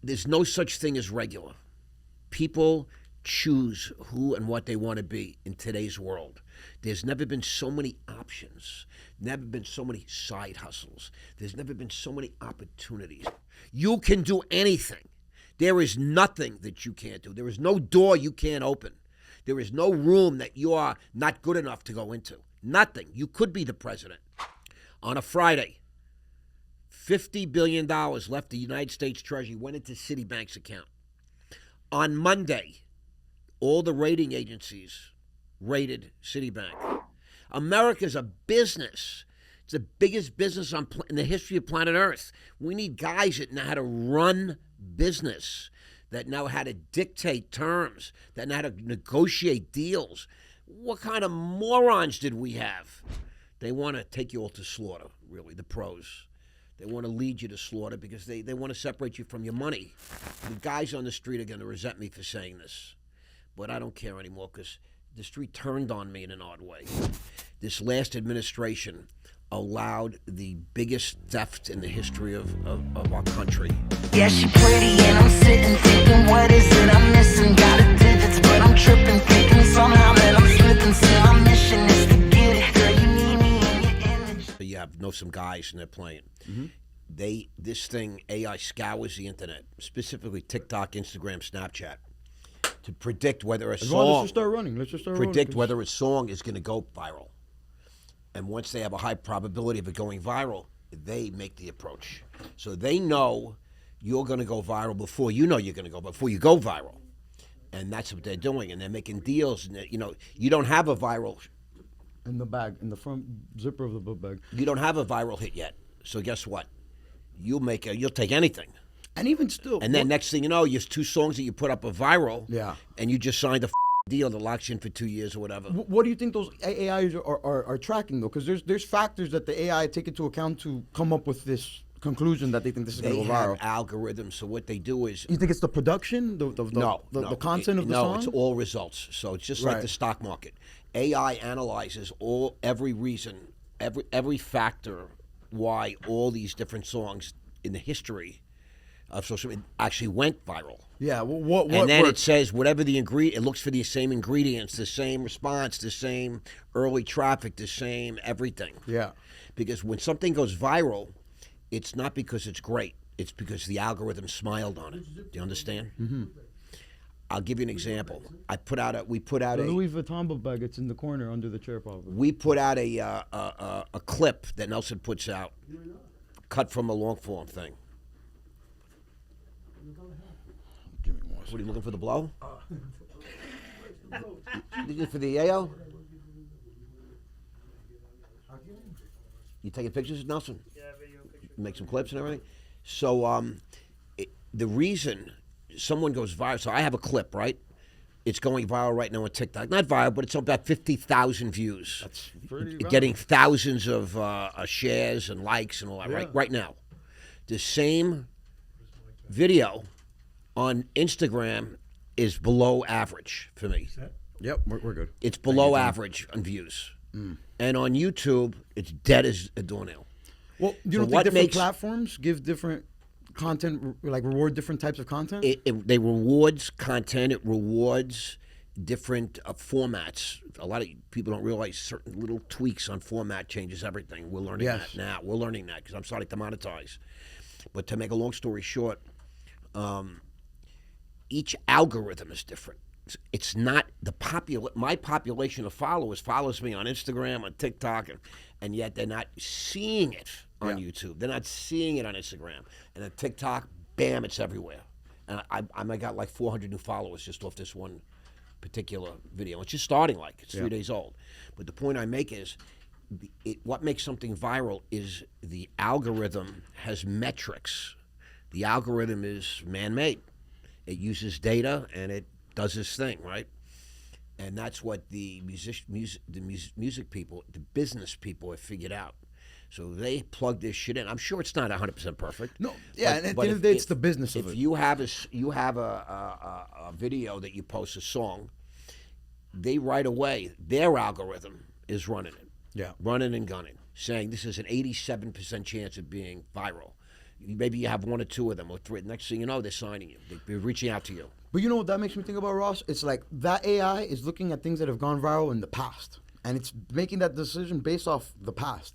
there's no such thing as regular. People choose who and what they want to be in today's world. There's never been so many options, never been so many side hustles. There's never been so many opportunities. You can do anything. There is nothing that you can't do. There is no door you can't open. There is no room that you are not good enough to go into. Nothing. You could be the president. On a Friday, $50 billion left the United States Treasury, went into Citibank's account. On Monday, all the rating agencies rated Citibank. America's a business. It's the biggest business in the history of planet Earth. We need guys that know how to run business, that know how to dictate terms, that know how to negotiate deals. What kind of morons did we have? They want to take you all to slaughter, really, the pros. They want to lead you to slaughter because they want to separate you from your money. The guys on the street are going to resent me for saying this, but I don't care anymore because the street turned on me in an odd way. This last administration allowed the biggest theft in the history of our country. Yeah, she pretty and I'm sitting thinking, what is it I'm missing? Got it digits, but I'm tripping, thinking somehow that I'm slipping. Say my mission is to get it, girl, you need me in your image. So you know some guys and they're playing. This thing, AI scours the internet, specifically TikTok, Instagram, Snapchat, to predict whether a song, let's just start running. whether a song is going to go viral. And once they have a high probability of it going viral, they make the approach. So they know you're going to go viral before you know you're going to go, before you go viral. And that's what they're doing. And they're making deals. And you don't have a viral. In the bag, in the front zipper of the book bag. You don't have a viral hit yet. So guess what? You'll take anything. And even still. And then next thing you know, you have 2 songs that you put up are viral. Yeah. And you just signed a deal that locks you in for 2 years or whatever. What do you think those AIs are tracking, though? Because there's factors that the AI take into account to come up with this conclusion that they think this is going to go viral. They have algorithms, so what they do is... You think it's the production, the content of the song? No, it's all results. So it's just like the stock market. AI analyzes every reason, every factor why all these different songs in the history of social media actually went viral. Yeah, and then it says whatever the ingredient, it looks for the same ingredients, the same response, the same early traffic, the same everything. Yeah. Because when something goes viral, it's not because it's great. It's because the algorithm smiled on it. Do you understand? Mm-hmm. I'll give you an example. We put out the a Louis Vuitton book bag. It's in the corner under the chair, probably. We put out a clip that Nelson puts out, cut from a long form thing. Give me more. What are you looking for, the blow? Looking for the yayo? You taking pictures, Nelson? Yeah, video pictures. Make some clips and everything. So the reason someone goes viral, so I have a clip, right? It's going viral right now on TikTok. Not viral, but it's about 50,000 views. That's pretty getting thousands of shares and likes and all that right now. The same video on Instagram is below average for me. Yep, we're good. It's below average on views. And on YouTube, it's dead as a doornail. Well, you don't think different platforms give different content, like reward different types of content? They rewards content. It rewards different formats. A lot of people don't realize certain little tweaks on format changes everything. We're learning that now. We're learning that because I'm starting to monetize. But to make a long story short, each algorithm is different. It's not my population of followers follows me on Instagram, on TikTok, and yet they're not seeing it on YouTube. They're not seeing it on Instagram. And on TikTok, bam, it's everywhere. And I got like 400 new followers just off this one particular video. It's just starting it's 3 days old. But the point I make is what makes something viral is the algorithm has metrics. The algorithm is man-made. It uses data and it does this thing, right? And that's what the music people, the business people have figured out. So they plug this shit in. I'm sure it's not 100% perfect. No, yeah, and at the end of the day, it's the business of it. If you have a video that you post, a song, they right away, their algorithm is running it. Yeah. Running and gunning, saying this is an 87% chance of being viral. Maybe you have one or two of them or three. Next thing you know, they're signing you. They're reaching out to you. But you know what that makes me think about, Ross? It's like that AI is looking at things that have gone viral in the past, and it's making that decision based off the past.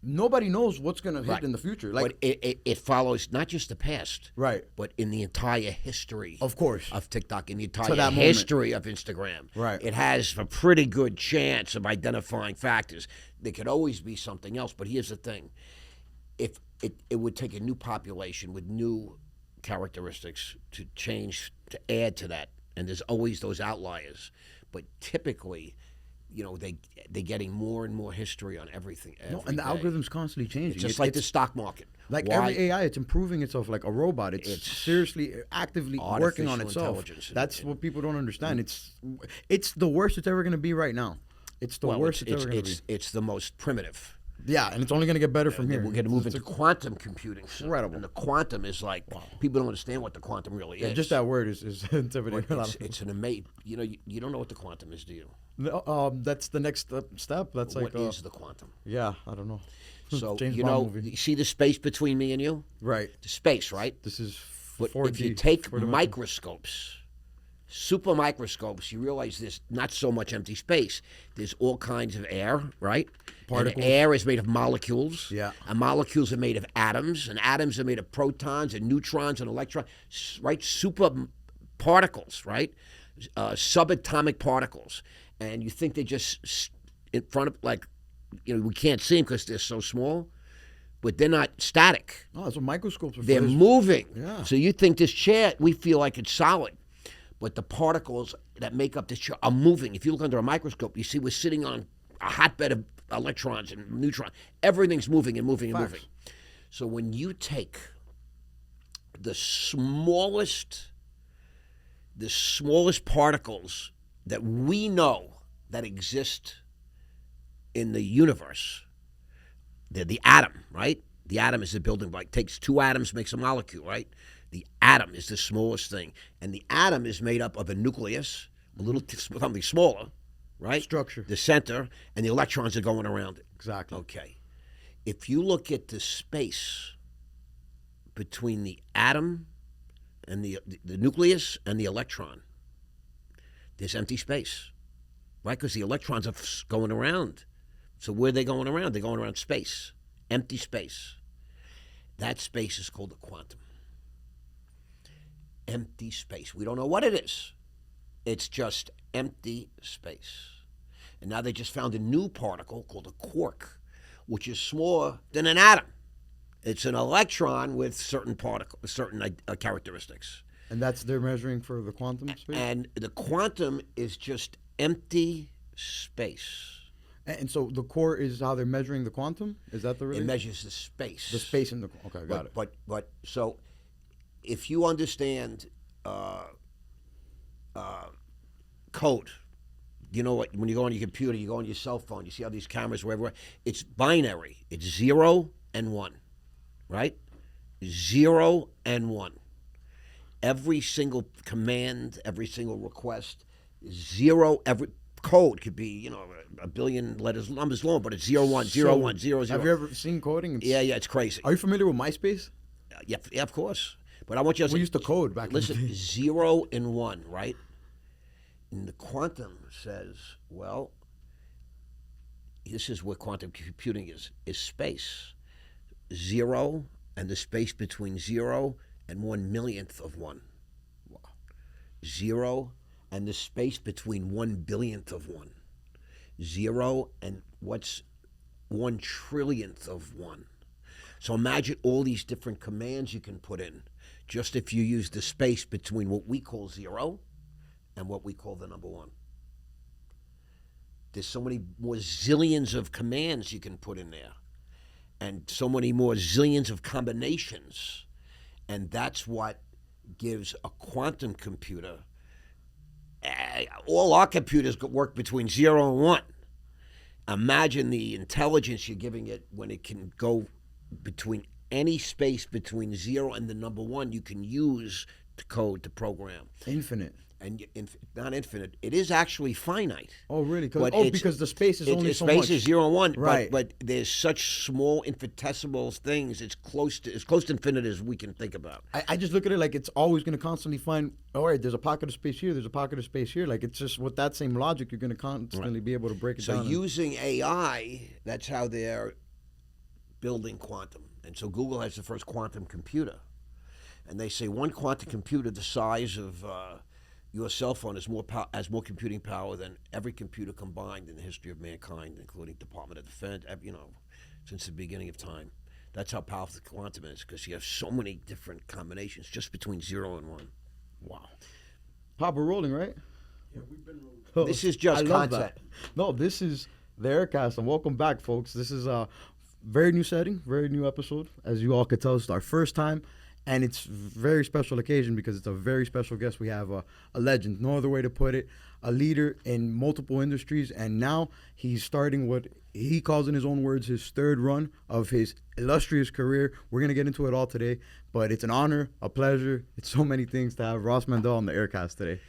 Nobody knows what's going to hit in the future. Like, but it follows not just the past, right? But in the entire history, of course, of TikTok, in the that entire moment. history of Instagram, right? It has a pretty good chance of identifying factors. There could always be something else, but here's the thing: if it would take a new population with new characteristics to change, to add to that, and there's always those outliers, but typically, they're getting more and more history on everything. And the algorithm's constantly changing. It's just like the stock market. Like every AI, it's improving itself like a robot. It's seriously, actively working on itself. That's what people don't understand. It's the worst it's ever going to be right now. It's the worst it's ever going to be. It's the most primitive. Yeah, and it's only going to get better from here. We're going to move into quantum computing. Incredible. And the quantum is like, people don't understand what the quantum really is. Just that word is intimidating. It's an amazing, you don't know what the quantum is, do you? No, that's the next step. That's what is the quantum? Yeah, I don't know. So, you see the space between me and you? Right. The space, right? This is 4D. But if you take microscopes, super microscopes, you realize there's not so much empty space. There's all kinds of air, right? Particles. And air is made of molecules. Yeah. And molecules are made of atoms. And atoms are made of protons and neutrons and electrons, right? Super particles, right? Subatomic particles. And you think they're just in front of, like, we can't see them because they're so small. But they're not static. Oh, that's what microscopes are for. They're moving. Yeah. So you think this chair, we feel like it's solid. But the particles that make up this chair are moving. If you look under a microscope, you see we're sitting on a hotbed of electrons and neutrons. Everything's moving and moving and moving. So when you take the smallest particles that we know that exist in the universe, they're the atom, right? The atom is the building block. It takes two atoms, makes a molecule, right? The atom is the smallest thing. And the atom is made up of a nucleus, something smaller, right? Structure. The center, and the electrons are going around it. Exactly. Okay. If you look at the space between the atom and the nucleus and the electron, there's empty space, right? Because the electrons are going around. So where are they going around? They're going around space, empty space. That space is called the quantum. Empty space. We don't know what it is. It's just empty space. And now they just found a new particle called a quark, which is smaller than an atom. It's an electron with certain characteristics. And they're measuring for the quantum space? And the quantum is just empty space. And so the core is how they're measuring the quantum? Is that the It measures the space. The space in the... Okay, got it. But so if you understand code, you know what, when you go on your computer, you go on your cell phone, you see all these cameras wherever, it's binary. It's 0 and 1, right? 0 and 1. Every single command, every single request, 0, every code could be, a billion numbers long, but it's 0, 1, 0, 1, 0, 0. Have you ever seen coding? Yeah, it's crazy. Are you familiar with MySpace? Yeah, of course. But I want you to We used to code back in the day. Listen, 0 and 1, right? And the quantum says, well, this is what quantum computing is space. 0 and the space between 0 and 1/millionth of 1. Wow. 0 and the space between 1/billionth of 1. 0 and what's 1/trillionth of 1. So imagine all these different commands you can put in just if you use the space between what we call 0 and what we call the number 1. There's so many more zillions of commands you can put in there, and so many more zillions of combinations, and that's what gives a quantum computer. All our computers work between 0 and 1. Imagine the intelligence you're giving it when it can go between any space between 0 and the number 1 you can use to code, to program. Infinite. and not infinite. It is actually finite. Oh, really? Because the space is only so much. Space is 0 and 1, right? But there's such small infinitesimal things. It's close to infinite as we can think about. I just look at it like it's always going to constantly find. All right, there's a pocket of space here. There's a pocket of space here. Like it's just with that same logic, you're going to constantly be able to break it down. So using AI, that's how they're building quantum. And so Google has the first quantum computer, and they say one quantum computer the size of your cell phone has more computing power than every computer combined in the history of mankind, including Department of Defense, since the beginning of time. That's how powerful the quantum is, because you have so many different combinations just between 0 and 1. Wow. Pop, we're rolling, right? Yeah, we've been rolling. This is just concept. No, this is the Heir Cast, and welcome back, folks. This is a very new setting, very new episode. As you all could tell, it's our first time. And it's a very special occasion because it's a very special guest. We have a legend, no other way to put it, a leader in multiple industries. And now he's starting what he calls, in his own words, his third run of his illustrious career. We're going to get into it all today. But it's an honor, a pleasure. It's so many things to have Ross Mandell on the Heir Cast today.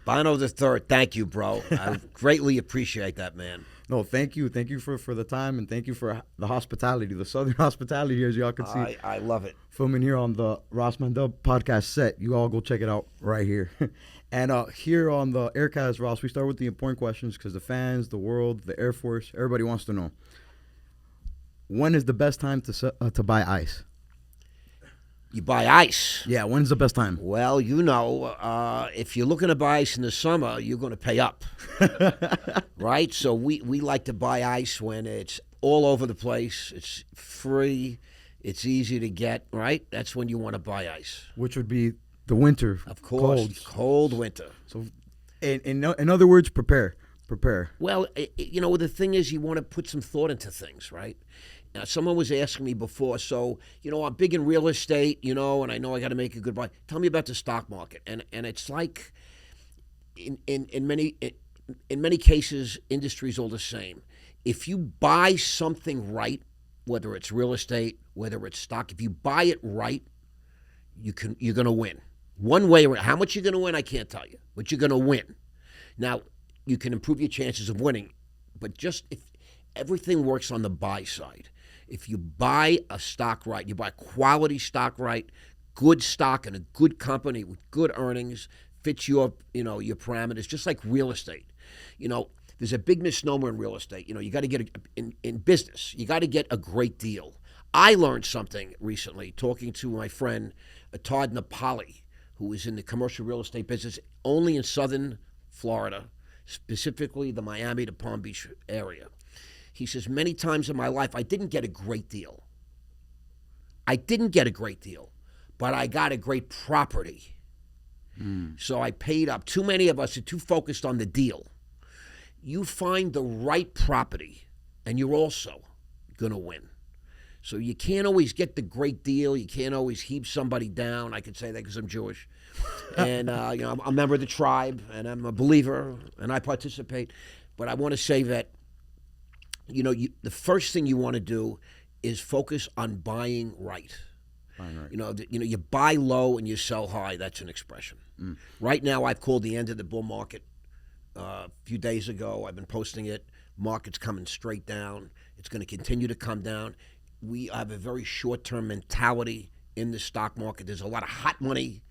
Bono the Third, thank you, bro. I greatly appreciate that, man. No, thank you. Thank you for the time, and thank you for the hospitality, the Southern hospitality here, as y'all can see. I love it. Filming here on the Ross Mandell podcast set. You all go check it out right here. And here on the Heir Cast, Ross, we start with the important questions because the fans, the world, the Air Force, everybody wants to know. When is the best time to buy ice? You buy ice. Yeah, when's the best time? Well, if you're looking to buy ice in the summer, you're going to pay up, right? So we like to buy ice when it's all over the place, it's free, it's easy to get, right? That's when you want to buy ice. Which would be the winter. Of course, cold winter. So, in other words, prepare. Well, the thing is, you want to put some thought into things, right? Now, someone was asking me before, so, I'm big in real estate, and I know I got to make a good buy. Tell me about the stock market. And it's like, in many cases, industry's all the same. If you buy something right, whether it's real estate, whether it's stock, if you buy it right, you're going to win. One way, how much you're going to win, I can't tell you, but you're going to win. Now, you can improve your chances of winning, but just if everything works on the buy side. If you buy a stock right, you buy quality stock right, good stock in a good company with good earnings, fits your parameters, just like real estate. There's a big misnomer in real estate. You got to get in business. You got to get a great deal. I learned something recently talking to my friend Todd Napoli, who is in the commercial real estate business only in southern Florida, specifically the Miami to Palm Beach area. He says, many times in my life, I didn't get a great deal. But I got a great property. So I paid up. Too many of us are too focused on the deal. You find the right property, and you're also going to win. So you can't always get the great deal. You can't always heave somebody down. I could say that because I'm Jewish. And, I'm a member of the tribe, and I'm a believer, and I participate. But I want to say that, the first thing you want to do is focus on buying right. You buy low and you sell high. That's an expression. Right now, I've called the end of the bull market a few days ago. I've been posting it. Market's coming straight down. It's going to continue to come down. We have a very short-term mentality in the stock market. There's a lot of hot money.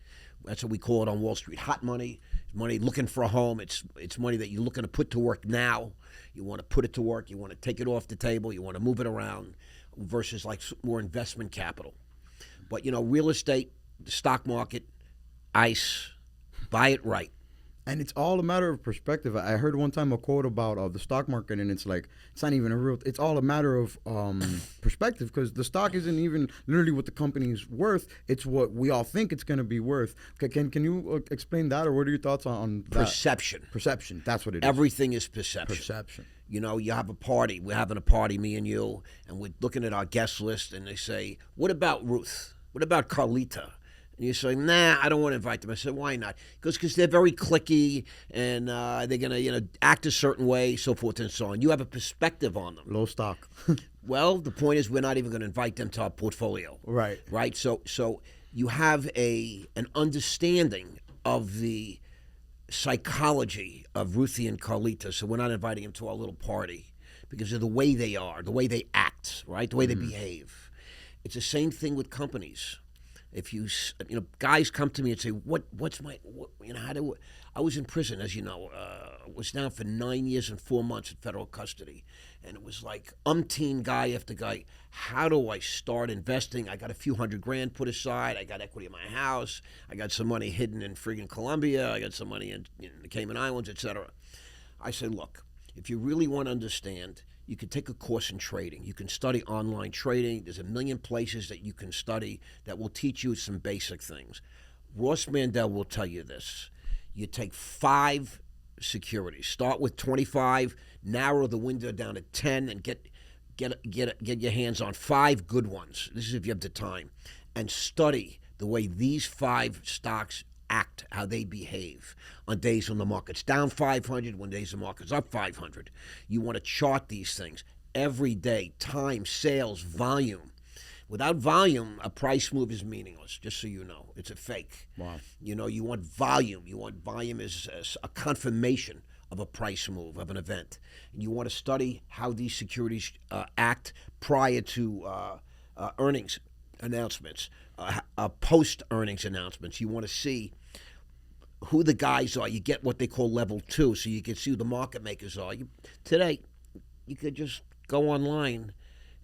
That's what we call it on Wall Street. Hot money. Money looking for a home. It's money that you're looking to put to work now. You want to put it to work. You want to take it off the table. You want to move it around versus like more investment capital. But, real estate, the stock market, ice, buy it right. And it's all a matter of perspective. I heard one time a quote about the stock market, and it's like, it's not even it's all a matter of perspective, because the stock isn't even literally what the company's worth. It's what we all think it's going to be worth. Can you explain that, or what are your thoughts on that? Perception. That's what it is. Everything is perception. You have a party. We're having a party, me and you, and we're looking at our guest list, and they say, what about Ruth? What about Carlita? And you say, nah, I don't want to invite them. I said, why not? Because they're very cliquey, and they're going to act a certain way, so forth and so on. You have a perspective on them. Low stock. Well, the point is we're not even going to invite them to our portfolio. Right. So you have an understanding of the psychology of Ruthie and Carlita, so we're not inviting them to our little party because of the way they are, the way they act, right? The way they behave. It's the same thing with companies. If guys come to me and say, I was in prison, as you know, was down for 9 years and 4 months in federal custody. And it was like umpteen guy after guy. How do I start investing? I got a few $100,000 put aside. I got equity in my house. I got some money hidden in friggin' Colombia. I got some money in the Cayman Islands, etc. I said, look, if you really want to understand, you can take a course in trading. You can study online trading. There's a million places that you can study that will teach you some basic things. Ross Mandell will tell you this. You take 5 securities. Start with 25, narrow the window down to 10, and get your hands on 5 good ones. This is if you have the time. And study the way these 5 stocks act, how they behave on days when the market's down 500, when days the market's up 500. You want to chart these things every day, time, sales, volume. Without volume, a price move is meaningless, just so you know. It's a fake. Wow. You want volume. You want volume as a confirmation of a price move, of an event. And you want to study how these securities act prior to earnings announcements, post-earnings announcements. You want to see who the guys are. You get what they call level 2, so you can see who the market makers are. Today, you could just go online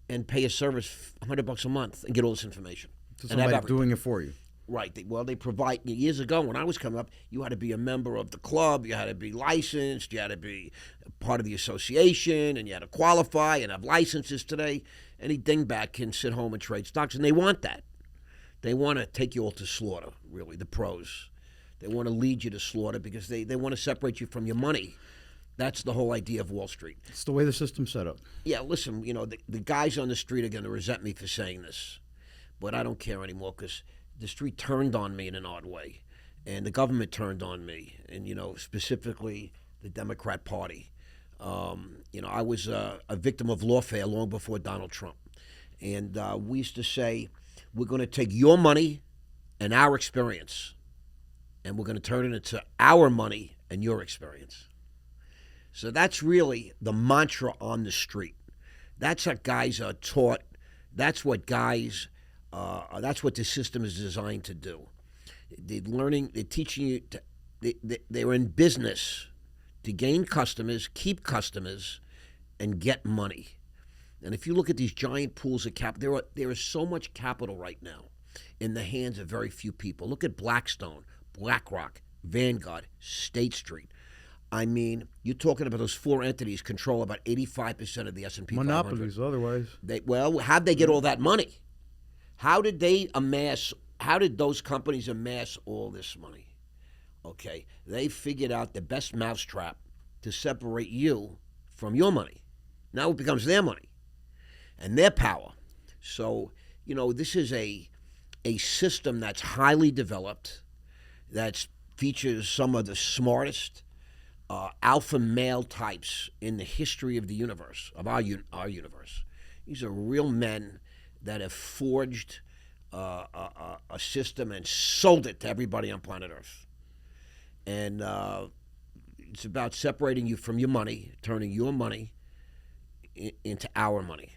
and pay a service $100 a month and get all this information. So somebody doing it for you. Right. They provide. Years ago, when I was coming up, you had to be a member of the club, you had to be licensed, you had to be part of the association, and you had to qualify and have licenses. Today, any dingbat can sit home and trade stocks, and they want that. They want to take you all to slaughter, really, the pros. They want to lead you to slaughter because they want to separate you from your money. That's the whole idea of Wall Street. It's the way the system's set up. Yeah, listen, the guys on the street are going to resent me for saying this, but I don't care anymore because the street turned on me in an odd way, and the government turned on me, and, specifically the Democrat Party. I was a victim of lawfare long before Donald Trump, and we used to say, we're going to take your money and our experience, and we're going to turn it into our money and your experience. So that's really the mantra on the street. That's what guys are taught. That's what that's what the system is designed to do. They're teaching you. They're in business to gain customers, keep customers, and get money. And if you look at these giant pools of capital, there is so much capital right now in the hands of very few people. Look at Blackstone, BlackRock, Vanguard, State Street. I mean, you're talking about those 4 entities control about 85% of the S&P 500. Monopolies, otherwise. How'd they get all that money? How did those companies amass all this money? Okay, they figured out the best mousetrap to separate you from your money. Now it becomes their money and their power. So, this is a system that's highly developed, that features some of the smartest alpha male types in the history of the universe, of our universe. These are real men that have forged a system and sold it to everybody on planet Earth. And it's about separating you from your money, turning your money into our money.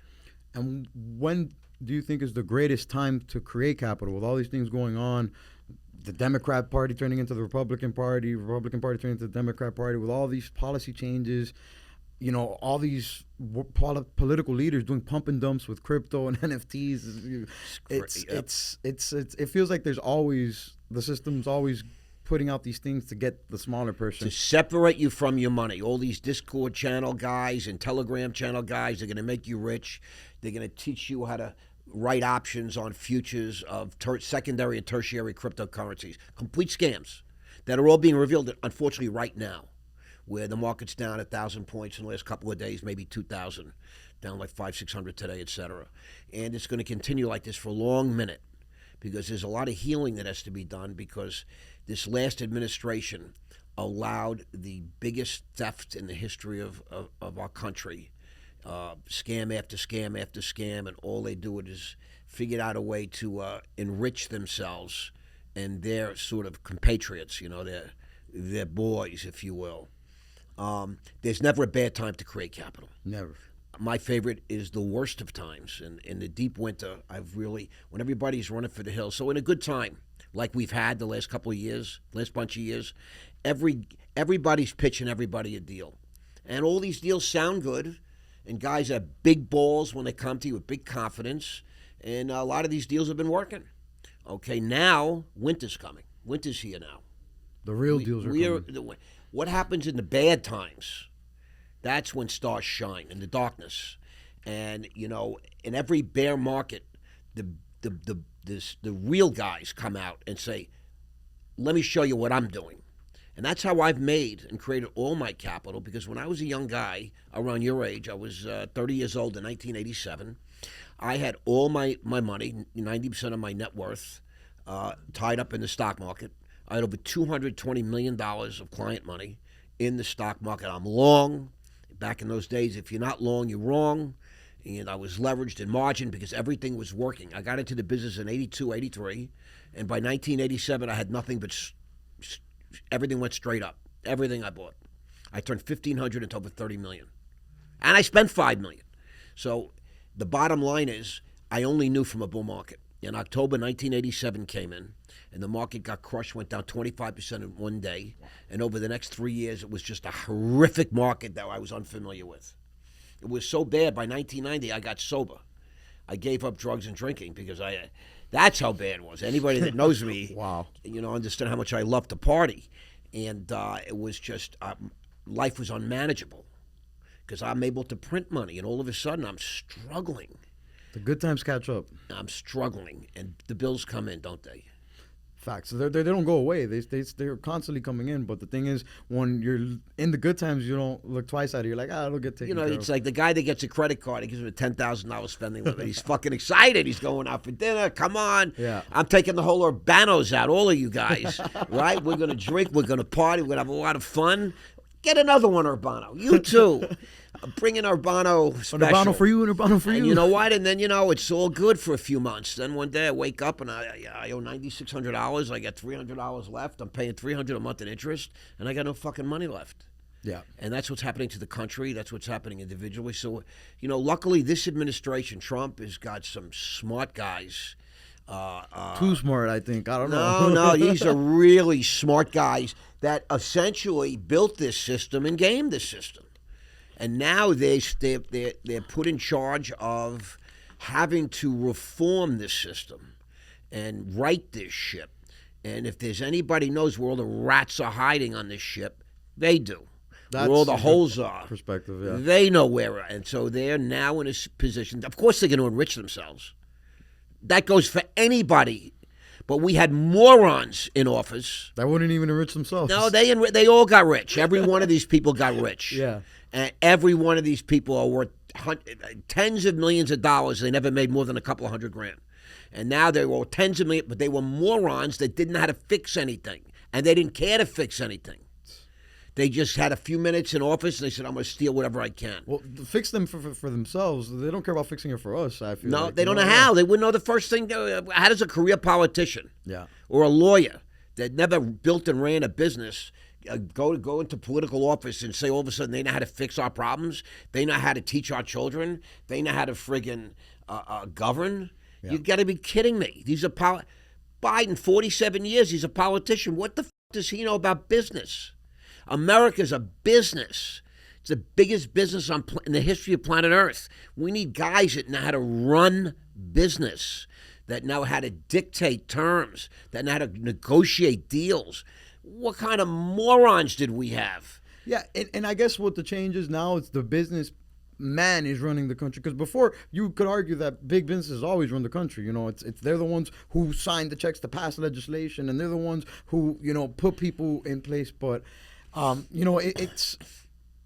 And when do you think is the greatest time to create capital with all these things going on? The Democrat Party turning into the Republican Party turning into the Democrat Party, with all these policy changes, all these political leaders doing pump and dumps with crypto and NFTs. It feels like the system's always putting out these things to get the smaller person. To separate you from your money. All these Discord channel guys and Telegram channel guys are going to make you rich. They're going to teach you how to write options on futures of secondary and tertiary cryptocurrencies. Complete scams that are all being revealed, unfortunately, right now, where the market's down 1,000 points in the last couple of days, maybe 2,000, down like 500-600 today, et cetera. And it's going to continue like this for a long minute because there's a lot of healing that has to be done because this last administration allowed the biggest theft in the history of our country. Scam after scam after scam, and all they do is figure out a way to enrich themselves and their sort of compatriots, their boys, if you will. There's never a bad time to create capital. Never. My favorite is the worst of times. And in the deep winter, when everybody's running for the hills. So in a good time, like we've had the last couple of years, last bunch of years, everybody's pitching everybody a deal. And all these deals sound good. And guys have big balls when they come to you with big confidence. And a lot of these deals have been working. Okay, now winter's coming. Winter's here now. The real deals are coming. What happens in the bad times? That's when stars shine, in the darkness. And, in every bear market, the real guys come out and say, let me show you what I'm doing. And that's how I've made and created all my capital, because when I was a young guy, around your age, I was 30 years old in 1987, I had all my money, 90% of my net worth, tied up in the stock market. I had over $220 million of client money in the stock market. I'm long. Back in those days, if you're not long, you're wrong. And I was leveraged in margin because everything was working. I got into the business in 82, 83. And by 1987, I had nothing but everything went straight up. Everything I bought. I turned 1,500 into over 30 million. And I spent 5 million. So the bottom line is, I only knew from a bull market. In October 1987 came in, and the market got crushed, went down 25% in one day. And over the next 3 years, it was just a horrific market that I was unfamiliar with. It was so bad, by 1990, I got sober. I gave up drugs and drinking because that's how bad it was. Anybody that knows me, wow, understand how much I love to party. And it was just, life was unmanageable because I'm able to print money, and all of a sudden I'm struggling. The good times catch up. I'm struggling, and the bills come in, don't they? Facts. They don't go away. They're constantly coming in. But the thing is, when you're in the good times, you don't look twice at it. You're like, it'll get taken care of. It's like the guy that gets a credit card. He gives him a $10,000 spending limit. He's fucking excited. He's going out for dinner. Come on. Yeah. I'm taking the whole Urbanos out, all of you guys. Right? We're going to drink. We're going to party. We're going to have a lot of fun. Get another one, Urbano. You too. Bring in Urbano special. An Urbano for you, and Urbano for you. And you know what? And then, it's all good for a few months. Then one day I wake up and I owe $9,600. I got $300 left. I'm paying $300 a month in interest, and I got no fucking money left. Yeah. And that's what's happening to the country. That's what's happening individually. So, luckily this administration, Trump, has got some smart guys. Too smart, I think. I don't know. No, these are really smart guys that essentially built this system and gamed this system. And now they're put in charge of having to reform this system and right this ship. And if there's anybody knows where all the rats are hiding on this ship, they do. Where all the holes are. Perspective, yeah. They know where. And so they're now in a position. Of course, they're going to enrich themselves. That goes for anybody. But we had morons in office. That wouldn't even enrich themselves. No, they all got rich. Every one of these people got rich. Yeah. And every one of these people are worth tens of millions of dollars. They never made more than a couple of $100,000. And now they were tens of millions, but they were morons that didn't know how to fix anything. And they didn't care to fix anything. They just had a few minutes in office, and they said, I'm going to steal whatever I can. Well, fix them for themselves. They don't care about fixing it for us, I feel like. They don't know how. They wouldn't know the first thing. How does a career politician or a lawyer that never built and ran a business go into political office and say all of a sudden they know how to fix our problems? They know how to teach our children? They know how to friggin' govern? Yeah. You got to be kidding me. These are Biden, 47 years, he's a politician. What the does he know about business? America's a business. It's the biggest business in the history of planet Earth. We need guys that know how to run business, that know how to dictate terms, that know how to negotiate deals. What kind of morons did we have? Yeah, and I guess what the change is now, it's the business man is running the country. Because before, you could argue that big businesses always run the country. It's they're the ones who signed the checks to pass legislation, and they're the ones who, put people in place. But it's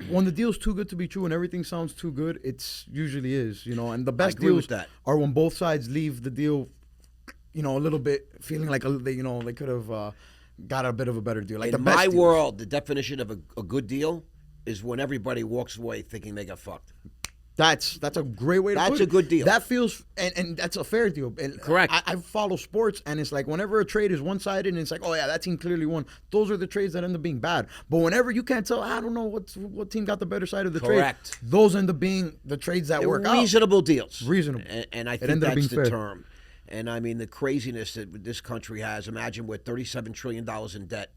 when the deal's too good to be true and everything sounds too good, it's usually is, and the best deals are when both sides leave the deal, a little bit feeling like they could have got a bit of a better deal. Like in my world, the definition of a good deal is when everybody walks away thinking they got fucked. That's a great way to put it. That's a good deal. That feels, and that's a fair deal. And Correct. I follow sports, and it's like whenever a trade is one-sided, and it's like, oh yeah, that team clearly won. Those are the trades that end up being bad. But whenever you can't tell, I don't know what team got the better side of the Correct. trade. Those end up being the trades that work out. Reasonable deals. Reasonable. And I It think ended up that's being the fair. term. And I mean, the craziness that this country has. Imagine we're $37 trillion in debt,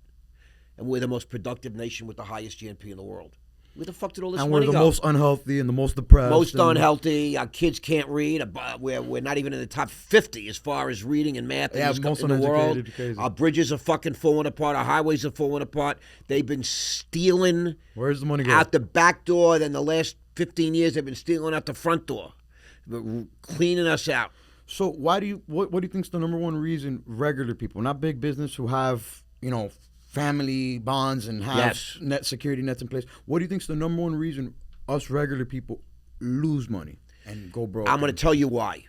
and we're the most productive nation with the highest GNP in the world. Where the fuck did all this And money we're the go? most unhealthy and the most depressed. Most and unhealthy. Our kids can't read. We're not even in the top 50 as far as reading and math Yeah, in most the world. uneducated, crazy. Our bridges are fucking falling apart. Our highways are falling apart. They've been stealing Where's the money going? out the back door. Then the last 15 years, they've been stealing out the front door, cleaning us out. So what do you think is the number one reason regular people, not big business, who have family bonds and have Yes. net security nets in place, what do you think is the number one reason us regular people lose money and go broke? I'm going to tell you why.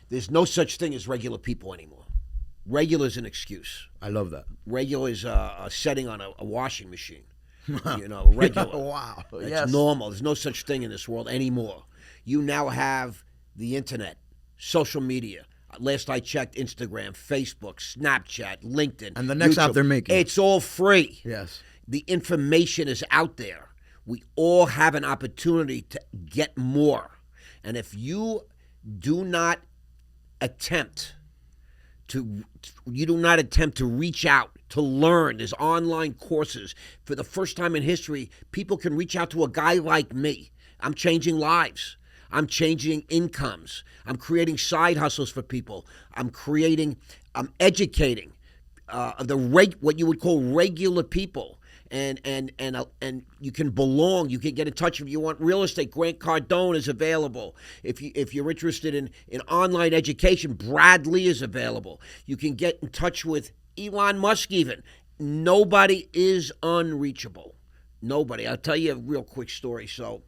There's no such thing as regular people anymore. Regular is an excuse. I love that. Regular is a setting on a washing machine. Regular. Wow. It's Yes. normal. There's no such thing in this world anymore. You now have the internet, social media. Last I checked, Instagram, Facebook, Snapchat, LinkedIn. And the next app YouTube. they're making. It's all free. Yes. The information is out there. We all have an opportunity to get more. And if you do not attempt to reach out, to learn, there's online courses. For the first time in history, people can reach out to a guy like me. I'm changing lives. I'm changing incomes. I'm creating side hustles for people. I'm educating what you would call regular people. And you can belong. You can get in touch if you want real estate. Grant Cardone is available. If you're interested in online education, Brad Lee is available. You can get in touch with Elon Musk even. Nobody is unreachable. Nobody. I'll tell you a real quick story. So,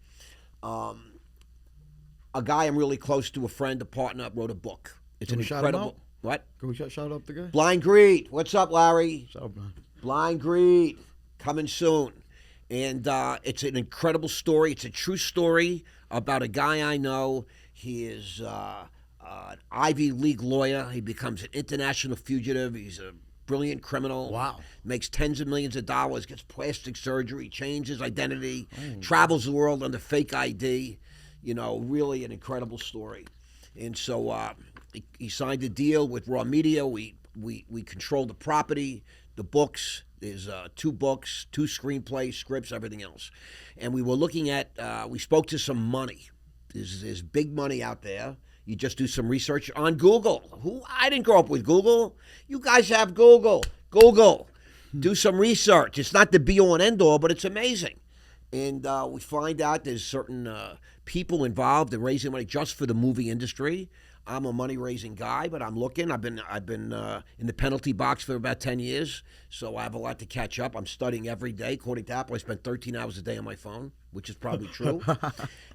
a guy I'm really close to, a friend, a partner, wrote a book. It's Can an we shout him incredible. out? What? Can we shout out the guy? Blind Greed. What's up, Larry? Shout out, man. Blind Greed, coming soon. And it's an incredible story. It's a true story about a guy I know. He is an Ivy League lawyer. He becomes an international fugitive. He's a brilliant criminal. Wow. Makes tens of millions of dollars, gets plastic surgery, changes identity, travels the world under fake ID. Really an incredible story. And so he signed a deal with Raw Media. We control the property, the books. There's 2 books, 2 screenplays, scripts, everything else. And we were looking at, we spoke to some money. There's big money out there. You just do some research on Google. I didn't grow up with Google. You guys have Google. Google. Do some research. It's not the be-all and end-all, but it's amazing. And we find out there's certain people involved in raising money just for the movie industry. I'm a money-raising guy, but I'm looking. I've been in the penalty box for about 10 years, so I have a lot to catch up. I'm studying every day. According to Apple, I spend 13 hours a day on my phone, which is probably true.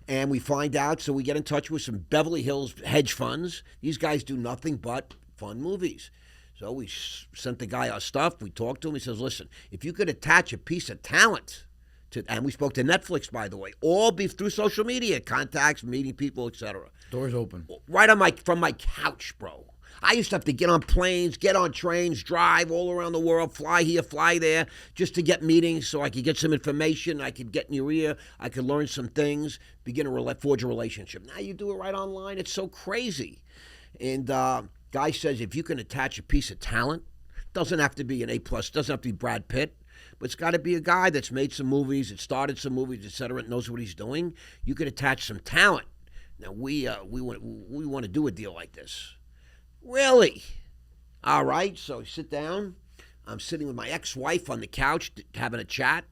And we find out, so we get in touch with some Beverly Hills hedge funds. These guys do nothing but fund movies. So we sent the guy our stuff. We talked to him. He says, listen, if you could attach a piece of talent and we spoke to Netflix, by the way, all through social media, contacts, meeting people, etc. Doors open. Right from my couch, bro. I used to have to get on planes, get on trains, drive all around the world, fly here, fly there, just to get meetings so I could get some information, I could get in your ear, I could learn some things, forge a relationship. Now you do it right online. It's so crazy. And guy says if you can attach a piece of talent, doesn't have to be an A+, doesn't have to be Brad Pitt, but it's got to be a guy that's made some movies, that started some movies, et cetera, and knows what he's doing. You could attach some talent. Now, we want to do a deal like this. Really? All right, so sit down. I'm sitting with my ex-wife on the couch, having a chat,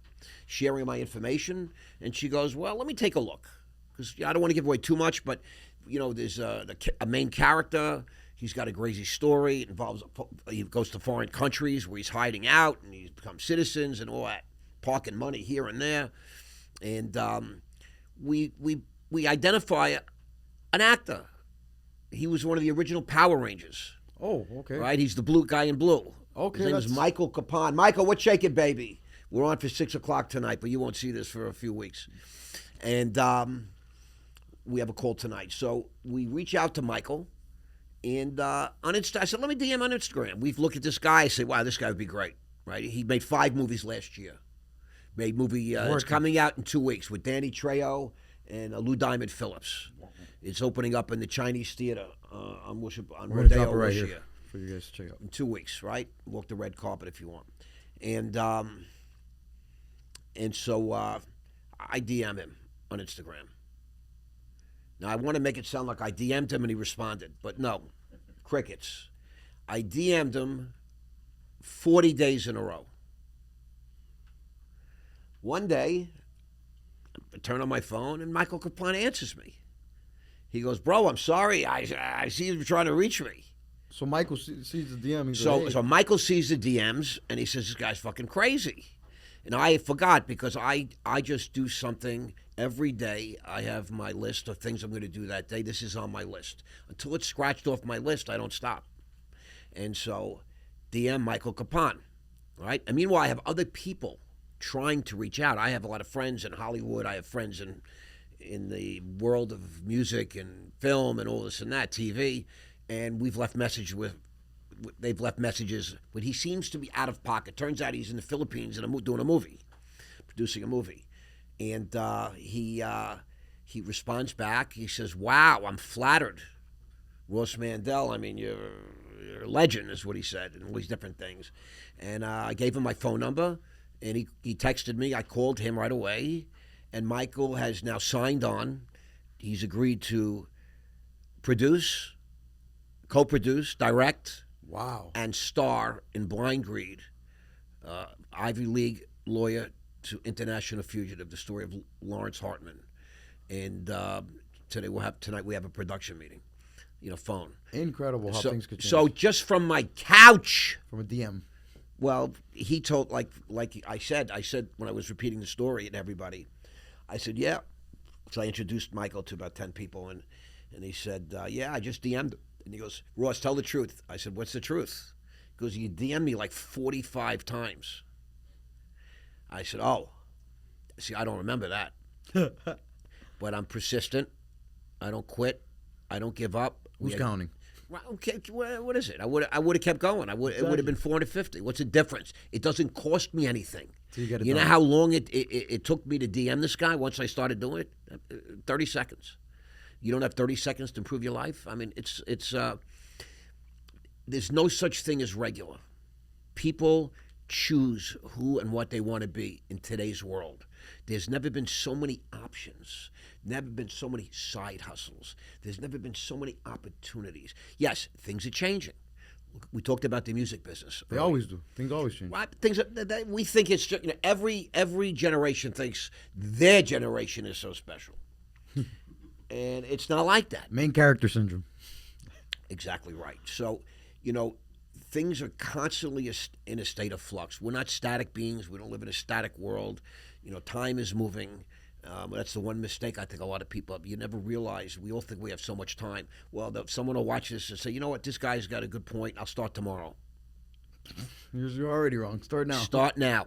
sharing my information, and she goes, well, let me take a look. Because I don't want to give away too much, but, there's a main character. He's got a crazy story. He goes to foreign countries where he's hiding out, and he's become citizens and all that, parking money here and there. And we identify an actor. He was one of the original Power Rangers. Oh, okay. Right? He's the blue guy in blue. Okay. His name is Michael Capon. Michael, what's shaking, baby? We're on for 6 o'clock tonight, but you won't see this for a few weeks. And we have a call tonight. So we reach out to Michael, and on Insta, I said, let me DM on Instagram. We've looked at this guy. I said, wow, this guy would be great, right? He made 5 movies last year. Made movie. It's coming out in 2 weeks with Danny Trejo and Lou Diamond Phillips. It's opening up in the Chinese Theater on Rodeo right this here year. For you guys to check out. In 2 weeks, right? Walk the red carpet if you want. And so I DM him on Instagram. Now, I want to make it sound like I DM'd him and he responded, but no, crickets. I DM'd him 40 days in a row. One day, I turn on my phone and Michael Capone answers me. He goes, bro, I'm sorry. I see you trying to reach me. So Michael sees the DM. So Michael sees the DMs and he says, this guy's fucking crazy. And I forgot because I just do something every day. I have my list of things I'm going to do that day. This is on my list. Until it's scratched off my list, I don't stop. And so DM Michael Capone, right? And meanwhile, I have other people trying to reach out. I have a lot of friends in Hollywood. I have friends in the world of music and film and all this and that, TV. And we've left messages they've left messages, but he seems to be out of pocket. Turns out he's in the Philippines and doing a movie, producing a movie. And he responds back. He says, wow, I'm flattered. Ross Mandell, I mean, you're a legend is what he said, and all these different things. And I gave him my phone number, and he texted me. I called him right away, and Michael has now signed on. He's agreed to produce, co-produce, direct, and star in Blind Greed, Ivy League lawyer to international fugitive, the story of Lawrence Hartman. And tonight we have a production meeting, phone. Incredible how things could change. So just from my couch, from a DM. Well, he told like I said when I was repeating the story to everybody, I said, yeah. So I introduced Michael to about 10 people, and he said, yeah, I just DM'd him. And he goes, Ross, tell the truth. I said, what's the truth? He goes, you DM'd me like 45 times. I said, oh, see, I don't remember that. But I'm persistent. I don't quit. I don't give up. Who's counting? Okay, what is it? I would have kept going. It would have been 450. What's the difference? It doesn't cost me anything. So you know how long it took me to DM this guy once I started doing it? 30 seconds. You don't have 30 seconds to improve your life? I mean, it's there's no such thing as regular. People choose who and what they want to be in today's world. There's never been so many options, never been so many side hustles. There's never been so many opportunities. Yes, things are changing. We talked about the music business. They always do. Things always change. Right? We think it's just, every generation thinks their generation is so special. And it's not like that. Main character syndrome. Exactly right. So, things are constantly in a state of flux. We're not static beings. We don't live in a static world. Time is moving. That's the one mistake I think a lot of people have. You never realize, we all think we have so much time. Well, someone will watch this and say, you know what, this guy's got a good point. I'll start tomorrow. You're already wrong. Start now. Start now.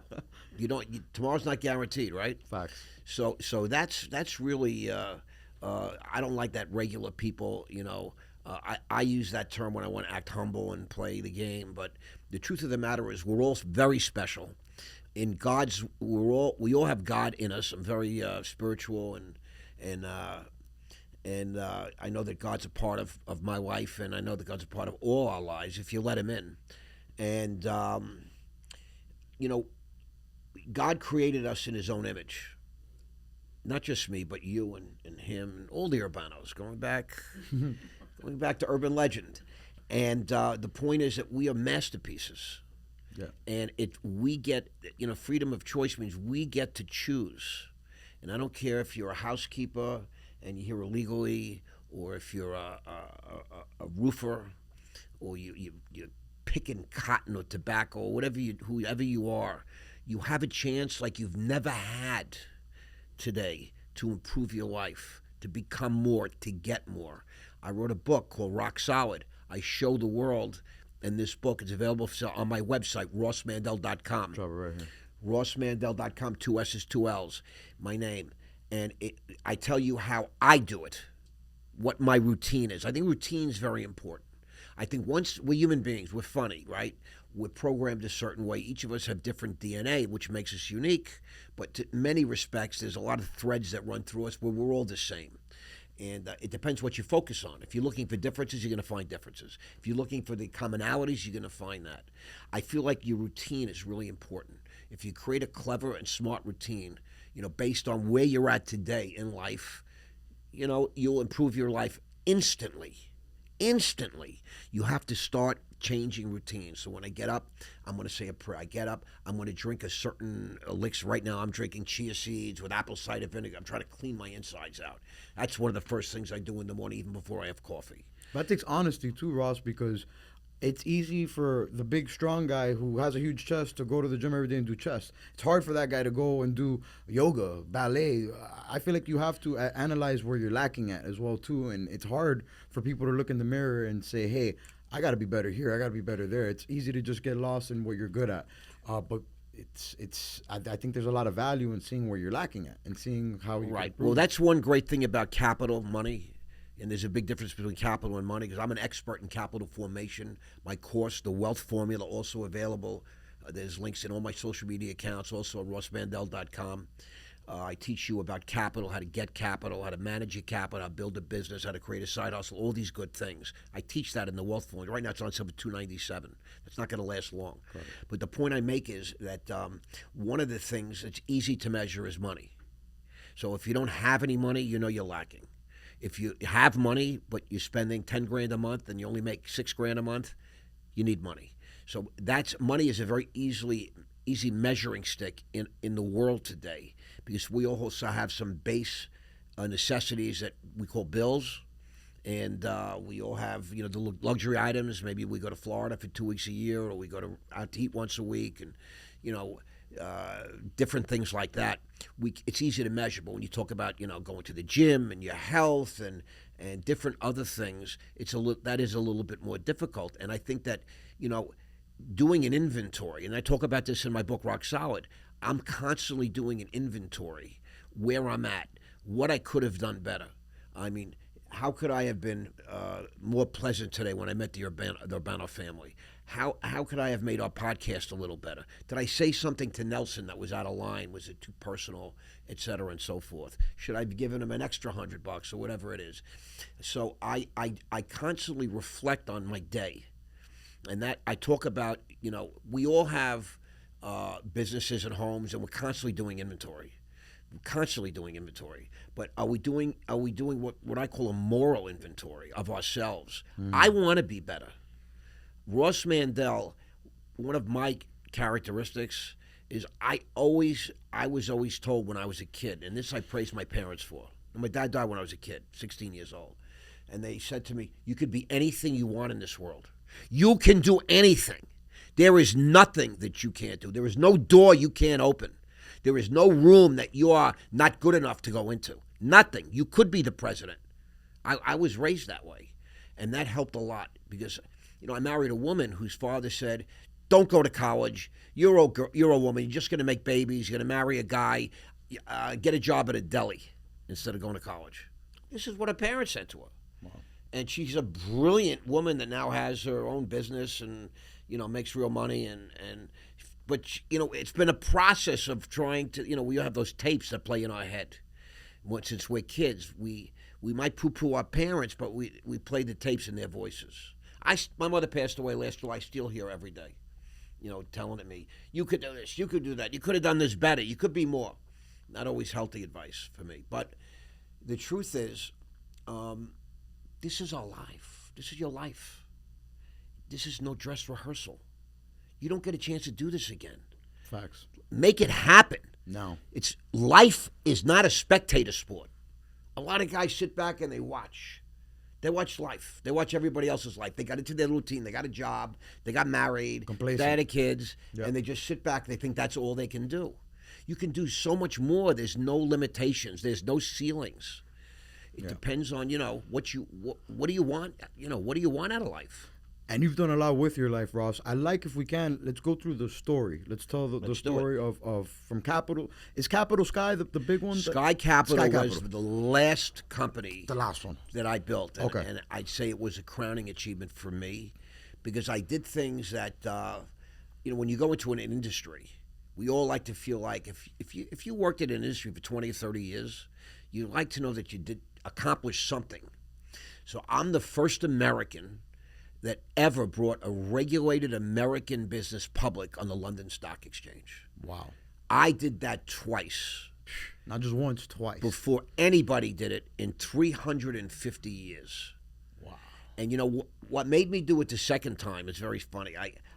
Tomorrow's not guaranteed, right? Facts. So that's really, I don't like that regular people, I use that term when I want to act humble and play the game. But the truth of the matter is we're all very special. In God's, we all have God in us. I'm very spiritual, and I know that God's a part of my life, and I know that God's a part of all our lives if you let Him in. And God created us in His own image. Not just me, but you and him and all the Urbanos, going back to urban legend. And the point is that we are masterpieces. Yeah. And we get, freedom of choice means we get to choose. And I don't care if you're a housekeeper and you're here illegally, or if you're a roofer, or you're picking cotton or tobacco, or whoever you are, you have a chance like you've never had today to improve your life, to become more, to get more. I wrote a book called Rock Solid. I show the world in this book. It's available on my website, rossmandell.com. Drop it right here. rossmandell.com, 2 S's, 2 L's, my name. And I tell you how I do it. what my routine is. I think routine is very important. I think once we're human beings, we're funny, right? We're programmed a certain way. Each of us have different DNA, which makes us unique. But in many respects, there's a lot of threads that run through us where we're all the same. And it depends what you focus on. If you're looking for differences, you're going to find differences. If you're looking for the commonalities, you're going to find that. I feel like your routine is really important. If you create a clever and smart routine, based on where you're at today in life, you'll improve your life instantly. Instantly. You have to start changing routines. So when I get up, I'm going to say a prayer. I get up, I'm going to drink a certain elixir. Right now, I'm drinking chia seeds with apple cider vinegar. I'm trying to clean my insides out. That's one of the first things I do in the morning, even before I have coffee. That takes honesty too, Ross, because it's easy for the big, strong guy who has a huge chest to go to the gym every day and do chest. It's hard for that guy to go and do yoga, ballet. I feel like you have to analyze where you're lacking at as well, too. And it's hard for people to look in the mirror and say, hey, I got to be better here. I got to be better there. It's easy to just get lost in what you're good at. But I think there's a lot of value in seeing where you're lacking at and seeing how you Right. can improve. Well, that's one great thing about capital, money. And there's a big difference between capital and money because I'm an expert in capital formation. My course, The Wealth Formula, also available. There's links in all my social media accounts, also at rossmandell.com. I teach you about capital, how to get capital, how to manage your capital, how to build a business, how to create a side hustle, all these good things. I teach that in The Wealth Formula. Right now it's on sale for $297. That's not going to last long. Right. But the point I make is that one of the things that's easy to measure is money. So if you don't have any money, you're lacking. If you have money, but you're spending $10,000 a month and you only make $6,000 a month, you need money. So money is a very easy measuring stick in the world today because we also have some base necessities that we call bills, and we all have the luxury items. Maybe we go to Florida for 2 weeks a year, or we go out to eat once a week, and different things like that. It's easy to measure, but when you talk about going to the gym and your health and different other things, that is a little bit more difficult. And I think that doing an inventory, and I talk about this in my book Rock Solid. I'm constantly doing an inventory where I'm at, what I could have done better. I mean, how could I have been more pleasant today when I met the Urbano family? How could I have made our podcast a little better? Did I say something to Nelson that was out of line? Was it too personal, et cetera, and so forth? Should I have given him an extra $100 or whatever it is? So I constantly reflect on my day, and that I talk about. We all have businesses and homes, and we're constantly doing inventory. But are we doing what I call a moral inventory of ourselves? I want to be better. Ross Mandell, one of my characteristics is I was always told when I was a kid, and this I praise my parents for. My dad died when I was a kid, 16 years old. And they said to me, you could be anything you want in this world. You can do anything. There is nothing that you can't do. There is no door you can't open. There is no room that you are not good enough to go into. Nothing. You could be the president. I was raised that way. And that helped a lot because, I married a woman whose father said, don't go to college. You're a woman. You're just going to make babies. You're going to marry a guy. Get a job at a deli instead of going to college. This is what her parents said to her. Wow. And she's a brilliant woman that now has her own business and, makes real money. But it's been a process of trying to, we have those tapes that play in our head. Since we're kids, we might poo-poo our parents, but we play the tapes in their voices. My mother passed away last July. I still hear every day, telling at me, you could do this, you could do that, you could have done this better, you could be more. Not always healthy advice for me. But the truth is, this is our life. This is your life. This is no dress rehearsal. You don't get a chance to do this again. Facts. Make it happen. No. Life is not a spectator sport. A lot of guys sit back and they watch. They watch life. They watch everybody else's life. They got into their routine. They got a job. They got married. Complacent. They had kids. Yep. And they just sit back. They think that's all they can do. You can do so much more. There's no limitations. There's no ceilings. It depends on, what do you want? What do you want out of life? And you've done a lot with your life, Ross. I like, if we can, let's go through the story. Let's tell the story of from Capital. Is Capital Sky the big one? Sky Capital was the last company. The last one. That I built. Okay. And I'd say it was a crowning achievement for me because I did things that, when you go into an industry, we all like to feel like if you worked in an industry for 20 or 30 years, you like to know that you did accomplish something. So I'm the first American that ever brought a regulated American business public on the London Stock Exchange. Wow. I did that twice. Not just once, twice. Before anybody did it in 350 years. Wow. And what made me do it the second time is very funny.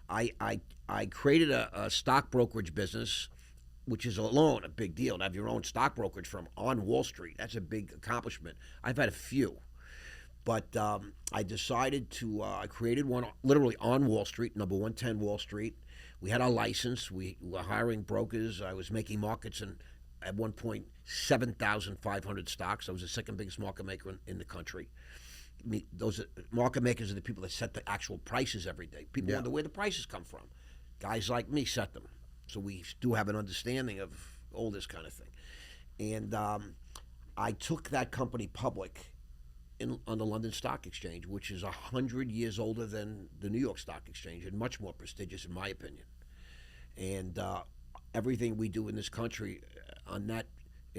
I created a stock brokerage business, which is alone a big deal. To have your own stock brokerage firm on Wall Street, that's a big accomplishment. I've had a few. But I decided to, I created one literally on Wall Street, number 110 Wall Street. We had our license. We were hiring brokers. I was making markets, and at one point, 7,500 stocks. I was the second biggest market maker in the country. Those market makers are the people that set the actual prices every day. People wonder where the prices come from. Guys like me set them. So we do have an understanding of all this kind of thing. And I took that company public on the London Stock Exchange, which is 100 years older than the New York Stock Exchange and much more prestigious, in my opinion. And everything we do in this country in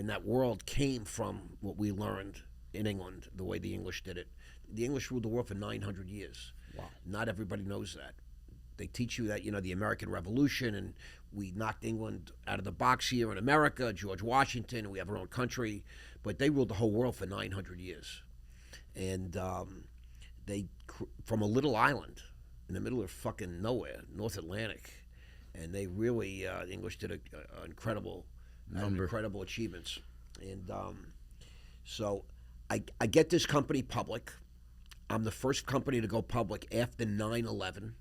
that world came from what we learned in England, the way the English did it. The English ruled the world for 900 years. Wow. Not everybody knows that. They teach you that, the American Revolution, and we knocked England out of the box here in America, George Washington, and we have our own country. But they ruled the whole world for 900 years. And they, from a little island in the middle of fucking nowhere, North Atlantic, and they really, the English did incredible achievements. And so I get this company public. I'm the first company to go public after 9/11.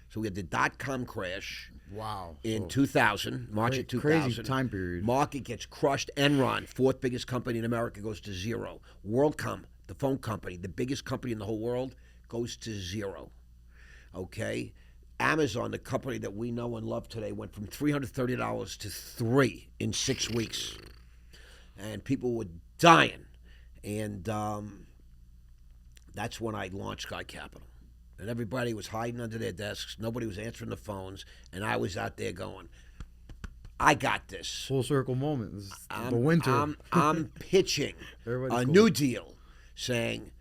So we had the dot-com crash. Wow. In 2000, March of 2000. Crazy time period. Market gets crushed. Enron, fourth biggest company in America, goes to zero. WorldCom, the phone company, the biggest company in the whole world, goes to zero. Okay? Amazon, the company that we know and love today, went from $330 to $3 in 6 weeks. And people were dying. And that's when I launched Sky Capital. And everybody was hiding under their desks. Nobody was answering the phones. And I was out there going, I got this. Full circle moment. This is the winter. I'm pitching a new deal saying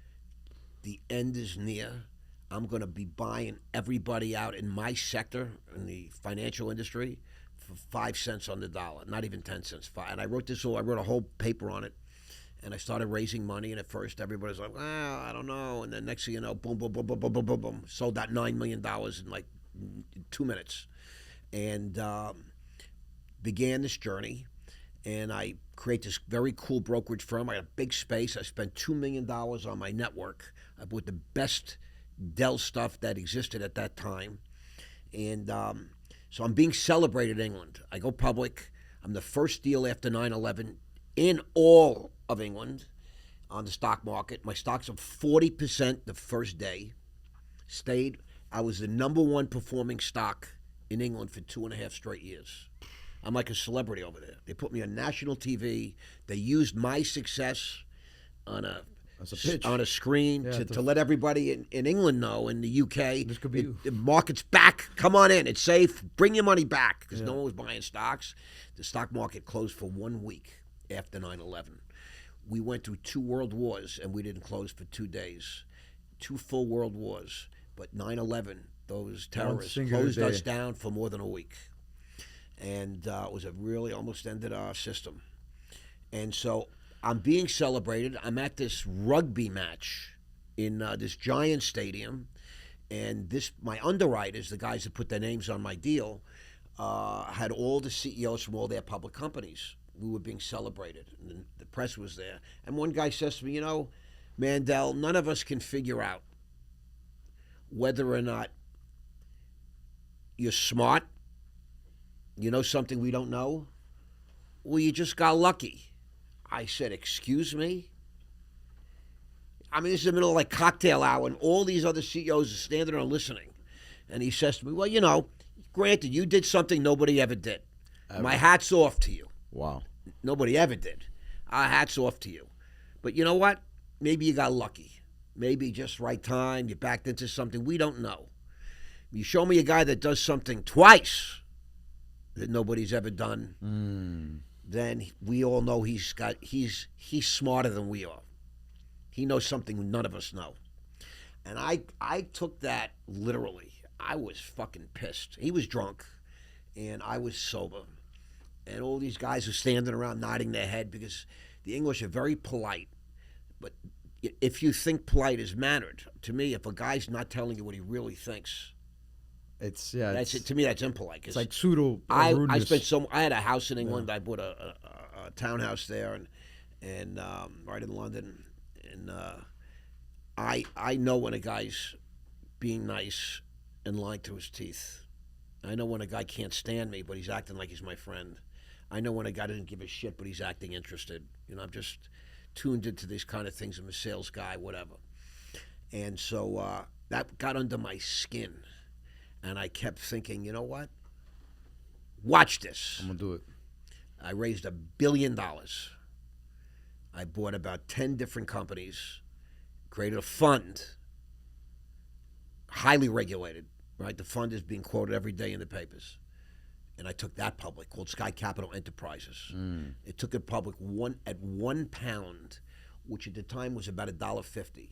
the end is near. I'm going to be buying everybody out in my sector, in the financial industry, for 5 cents on the dollar, not even 10 cents. And I wrote a whole paper on it. And I started raising money, and at first everybody's like, well, I don't know. And then next thing you know, boom, boom, boom, boom, boom, boom, boom, boom. Sold that $9 million in like 2 minutes. And began this journey. And I create this very cool brokerage firm. I got a big space. I spent $2 million on my network. I bought the best Dell stuff that existed at that time. And so I'm being celebrated in England. I go public. I'm the first deal after 9/11 in all of England on the stock market. My stock's up 40% the first day. I was the number one performing stock in England for 2.5 straight years. I'm like a celebrity over there. They put me on national TV. They used my success on a screen to let everybody in England know, in the UK. This could be you. The market's back. Come on in. It's safe. Bring your money back, because no one was buying stocks. The stock market closed for 1 week after 9/11. We went through 2 world wars, and we didn't close for 2 days. 2 full world wars. But 9/11, those terrorists closed us down for more than a week. And it was really almost ended our system. And so I'm being celebrated. I'm at this rugby match in this giant stadium. And my underwriters, the guys that put their names on my deal, had all the CEOs from all their public companies. We were being celebrated, and the press was there. And one guy says to me, Mandell, none of us can figure out whether or not you're smart, you know something we don't know, or you just got lucky. I said, excuse me? I mean, this is the middle of like cocktail hour, and all these other CEOs are standing there listening. And he says to me, well, granted, you did something nobody ever did. My hat's off to you. Wow. Nobody ever did. Our hat's off to you. But you know what? Maybe you got lucky. Maybe just right time, you backed into something. We don't know. You show me a guy that does something twice that nobody's ever done, then we all know he's smarter than we are. He knows something none of us know. And I took that literally. I was fucking pissed. He was drunk, and I was sober. And all these guys are standing around nodding their head because the English are very polite. But if you think polite is mannered, to me, if a guy's not telling you what he really thinks, to me that's impolite. It's like pseudo rudeness. I had a house in England. I bought a townhouse there, and right in London, and I know when a guy's being nice and lying to his teeth. I know when a guy can't stand me, but he's acting like he's my friend. I know when a guy doesn't give a shit, but he's acting interested. I'm just tuned into these kind of things. I'm a sales guy, whatever. And so that got under my skin. And I kept thinking, you know what? Watch this. I'm going to do it. I raised $1 billion. I bought about 10 different companies, created a fund, highly regulated, right? The fund is being quoted every day in the papers. And I took that public, called Sky Capital Enterprises. It took it public at £1, which at the time was about $1.50.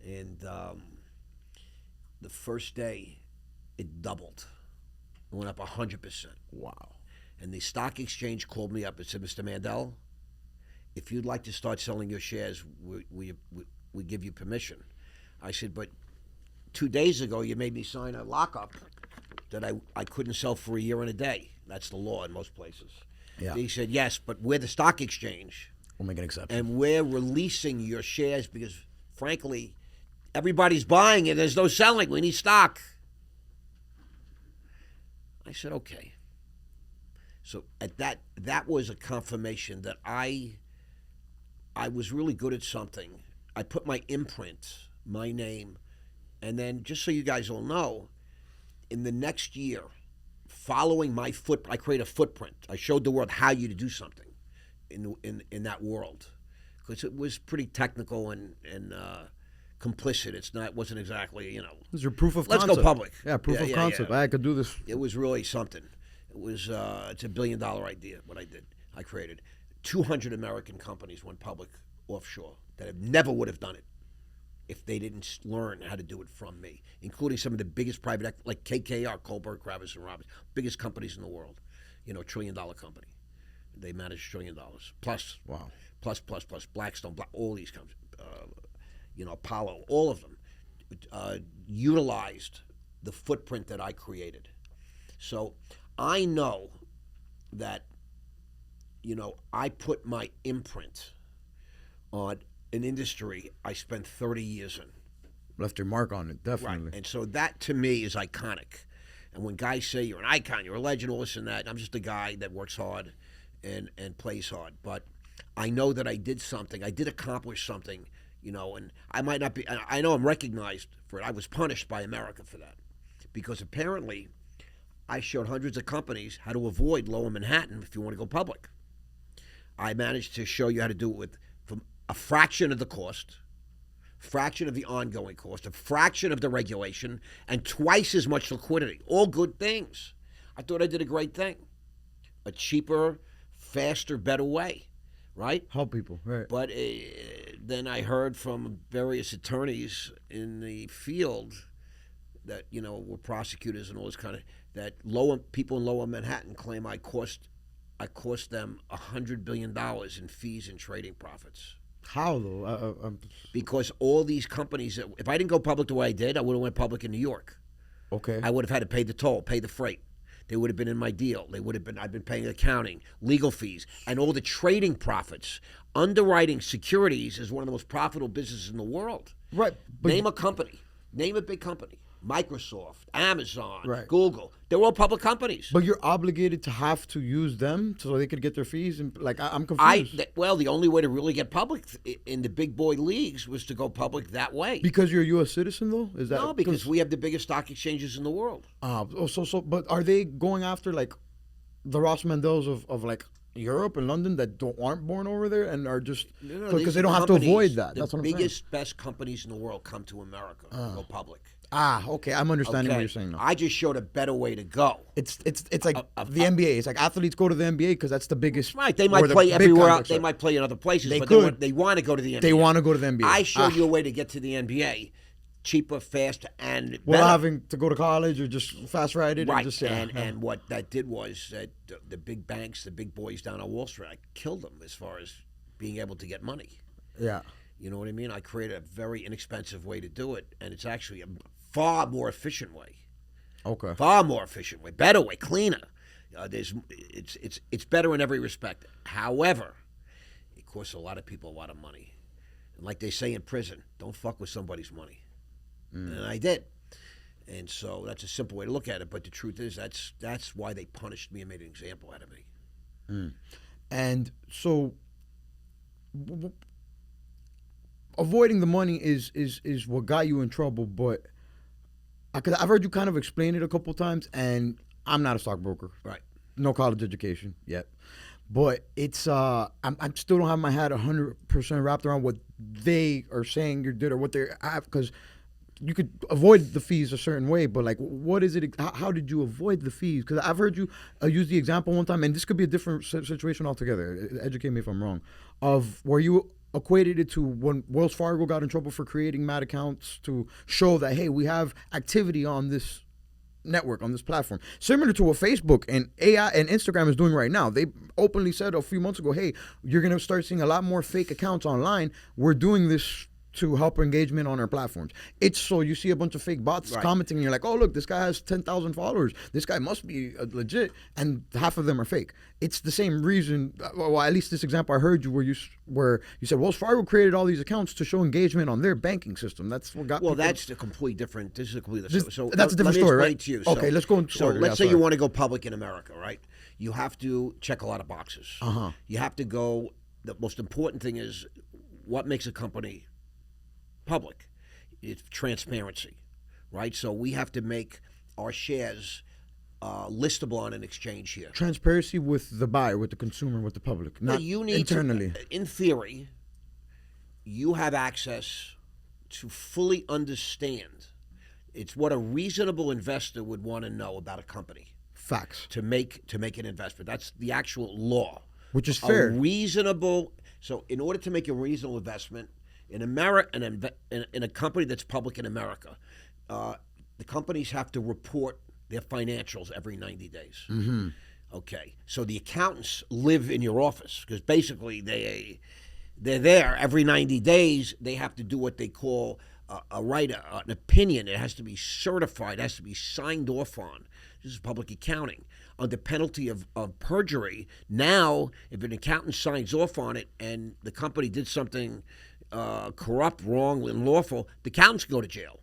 And the first day, it doubled. It went up 100%. Wow. And the stock exchange called me up and said, Mr. Mandell, if you'd like to start selling your shares, we give you permission. I said, but 2 days ago, you made me sign a lockup that I couldn't sell for a year and a day. That's the law in most places. Yeah. He said, yes, but we're the stock exchange. We'll make an exception. And we're releasing your shares because, frankly, everybody's buying it. There's no selling. We need stock. I said, okay. So at that was a confirmation that I was really good at something. I put my imprint, my name, and then just so you guys all know, in the next year, following my I create a footprint. I showed the world how you to do something in that world, because it was pretty technical and complicit. It wasn't exactly, This is your proof of let's concept. go public. Yeah, proof of concept. I could do this. It was really something. It was it's $1 billion idea. What I did, I created 200 American companies went public offshore that never would have done it if they didn't learn how to do it from me, including some of the biggest private, like KKR, Kohlberg, Kravis, and Roberts, biggest companies in the world, $1 trillion company. They manage $1 trillion plus. Wow. Plus, Blackstone, all these companies, Apollo, all of them utilized the footprint that I created. So I know that, I put my imprint on an industry I spent 30 years in. Left your mark on it, definitely. Right. And so that, to me, is iconic. And when guys say you're an icon, you're a legend, all this and that, I'm just a guy that works hard and plays hard. But I know that I did something. I did accomplish something, and I might not be – I know I'm recognized for it. I was punished by America for that because apparently I showed hundreds of companies how to avoid Lower Manhattan if you want to go public. I managed to show you how to do it from a fraction of the cost, fraction of the ongoing cost, a fraction of the regulation, and twice as much liquidity. All good things. I thought I did a great thing. A cheaper, faster, better way, right? Help people, right. But then I heard from various attorneys in the field that, were prosecutors and all this kind of, that people in Lower Manhattan claim I cost them $100 billion in fees and trading profits. How though? Because all these companies, if I didn't go public the way I did, I would have went public in New York. Okay. I would have had to pay the toll, pay the freight. They would have been in my deal. I've been paying accounting, legal fees, and all the trading profits. Underwriting securities is one of the most profitable businesses in the world. Right. Name a company. Name a big company. Microsoft, Amazon, Right. Google. They're all public companies. But you're obligated to have to use them so they could get their fees. And like, I'm confused. Well, the only way to really get public in the big boy leagues was to go public that way. Because you're a U.S. citizen, though? Is that No, because we have the biggest stock exchanges in the world. But are they going after like the Ross Mandells of like Europe and London that aren't born over there and are just because they don't have to avoid that? That's what I'm saying. The biggest, best companies in the world come to America and go public. Okay, I'm understanding what you're saying now. I just showed a better way to go. It's like the NBA. It's like athletes go to the NBA because that's the biggest. Right, they might play everywhere else. They might play in other places, but they want to go to the NBA. They want to go to the NBA. I showed you a way to get to the NBA. Cheaper, faster, and better. Without having to go to college or just fast ride it. Right, and, just, and what that did was that the big banks, the big boys down on Wall Street, I killed them as far as being able to get money. Yeah. You know what I mean? I created a very inexpensive way to do it, and it's actually a far more efficient way. Okay. Far more efficient way, better way, cleaner. It's better in every respect. However, it costs a lot of people a lot of money, and like they say in prison, don't fuck with somebody's money. And I did. And so that's a simple way to look at it. But the truth is that's why they punished me and made an example out of me. And so avoiding the money is what got you in trouble. But because I've heard you kind of explain it a couple times, and I'm not a stockbroker. Right. No college education yet. But it's I still don't have my head 100% wrapped around what they are saying you did or what they have, because you could avoid the fees a certain way, but like, what is it? How did you avoid the fees? Because I've heard you use the example one time, and this could be a different situation altogether. Educate me if I'm wrong. Of where you equated it to when Wells Fargo got in trouble for creating mad accounts to show that, hey, we have activity on this network, on this platform, similar to what Facebook and AI and Instagram is doing right now. They openly said a few months ago, hey, you're gonna start seeing a lot more fake accounts online. We're doing this to help engagement on our platforms. It's so you see a bunch of fake bots commenting, and you're like, oh, look, this guy has 10,000 followers. This guy must be legit, and half of them are fake. It's the same reason, well, at least this example I heard you where you said Wells Fargo created all these accounts to show engagement on their banking system. That's what got people. That's a completely different, this is a completely different. So that's a different story, right? To you. Okay, let's go into order. Let's say you want to go public in America, right? You have to check a lot of boxes. You have to go, the most important thing is what makes a company public. It's transparency, right? So we have to make our shares listable on an exchange here. Transparency with the buyer, with the consumer, with the public, not internally. In theory, you have access to fully understand. It's what a reasonable investor would want to know about a company. Facts. To make an investment. That's the actual law. Which is fair. So in order to make a reasonable investment, in America, in a company that's public in America, the companies have to report their financials every 90 days. Mm-hmm. Okay, so the accountants live in your office because basically they're there every 90 days. They have to do what they call an opinion. It has to be certified. It has to be signed off on. This is public accounting. Under penalty of perjury, now if an accountant signs off on it and the company did something corrupt, wrong, unlawful, the accountants go to jail.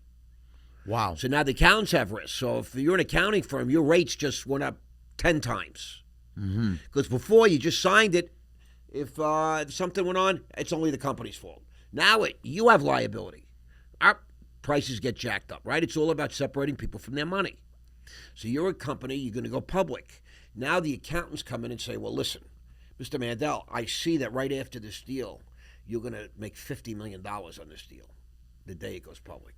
Wow. So now the accountants have risk. So if you're an accounting firm, your rates just went up 10 times. Because before you just signed it, if something went on, it's only the company's fault. Now you have liability. Our prices get jacked up, right? It's all about separating people from their money. So you're a company, you're going to go public. Now the accountants come in and say, well, listen, Mr. Mandell, I see that right after this deal, you're going to make $50 million on this deal the day it goes public.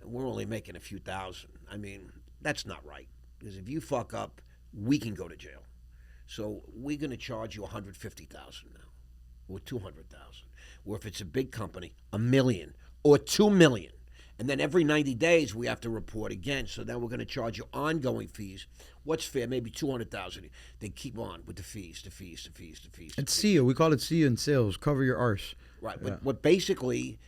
And we're only making a few thousand. I mean, that's not right. Because if you fuck up, we can go to jail. So we're going to charge you $150,000 now, or $200,000. Or if it's a big company, $1 million or $2 million. And then every 90 days we have to report again. So then we're going to charge you ongoing fees. What's fair? Maybe $200,000. They keep on with the fees. It's SEA. We call it SEA in sales. Cover your arse. Right. Yeah. But basically,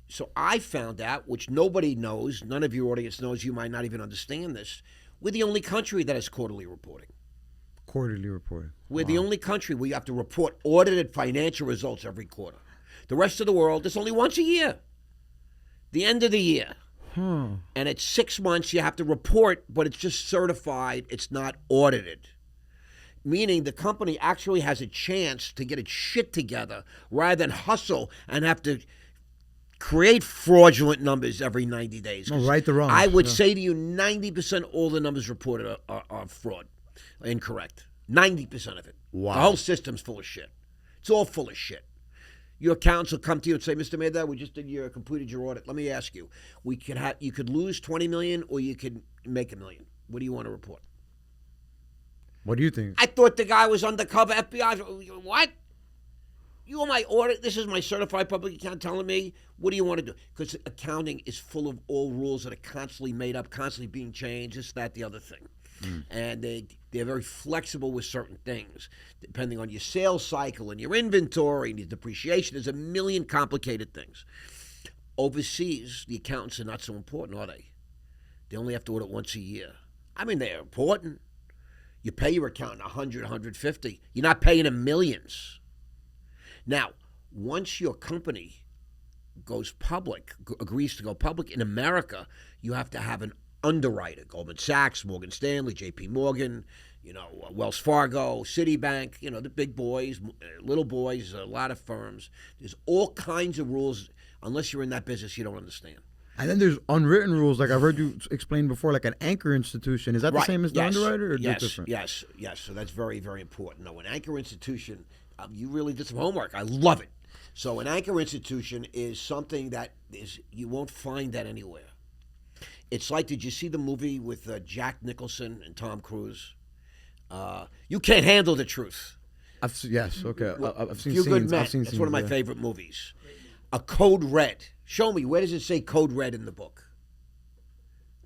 so I found out, which nobody knows, none of your audience knows, you might not even understand this, we're the only country that has quarterly reporting. Quarterly reporting. We're the only country where you have to report audited financial results every quarter. The rest of the world, it's only once a year. The end of the year. And it's 6 months you have to report, but it's just certified. It's not audited. Meaning the company actually has a chance to get its shit together rather than hustle and have to create fraudulent numbers every 90 days. No, right the wrong. I would say to you 90% of all the numbers reported are fraud, incorrect. 90% of it. Wow. The whole system's full of shit. It's all full of shit. Your accountants will come to you and say, Mr. Mandell, we just completed your audit. Let me ask you, you could lose $20 million or you could make $1 million. What do you want to report? What do you think? I thought the guy was undercover FBI. What? You are my audit. This is my certified public accountant telling me, what do you want to do? Because accounting is full of all rules that are constantly made up, constantly being changed, this, that, the other thing. And they're very flexible with certain things, depending on your sales cycle and your inventory and your depreciation. There's a million complicated things. Overseas, the accountants are not so important, are they? They only have to audit once a year. I mean, they're important. You pay your accountant $100, $150. You're not paying them millions. Now, once your company goes public, agrees to go public in America, you have to have an underwriter. Goldman Sachs, Morgan Stanley, J.P. Morgan, Wells Fargo, Citibank, the big boys, little boys, a lot of firms. There's all kinds of rules. Unless you're in that business, you don't understand. And then there's unwritten rules, like I've heard you explain before, like an anchor institution. Is that the same as the underwriter, or different? Yes. So that's very, very important. No, an anchor institution, you really did some homework. I love it. So an anchor institution is something that you won't find that anywhere. It's like, did you see the movie with Jack Nicholson and Tom Cruise? You Can't Handle the Truth. Yes, okay. I've seen Few scenes. Good Men. I've seen That's scenes, one of my favorite movies. A code red. Show me, where does it say code red in the book?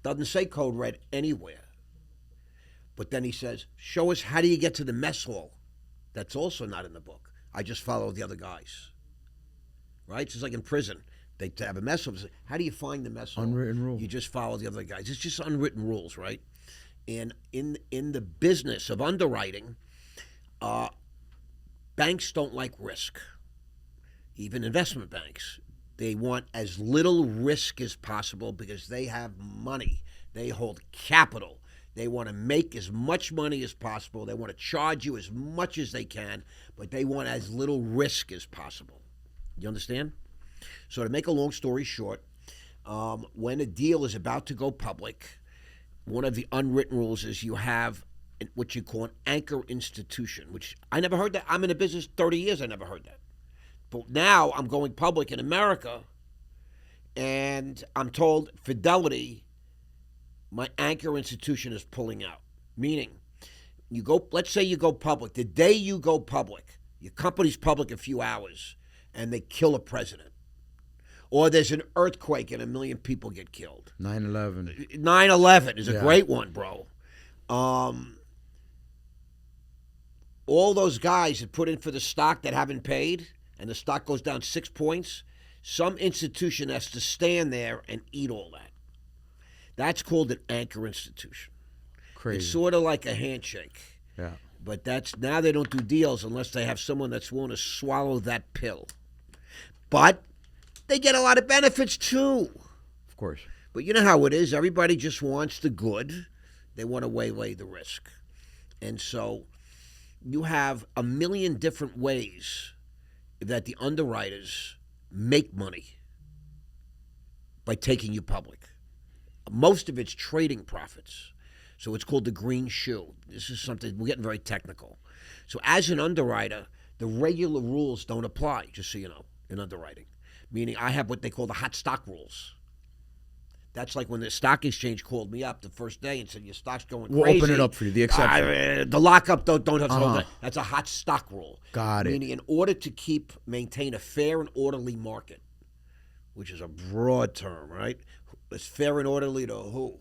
Doesn't say code red anywhere. But then he says, show us, how do you get to the mess hall? That's also not in the book. I just follow the other guys. Right? It's just like in prison. They have a mess hall. How do you find the mess hall? Unwritten rule. You just follow the other guys. It's just unwritten rules, right? And in the business of underwriting, banks don't like risk. Even investment banks. They want as little risk as possible because they have money. They hold capital. They want to make as much money as possible. They want to charge you as much as they can, but they want as little risk as possible. You understand? So to make a long story short, when a deal is about to go public, one of the unwritten rules is you have what you call an anchor institution, which I never heard that. I'm in the business 30 years, I never heard that. But now I'm going public in America, and I'm told Fidelity, my anchor institution, is pulling out. Meaning, let's say you go public. The day you go public, your company's public a few hours, and they kill a president. Or there's an earthquake and 1 million people get killed. 9/11. 9/11 is a great one, bro. All those guys that put in for the stock that haven't paid, and the stock goes down 6 points, some institution has to stand there and eat all that. That's called an anchor institution. Crazy. It's sort of like a handshake. Yeah. But now they don't do deals unless they have someone that's willing to swallow that pill. But they get a lot of benefits too. Of course. But you know how it is. Everybody just wants the good. They want to waylay the risk. And so you have a million different ways that the underwriters make money by taking you public. Most of it's trading profits. So it's called the green shoe. This is something, we're getting very technical. So as an underwriter, the regular rules don't apply, just so you know, in underwriting. Meaning I have what they call the hot stock rules. That's like when the stock exchange called me up the first day and said, your stock's going crazy. We'll open it up for you, the exception. The lockup, don't have to hold that. That's a hot stock rule. Got it. Meaning in order to maintain a fair and orderly market, which is a broad term, right? It's fair and orderly to who?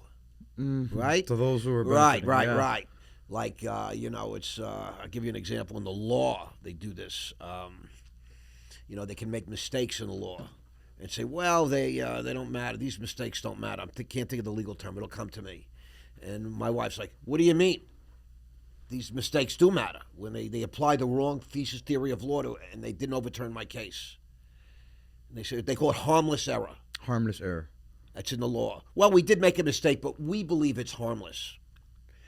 Mm-hmm. Right? To those who are right. yeah. Like, it's, I'll give you an example. In the law, they do this. They can make mistakes in the law and say, well, they don't matter. These mistakes don't matter. I can't think of the legal term. It'll come to me. And my wife's like, what do you mean? These mistakes do matter. When they apply the wrong thesis theory of law and they didn't overturn my case. And they call it harmless error. Harmless error. That's in the law. Well, we did make a mistake, but we believe it's harmless.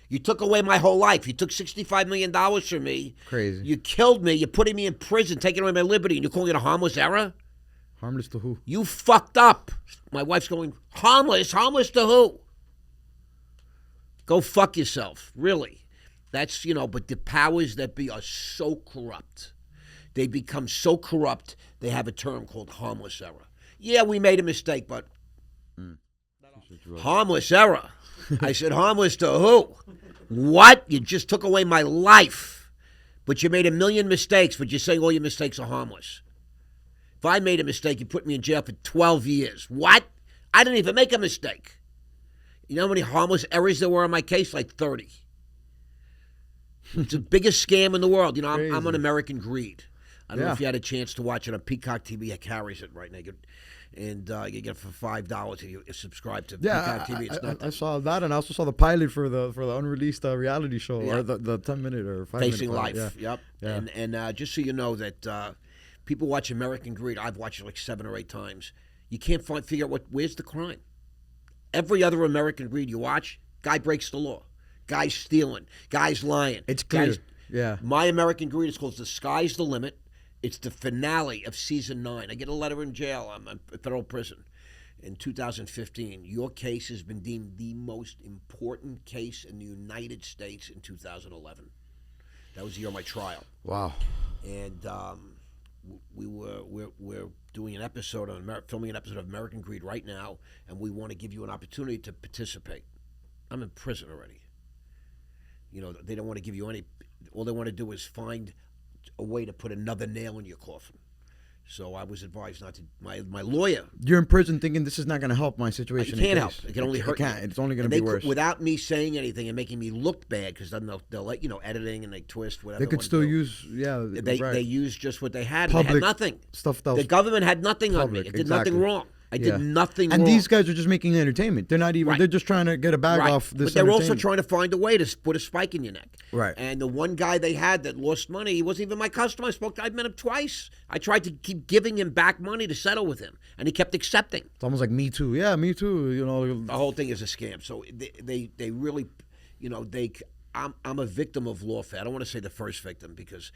You took away my whole life. You took $65 million from me. Crazy. You killed me. You're putting me in prison, taking away my liberty, and you're calling it a harmless error? Harmless to who? You fucked up. My wife's going, harmless? Harmless to who? Go fuck yourself. Really. That's, but the powers that be are so corrupt. They become so corrupt, they have a term called harmless error. Yeah, we made a mistake, but harmless error. I said, harmless to who? What? You just took away my life. But you made a million mistakes, but you're saying all your mistakes are harmless. If I made a mistake, you put me in jail for 12 years. What? I didn't even make a mistake. You know how many harmless errors there were on my case? Like 30. It's the biggest scam in the world. I'm on American Greed. I don't know if you had a chance to watch it on Peacock TV. It carries it right now. And you get it for $5 if you subscribe to Peacock TV. It's nothing. I saw that, and I also saw the pilot for the unreleased reality show, or the 10-minute or 5-minute. Facing Life. Yeah. Yep. Yeah. And just so you know that people watch American Greed. I've watched it like 7 or 8 times. You can't figure out where's the crime. Every other American Greed you watch, guy breaks the law. Guy's stealing. Guy's lying. It's clear. My American Greed is called The Sky's the Limit. It's the finale of season 9. I get a letter in jail. I'm in federal prison in 2015. Your case has been deemed the most important case in the United States in 2011. That was the year of my trial. Wow. And we're doing an episode on filming an episode of American Greed right now, and we want to give you an opportunity to participate. I'm in prison already. They don't want to give you any. All they want to do is find a way to put another nail in your coffin. So I was advised not to. My lawyer. You're in prison thinking this is not going to help my situation. It can't help. It can only hurt. It can't. It's only going to be worse. Without me saying anything and making me look bad, because then they'll let editing and they twist whatever. They could still use They use just what they had. Public they had nothing. Stuff. The government had nothing on me. It did nothing wrong. I did nothing wrong. And these guys are just making entertainment. They're not even. Right. They're just trying to get a bag off this. But they're also trying to find a way to put a spike in your neck. Right. And the one guy they had that lost money, he wasn't even my customer. I've met him twice. I tried to keep giving him back money to settle with him, and he kept accepting. It's almost like Me Too. Yeah, Me Too. The whole thing is a scam. So they really, I'm a victim of lawfare. I don't want to say the first victim because.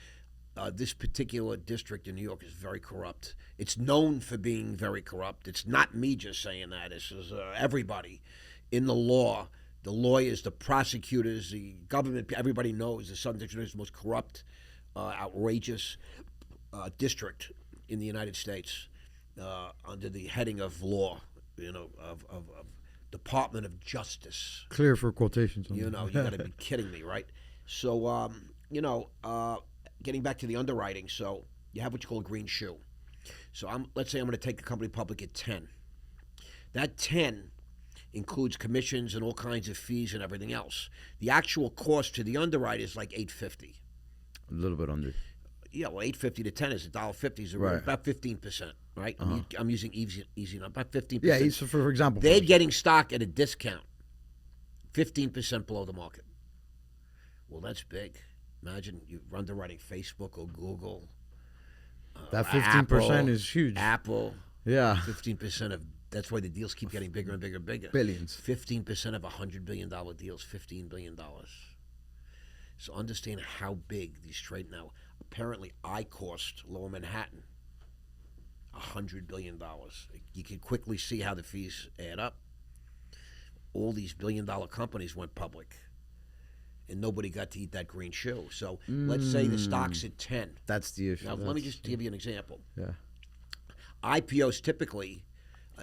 This particular district in New York is very corrupt. It's known for being very corrupt. It's not me just saying that. This is everybody in the law, the lawyers, the prosecutors, the government. Everybody knows the Southern District is the most corrupt, outrageous district in the United States under the heading of law, of Department of Justice. Clear for quotations. You got to be kidding me, right? So, getting back to the underwriting, so you have what you call a green shoe. So let's say I'm going to take the company public at 10. That 10 includes commissions and all kinds of fees and everything else. The actual cost to the underwriter is like $850. A little bit under. Yeah, well, $850 to 10 is $1.50, is about 15%, right? Uh-huh. I'm using easy number, about 15%. Yeah, so for example, they're getting stock at a discount, 15% below the market. Well, that's big. Imagine you're underwriting Facebook or Google. That 15% is huge. Apple. Yeah. 15% of, that's why the deals keep getting bigger and bigger and bigger. Billions. 15% of $100 billion deals, $15 billion. So understand how big these trade now. Apparently, I-Cost, Lower Manhattan, $100 billion. You can quickly see how the fees add up. All these billion-dollar companies went public. And nobody got to eat that green shoe. So let's say the stock's at 10. That's the issue. Now, let me just give you an example. Yeah. IPOs typically,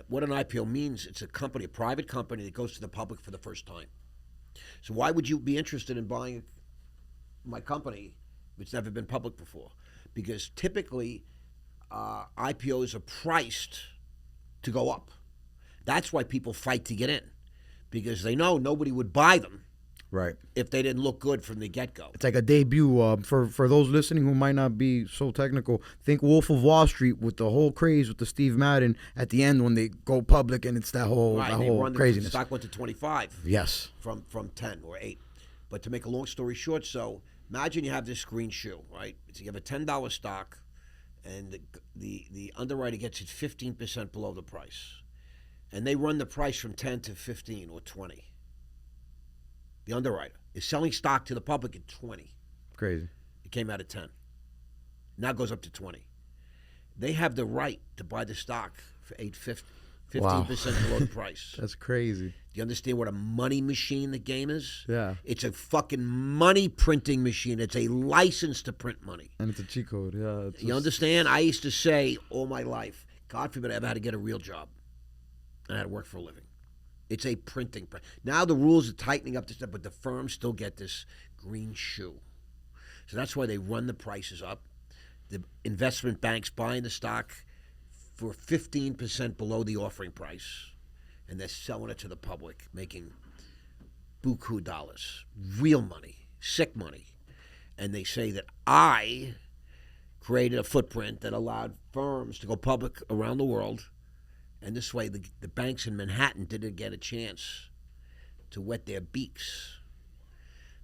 what an IPO means, it's a company, a private company that goes to the public for the first time. So why would you be interested in buying my company if it's never been public before? Because typically IPOs are priced to go up. That's why people fight to get in, because they know nobody would buy them. Right. If they didn't look good from the get-go. It's like a debut. For those listening who might not be so technical, think Wolf of Wall Street with the whole craze with the Steve Madden at the end when they go public and it's that whole craziness. The stock went to 25. Yes. From 10 or 8. But to make a long story short, so imagine you have this green shoe, right? So you have a $10 stock, and the underwriter gets it 15% below the price. and they run the price from 10 to 15 or 20. The underwriter is selling stock to the public at 20. Crazy. It came out at 10. Now it goes up to 20. They have the right to buy the stock for $8.50, 15% below the price. That's crazy. Do you understand what a money machine the game is? Yeah. It's a fucking money printing machine. It's a license to print money. And it's a cheat code. Yeah. You understand? I used to say all my life, God forbid I ever had to get a real job. And I had to work for a living. It's a printing press. Now the rules are tightening up this stuff, but the firms still get this green shoe. So that's why they run the prices up. The investment banks buying the stock for 15% below the offering price, and they're selling it to the public, making buku dollars, real money, sick money. And they say that I created a footprint that allowed firms to go public around the world, and this way the banks in Manhattan didn't get a chance to wet their beaks.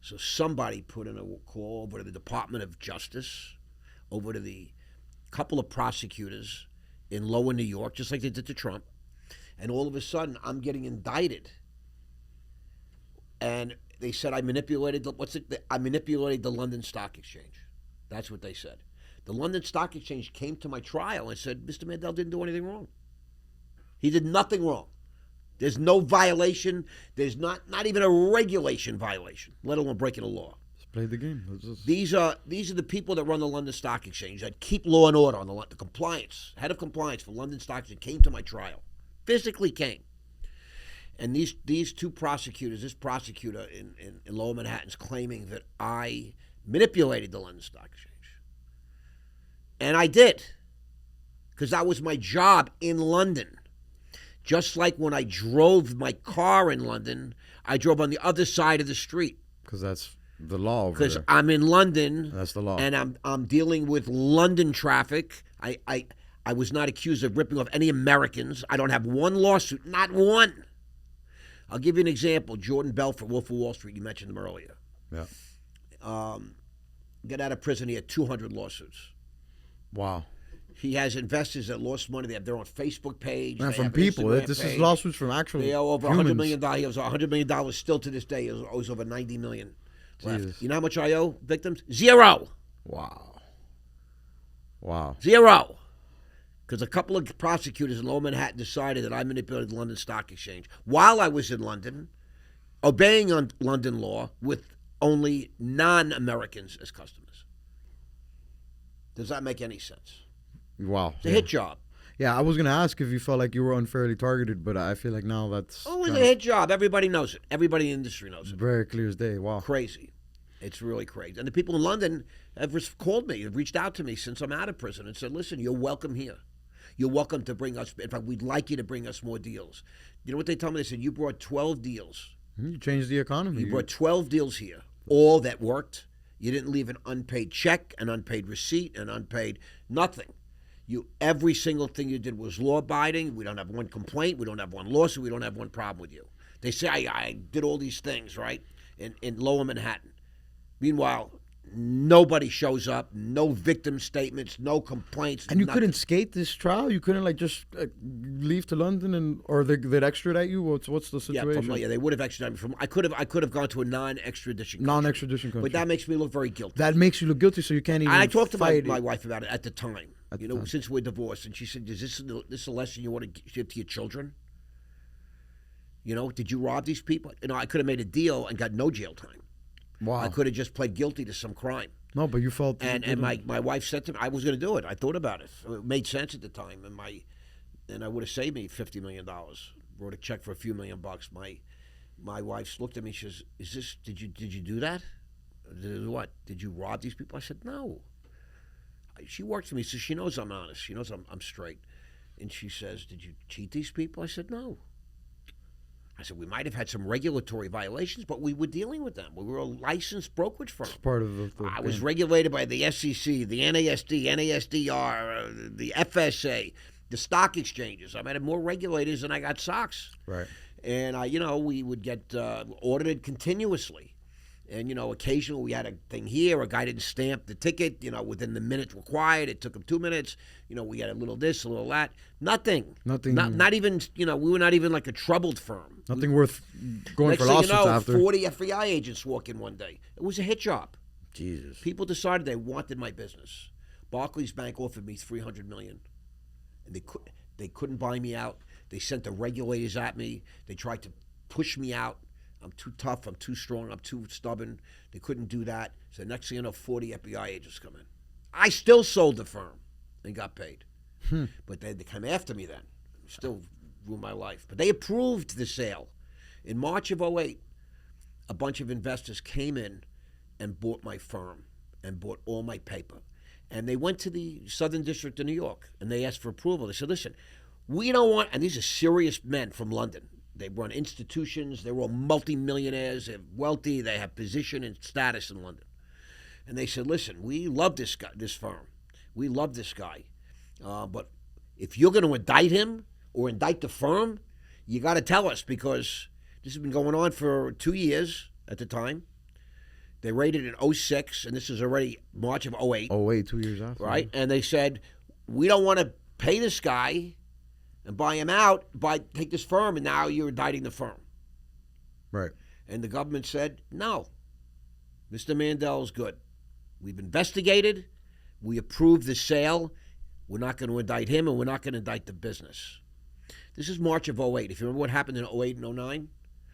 So somebody put in a call over to the Department of Justice, over to the couple of prosecutors in Lower New York, just like they did to Trump, and all of a sudden I'm getting indicted. And they said I manipulated the London Stock Exchange. That's what they said. The London Stock Exchange came to my trial and said Mr. Mandell didn't do anything wrong. He did nothing wrong. There's no violation. There's not even a regulation violation, let alone breaking a law. Just play the game. These are the people that run the London Stock Exchange that keep law and order on the compliance. Head of compliance for London Stock Exchange came to my trial, physically came. And these two prosecutors, this prosecutor in Lower Manhattan is claiming that I manipulated the London Stock Exchange. And I did, because that was my job in London. Just like when I drove my car in London, I drove on the other side of the street. Because that's the law over Because there. I'm in London. That's the law. And I'm dealing with London traffic. I was not accused of ripping off any Americans. I don't have one lawsuit, not one. I'll give you an example. Jordan Belfort, Wolf of Wall Street, you mentioned him earlier. Yeah. Got out of prison, he had 200 lawsuits. Wow. He has investors that lost money. They have their own Facebook page. Man, They from have an people. Instagram This page. is lawsuits from actual They owe over humans. $100 million. He owes $100 million still to this day. He owes over $90 million left. Jesus. You know how much I owe victims? Zero. Wow. Zero. Because a couple of prosecutors in Lower Manhattan decided that I manipulated the London Stock Exchange while I was in London, obeying on London law with only non-Americans as customers. Does that make any sense? Wow. It's a hit job. Yeah, I was going to ask if you felt like you were unfairly targeted, but I feel like now that's Always a hit job. Everybody knows it. Everybody in the industry knows it. very clear as day. Wow. Crazy. It's really crazy. And the people in London have called me, have reached out to me since I'm out of prison and said, listen, you're welcome here. You're welcome to bring us, in fact, we'd like you to bring us more deals. You know what they told me? They said, you brought 12 deals. You changed the economy. You brought 12 deals here, all that worked. You didn't leave an unpaid check, an unpaid receipt, an unpaid nothing. Every single thing you did was law-abiding. We don't have one complaint. We don't have one lawsuit. We don't have one problem with you. They say I did all these things, right, in Lower Manhattan. Meanwhile, nobody shows up, no victim statements, no complaints. And you nothing. couldn't skate this trial? You couldn't just leave to London or they'd extradite you? What's the situation? Yeah, they would have extradited me. I could have gone to a non-extradition country. Non-extradition country. But that makes me look very guilty. That makes you look guilty, so you can't even I talked to fight my it. wife about it at the time. Since we're divorced, and she said, "Is this a lesson you want to give to your children? Did you rob these people? I could have made a deal and got no jail time. Wow. I could have just pled guilty to some crime." No, but you felt... And my wife said to me, I was going to do it. I thought about it. It made sense at the time, and I would have saved me $50 million. Wrote a check for a few $1 million. My wife looked at me. She says, Did you do that? What? Did you rob these people? I said, no. She works for me, so she knows I'm honest. She knows I'm straight. And she says, did you cheat these people? I said, no. I said, we might have had some regulatory violations, but we were dealing with them. We were a licensed brokerage firm. It's part of the I was regulated by the SEC, the NASD, NASDR, the FSA, the stock exchanges. I had more regulators than I got SOX. Right. And, we would get audited continuously. And, occasionally we had a thing here. A guy didn't stamp the ticket, within the minute required. It took him 2 minutes. We had a little this, a little that. Nothing. Not even, we were not even like a troubled firm. Nothing worth going Next for thing lawsuits after. 40 FBI agents walk in one day. It was a hit job. Jesus. People decided they wanted my business. Barclays Bank offered me $300 million. And they couldn't buy me out. They sent the regulators at me. They tried to push me out. I'm too tough, I'm too strong, I'm too stubborn. They couldn't do that. So next thing you know, 40 FBI agents come in. I still sold the firm and got paid. But they came after me then. Still ruined my life. But they approved the sale. In March of 2008, a bunch of investors came in and bought my firm and bought all my paper. And they went to the Southern District of New York and they asked for approval. They said, listen, we don't want, and these are serious men from London. They run institutions. They're all multimillionaires. They're wealthy. They have position and status in London. And they said, listen, we love this guy, this firm. We love this guy. But if you're going to indict him or indict the firm, you got to tell us because this has been going on for 2 years at the time. They raided in 2006, and this is already March of 2008. Oh, wait, 2 years after. Right? And they said, we don't want to pay this guy and buy him out, take this firm, and now you're indicting the firm. Right. And the government said, no, Mr. Mandell is good. We've investigated. We approved the sale. We're not going to indict him, and we're not going to indict the business. This is March of 2008. If you remember what happened in 2008 and 2009?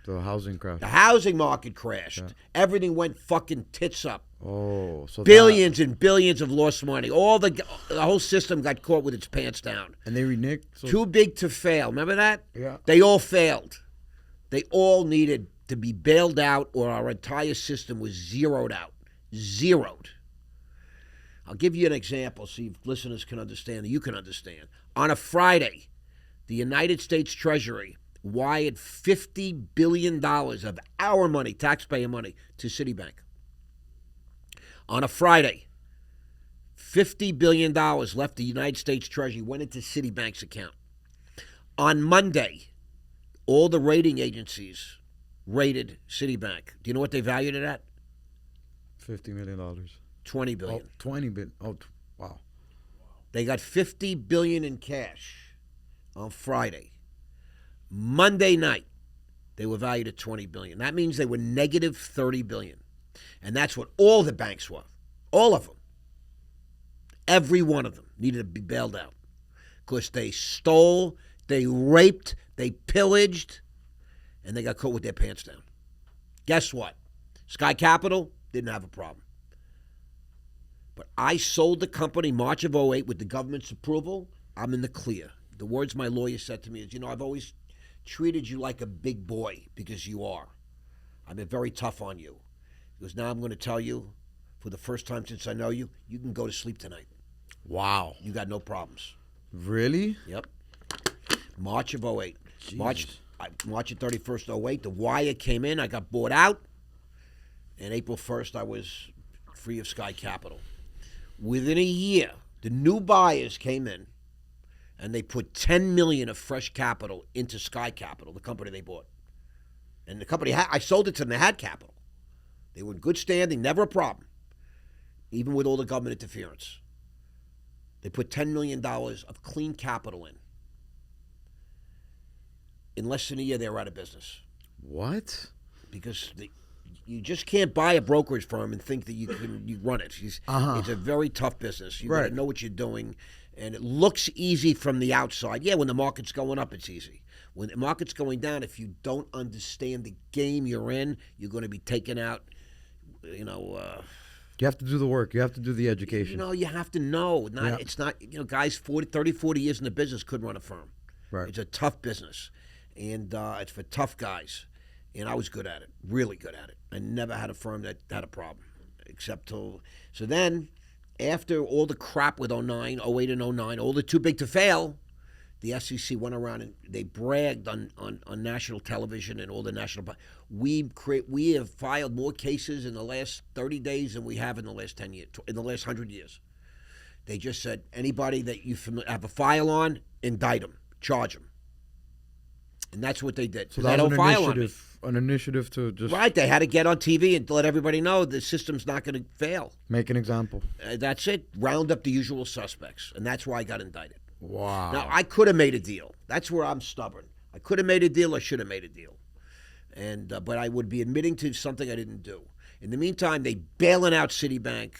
The housing crash. The housing market crashed. Yeah. Everything went fucking tits up. Oh, so billions and billions of lost money. The whole system got caught with its pants down. And they reneged. So too big to fail. Remember that? Yeah. They all failed. They all needed to be bailed out, or our entire system was zeroed out. Zeroed. I'll give you an example so you listeners can understand, and you can understand. On a Friday, the United States Treasury wired $50 billion of our money, taxpayer money, to Citibank. On a Friday, $50 billion left the United States Treasury, went into Citibank's account. On Monday, all the rating agencies rated Citibank. Do you know what they valued it at? $50 million. $20 billion. Oh, 20 billion. Oh, wow. They got $50 billion in cash on Friday. Monday night, they were valued at $20 billion. That means they were negative $30 billion. And that's what all the banks were. All of them. Every one of them needed to be bailed out. Because they stole, they raped, they pillaged, and they got caught with their pants down. Guess what? Sky Capital didn't have a problem. But I sold the company March of 2008 with the government's approval. I'm in the clear. The words my lawyer said to me is, I've always treated you like a big boy because you are. I've been very tough on you. Because now I'm going to tell you, for the first time since I know you, you can go to sleep tonight. Wow. You got no problems. Really? Yep. March of 2008. March of 31st, 2008, the wire came in. I got bought out. And April 1st, I was free of Sky Capital. Within a year, the new buyers came in, and they put $10 million of fresh capital into Sky Capital, the company they bought. And the company, I sold it to them, they had capital. They were in good standing, never a problem, even with all the government interference. They put $10 million of clean capital in. In less than a year, they were out of business. What? Because you just can't buy a brokerage firm and think that you run it. It's a very tough business. You got to know what you're doing, and it looks easy from the outside. Yeah, when the market's going up, it's easy. When the market's going down, if you don't understand the game you're in, you're going to be taken out. You have to do the work. You have to do the education. You have to know. It's not. Guys 30, 40 years in the business could run a firm. Right. It's a tough business, and it's for tough guys. And I was good at it, really good at it. I never had a firm that had a problem, except till. So then, after all the crap with 09, 08 and 09, all the too big to fail, the SEC went around and they bragged on national television and all the national. We have filed more cases in the last 30 days than we have in the last 10 years, in the last 100 years. They just said, anybody that you have a file on, indict them, charge them. And that's what they did. So they that don't was file on me. an initiative to just Right, they had to get on TV and let everybody know the system's not going to fail. make an example. That's it. Round up the usual suspects, and that's why I got indicted. Wow. Now, I could have made a deal. That's where I'm stubborn. I could have made a deal. I should have made a deal. And but I would be admitting to something I didn't do. In the meantime, they bailing out Citibank.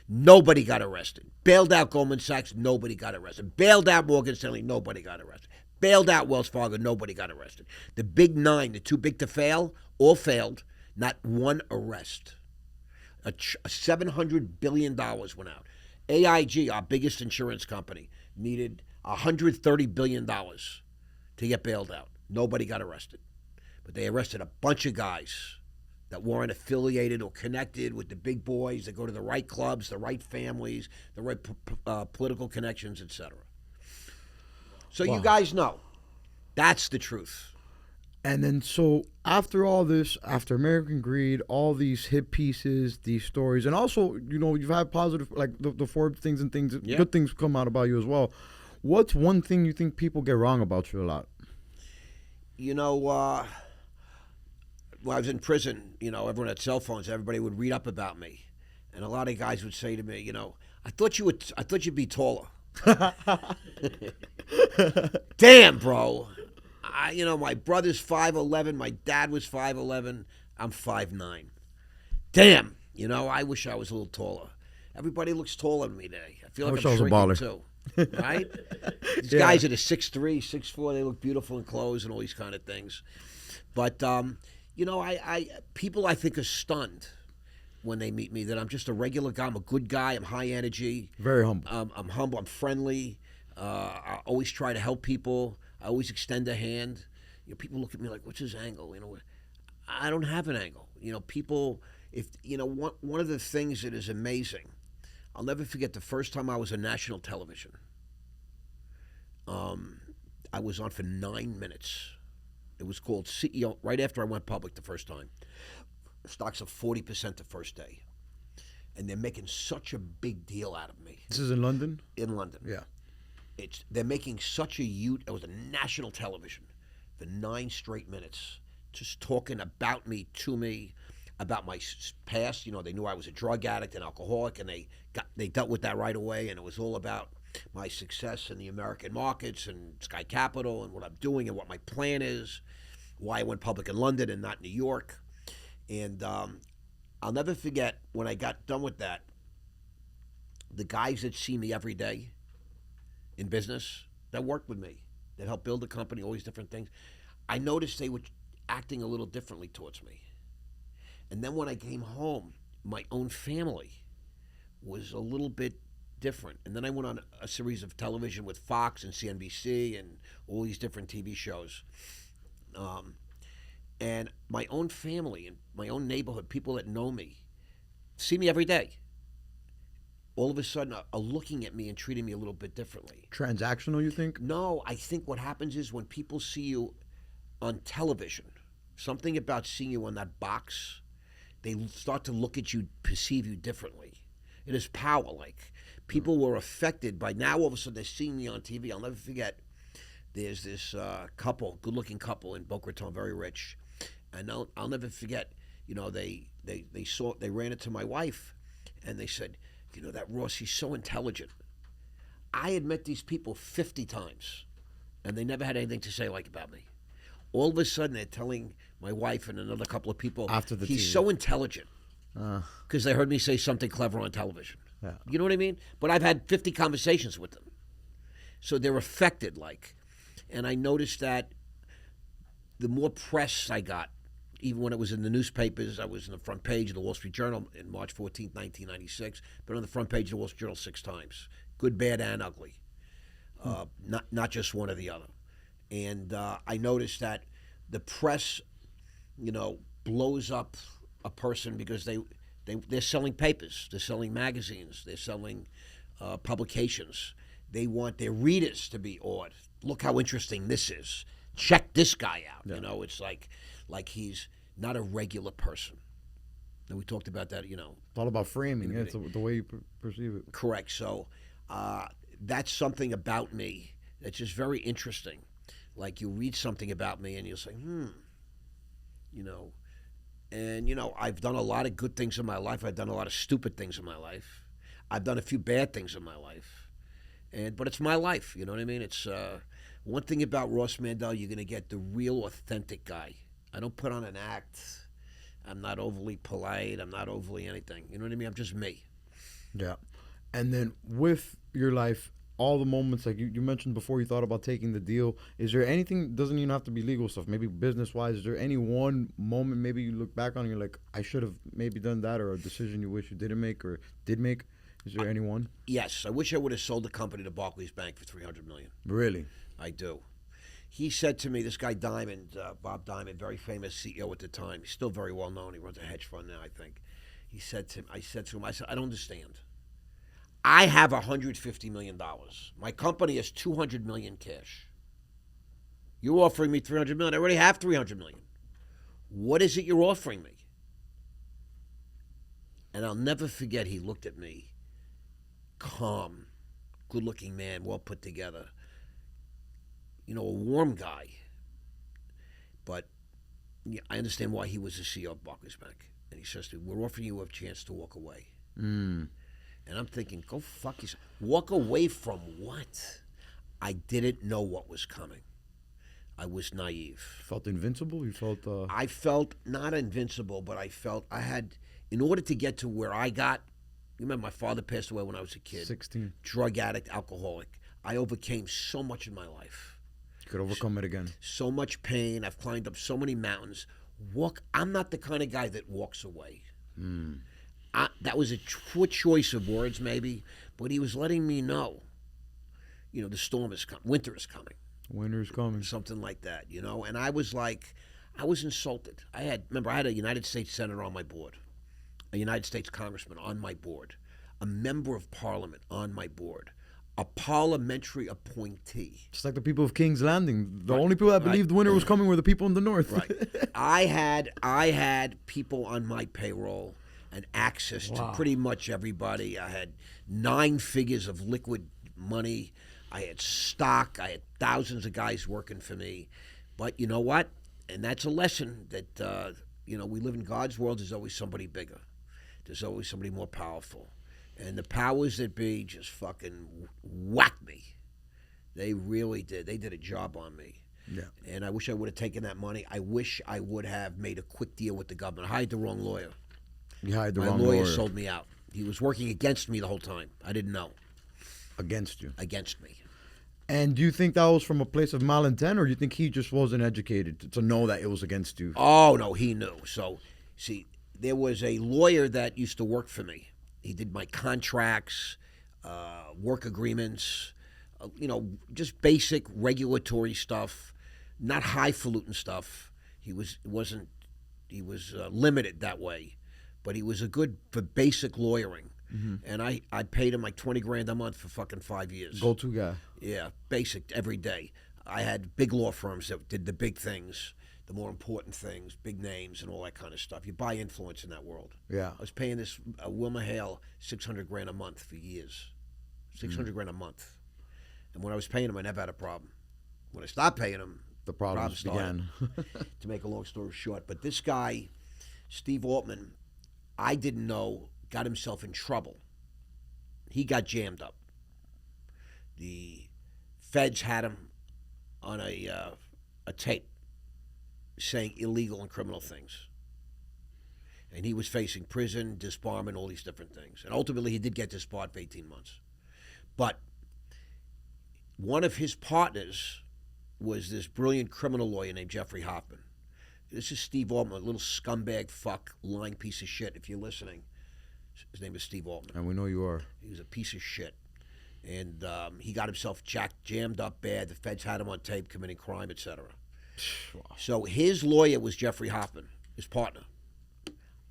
Nobody got arrested. Bailed out Goldman Sachs. Nobody got arrested. Bailed out Morgan Stanley. Nobody got arrested. Bailed out Wells Fargo. Nobody got arrested. The big nine, the too big to fail, all failed. Not one arrest. $700 billion went out. AIG, our biggest insurance company, needed $130 billion to get bailed out. Nobody got arrested. But they arrested a bunch of guys that weren't affiliated or connected with the big boys that go to the right clubs, the right families, the right political connections, etc. So you guys know. That's the truth. And then, so after all this, after American Greed, all these hit pieces, these stories, and also, you've had positive, like the Forbes things and things, good things come out about you as well. What's one thing you think people get wrong about you a lot? When I was in prison, everyone had cell phones. Everybody would read up about me, and a lot of guys would say to me, I thought you'd be taller. Damn, bro. My brother's 5'11", my dad was 5'11", I'm 5'9". Damn, I wish I was a little taller. Everybody looks taller than me today. I feel like I'm shrinking too. Right? These guys that are 6'3", 6'4", they look beautiful in clothes and all these kind of things. But people I think are stunned when they meet me that I'm just a regular guy. I'm a good guy. I'm high energy. Very humble. I'm humble. I'm friendly. I always try to help people. I always extend a hand. People look at me like, "What's his angle?" I don't have an angle. People. One of the things that is amazing, I'll never forget the first time I was on national television. I was on for 9 minutes. It was called CEO. Right after I went public the first time, stocks up 40% the first day, and they're making such a big deal out of me. This is in London. In London, yeah. They're making such a huge. It was a national television for 9 straight minutes, just talking about me, to me, about my past. They knew I was a drug addict and alcoholic, and they dealt with that right away. And it was all about my success in the American markets and Sky Capital and what I'm doing and what my plan is, why I went public in London and not New York. And I'll never forget when I got done with that, the guys that see me every day in business, that worked with me, that helped build the company, all these different things, I noticed they were acting a little differently towards me. And then when I came home, my own family was a little bit different. And then I went on a series of television with Fox and CNBC and all these different TV shows. And my own family and my own neighborhood, people that know me, see me every day, all of a sudden are looking at me and treating me a little bit differently. Transactional, you think? No, I think what happens is when people see you on television, something about seeing you on that box, they start to look at you, perceive you differently. It is power. Like, people were affected by, now all of a sudden they're seeing me on TV. I'll never forget, there's this couple, good-looking couple in Boca Raton, very rich. And I'll never forget, they ran into my wife and they said, that Ross, he's so intelligent. I had met these people 50 times and they never had anything to say about me. All of a sudden they're telling my wife and another couple of people, he's so intelligent, because they heard me say something clever on television. Yeah. You know what I mean? But I've had 50 conversations with them. So they're affected, and I noticed that the more press I got, even when it was in the newspapers, I was in the front page of the Wall Street Journal in March 14th, 1996, but on the front page of the Wall Street Journal 6 times. Good, bad, and ugly. Not just one or the other. And I noticed that the press, blows up a person because they're selling papers, they're selling magazines, they're selling publications. They want their readers to be awed. Look how interesting this is. Check this guy out. Yeah. It's like he's not a regular person. And we talked about that, It's all about framing. It's the way you perceive it. Correct. So that's something about me that's just very interesting. Like you read something about me and you'll say, you know. And, I've done a lot of good things in my life. I've done a lot of stupid things in my life. I've done a few bad things in my life. But it's my life, you know what I mean? It's one thing about Ross Mandell, you're going to get the real authentic guy. I don't put on an act. I'm not overly polite. I'm not overly anything. You know what I mean? I'm just me. Yeah. And then with your life, all the moments, like you mentioned before you thought about taking the deal, is there anything, doesn't even have to be legal stuff, maybe business-wise, is there any one moment maybe you look back on and you're like, I should have maybe done that, or a decision you wish you didn't make or did make? Is there any one? Yes. I wish I would have sold the company to Barclays Bank for $300 million. Really? I do. He said to me, this guy Diamond, Bob Diamond, very famous CEO at the time. He's still very well known. He runs a hedge fund now, I think. I said to him, I don't understand. I have $150 million. My company has $200 million cash. You're offering me $300 million. I already have $300 million. What is it you're offering me? And I'll never forget, he looked at me, calm, good-looking man, well put together. A warm guy. But I understand why he was the CEO of Barclays Bank. And he says to me, we're offering you a chance to walk away. And I'm thinking, go fuck yourself. Walk away from what? I didn't know what was coming. I was naive. Felt invincible? You felt... I felt not invincible, but I felt I had... In order to get to where I got... You remember my father passed away when I was a kid. 16. Drug addict, alcoholic. I overcame so much in my life. You could overcome it again. So much pain. I've climbed up so many mountains. I'm not the kind of guy that walks away. That was a poor choice of words, maybe, but he was letting me know, the storm is coming, winter is coming. Winter is coming. Something like that, and I was like, I was insulted. I had a United States Senator on my board, a United States Congressman on my board, a member of Parliament on my board, a parliamentary appointee. Just like the people of King's Landing. The only people that believed winter was coming were the people in the north. Right. I had people on my payroll and access to pretty much everybody. I had 9 figures of liquid money. I had stock. I had thousands of guys working for me. But you know what? And that's a lesson that, we live in God's world. There's always somebody bigger. There's always somebody more powerful. And the powers that be just fucking whacked me. They really did. They did a job on me. Yeah. And I wish I would have taken that money. I wish I would have made a quick deal with the government. I hired the wrong lawyer. You hired the My wrong lawyer lawyer. sold me out. He was working against me the whole time. I didn't know. Against you. Against me. And do you think that was from a place of malintent, or do you think he just wasn't educated to know that it was against you? Oh, no, he knew. So, see, there was a lawyer that used to work for me. He did my contracts, work agreements, just basic regulatory stuff, not highfalutin stuff. He was limited that way, but he was a good for basic lawyering. And I paid him like $20,000 a month for fucking 5 years. Go-to guy. Yeah, basic every day. I had big law firms that did the big things, the more important things, big names and all that kind of stuff. You buy influence in that world. Yeah. I was paying this Wilmer Hale $600,000 a month for years. $600,000 a month. And when I was paying him, I never had a problem. When I stopped paying him, The problems began. to make a long story short. But this guy, Steve Altman, I didn't know, got himself in trouble. He got jammed up. The feds had him on a tape saying illegal and criminal things. And he was facing prison, disbarment, all these different things. And ultimately, he did get disbarred for 18 months. But one of his partners was this brilliant criminal lawyer named Jeffrey Hoffman. This is Steve Altman, a little scumbag, fuck, lying piece of shit, if you're listening. His name is Steve Altman. And we know you are. He was a piece of shit. And he got himself jammed up bad. The feds had him on tape committing crime, etc. Wow. So his lawyer was Jeffrey Hoffman, his partner.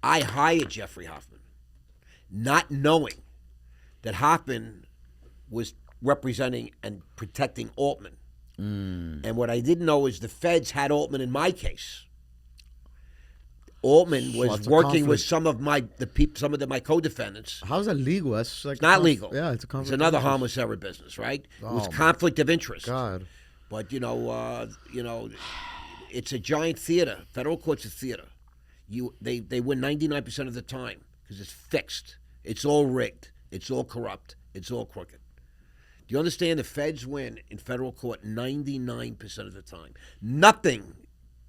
I hired Jeffrey Hoffman, not knowing that Hoffman was representing and protecting Altman. And what I didn't know is the feds had Altman in my case. Altman was working with some of my co-defendants. How's that legal? That's like it's not legal. Yeah, it's a conflict. It's another harmless error business, right? It was conflict of interest. God. But it's a giant theater. Federal court's a theater. They win 99% of the time because it's fixed. It's all rigged. It's all corrupt. It's all crooked. Do you understand? The feds win in federal court 99% of the time. Nothing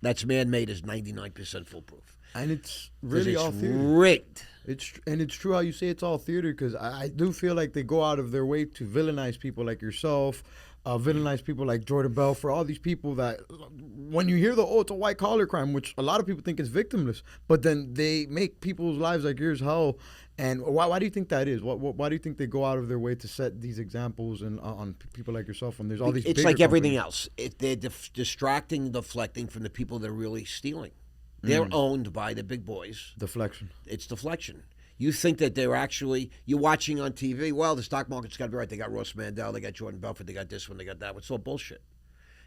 that's man-made is 99% foolproof. And it's really all theater. Rigged. It's true how you say it's all theater, because I do feel like they go out of their way to villainize people like yourself, villainize people like Jordan Bell, for all these people that, when you hear it's a white collar crime, which a lot of people think is victimless, but then they make people's lives like yours hell. And why do you think that is? Why do you think they go out of their way to set these examples and on people like yourself when there's all these? It's like everything else. They're distracting, deflecting from the people that are really stealing. They're owned by the big boys. Deflection. It's deflection. You think that they're actually, you're watching on TV, well, the stock market's got to be right. They got Ross Mandell, they got Jordan Belfort, they got this one, they got that one. It's all bullshit.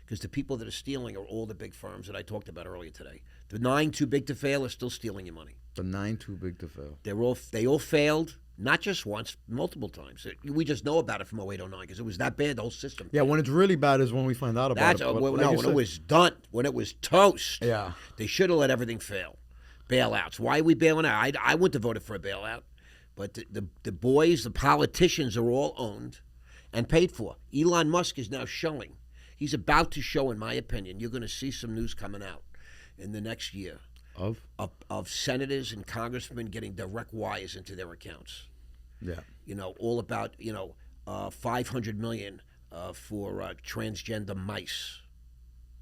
Because the people that are stealing are all the big firms that I talked about earlier today. The 9 too big to fail are still stealing your money. The 9 too big to fail. They all failed, not just once, multiple times. We just know about it from 08, 09 because it was that bad, the whole system. Yeah, when it's really bad is when we find out about it. When it was done, when it was toast. Yeah. They should have let everything fail. Bailouts. Why are we bailing out? I wouldn't have voted for a bailout. But the boys, the politicians are all owned and paid for. Elon Musk is now showing. He's about to show, in my opinion, you're going to see some news coming out in the next year of senators and congressmen getting direct wires into their accounts. Yeah. All about, $500 million for transgender mice.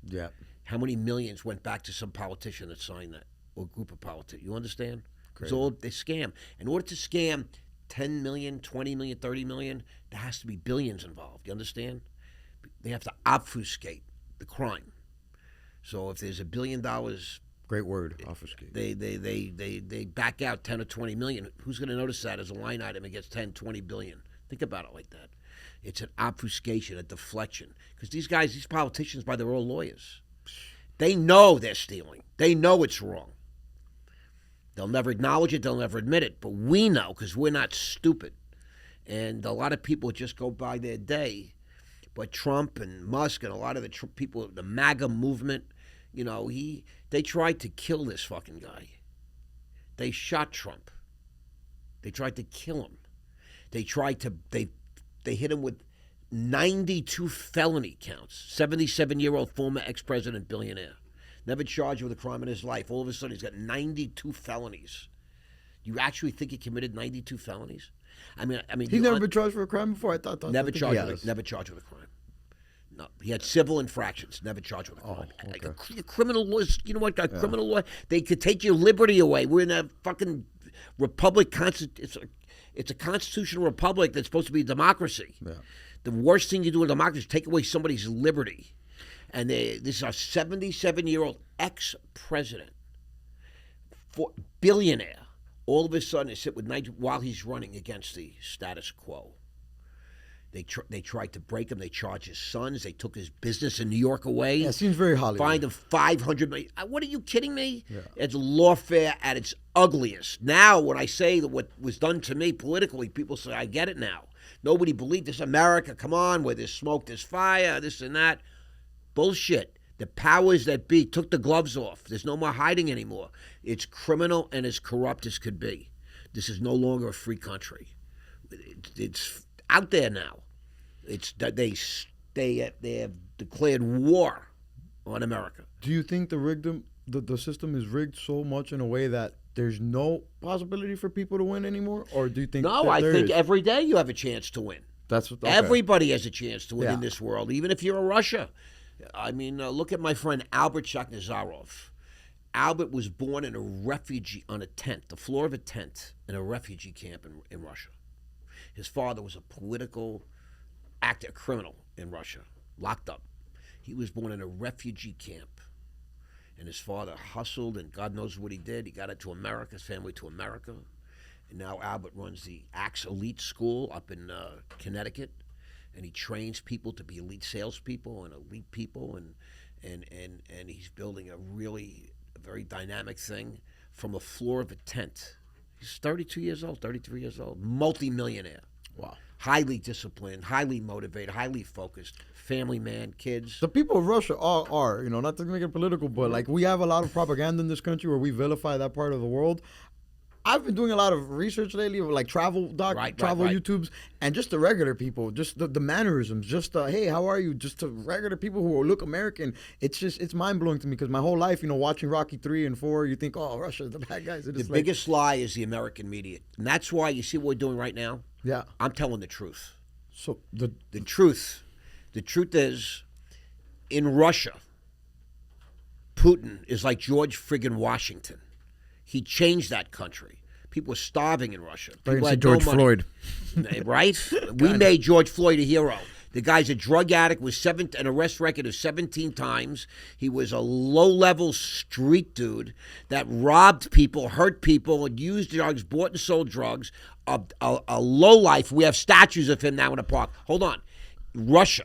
Yeah. How many millions went back to some politician that signed that, or group of politicians? You understand? Crazy. It's all they scam. In order to scam 10 million, 20 million, 30 million, there has to be billions involved. You understand? They have to obfuscate the crime. So if there's $1 billion, great word, obfuscate. They back out 10 or 20 million. Who's going to notice that as a line item against 10, 20 billion? Think about it like that. It's an obfuscation, a deflection. Because these politicians, by their own lawyers, they know they're stealing. They know it's wrong. They'll never acknowledge it. They'll never admit it. But we know because we're not stupid. And a lot of people just go by their day. But Trump and Musk and a lot of the people, the MAGA movement, they tried to kill this fucking guy. They shot Trump. They tried to kill him. They hit him with 92 felony counts. 77-year-old former ex-president billionaire. Never charged with a crime in his life. All of a sudden, he's got 92 felonies. You actually think he committed 92 felonies? I mean, he's never been charged for a crime before. I thought never charged with a crime. No, he had civil infractions. Never charged with a crime. Oh, okay. Criminal laws. You know what? Criminal law. They could take your liberty away. We're in a fucking republic. It's a constitutional republic that's supposed to be a democracy. Yeah. The worst thing you do in a democracy is take away somebody's liberty. And this is a 77-year-old ex-president, billionaire. All of a sudden, they sit with while he's running against the status quo. They tried to break him. They charged his sons. They took his business in New York away. Yeah, it seems very Hollywood. Fined him $500 million. What are you kidding me? Yeah. It's lawfare at its ugliest. Now, when I say that what was done to me politically, people say, I get it now. Nobody believed this America. Come on, where there's smoke, there's fire, this and that. Bullshit. The powers that be took the gloves off. There's no more hiding anymore. It's criminal and as corrupt as could be. This is no longer a free country. It's out there now. They have declared war on America. Do you think the system is rigged so much in a way that there's no possibility for people to win anymore? Or do you think No, I think every day you have a chance to win. Everybody has a chance to win in this world, even if you're in Russia. I mean, look at my friend Albert Shakhnazarov. Albert was born in the floor of a tent in a refugee camp in Russia. His father was a political actor, a criminal in Russia, locked up. He was born in a refugee camp, and his father hustled, and God knows what he did. He got into America, his family to America, and now Albert runs the Axe Elite School up in Connecticut. And he trains people to be elite salespeople and elite people, and he's building a very dynamic thing from a floor of a tent. He's 32 years old, 33 years old, multi-millionaire. Wow. highly disciplined, highly motivated, highly focused, family man, kids. The people of Russia are, not to make it political, but like we have a lot of propaganda in this country where we vilify that part of the world. I've been doing a lot of research lately, like travel YouTubes, and just the regular people, just the mannerisms, just hey, how are you? Just the regular people who look American. It's mind blowing to me because my whole life, watching Rocky 3 and 4, you think, oh, Russia's the bad guys. The biggest lie is the American media, and that's why you see what we're doing right now. Yeah, I'm telling the truth. So the truth is, in Russia, Putin is like George friggin' Washington. He changed that country. People were starving in Russia. People had George no money. Floyd. Right? We made George Floyd a hero. The guy's a drug addict with an arrest record of 17 times. He was a low-level street dude that robbed people, hurt people, and used drugs, bought and sold drugs. A lowlife. We have statues of him now in a park. Hold on. Russia.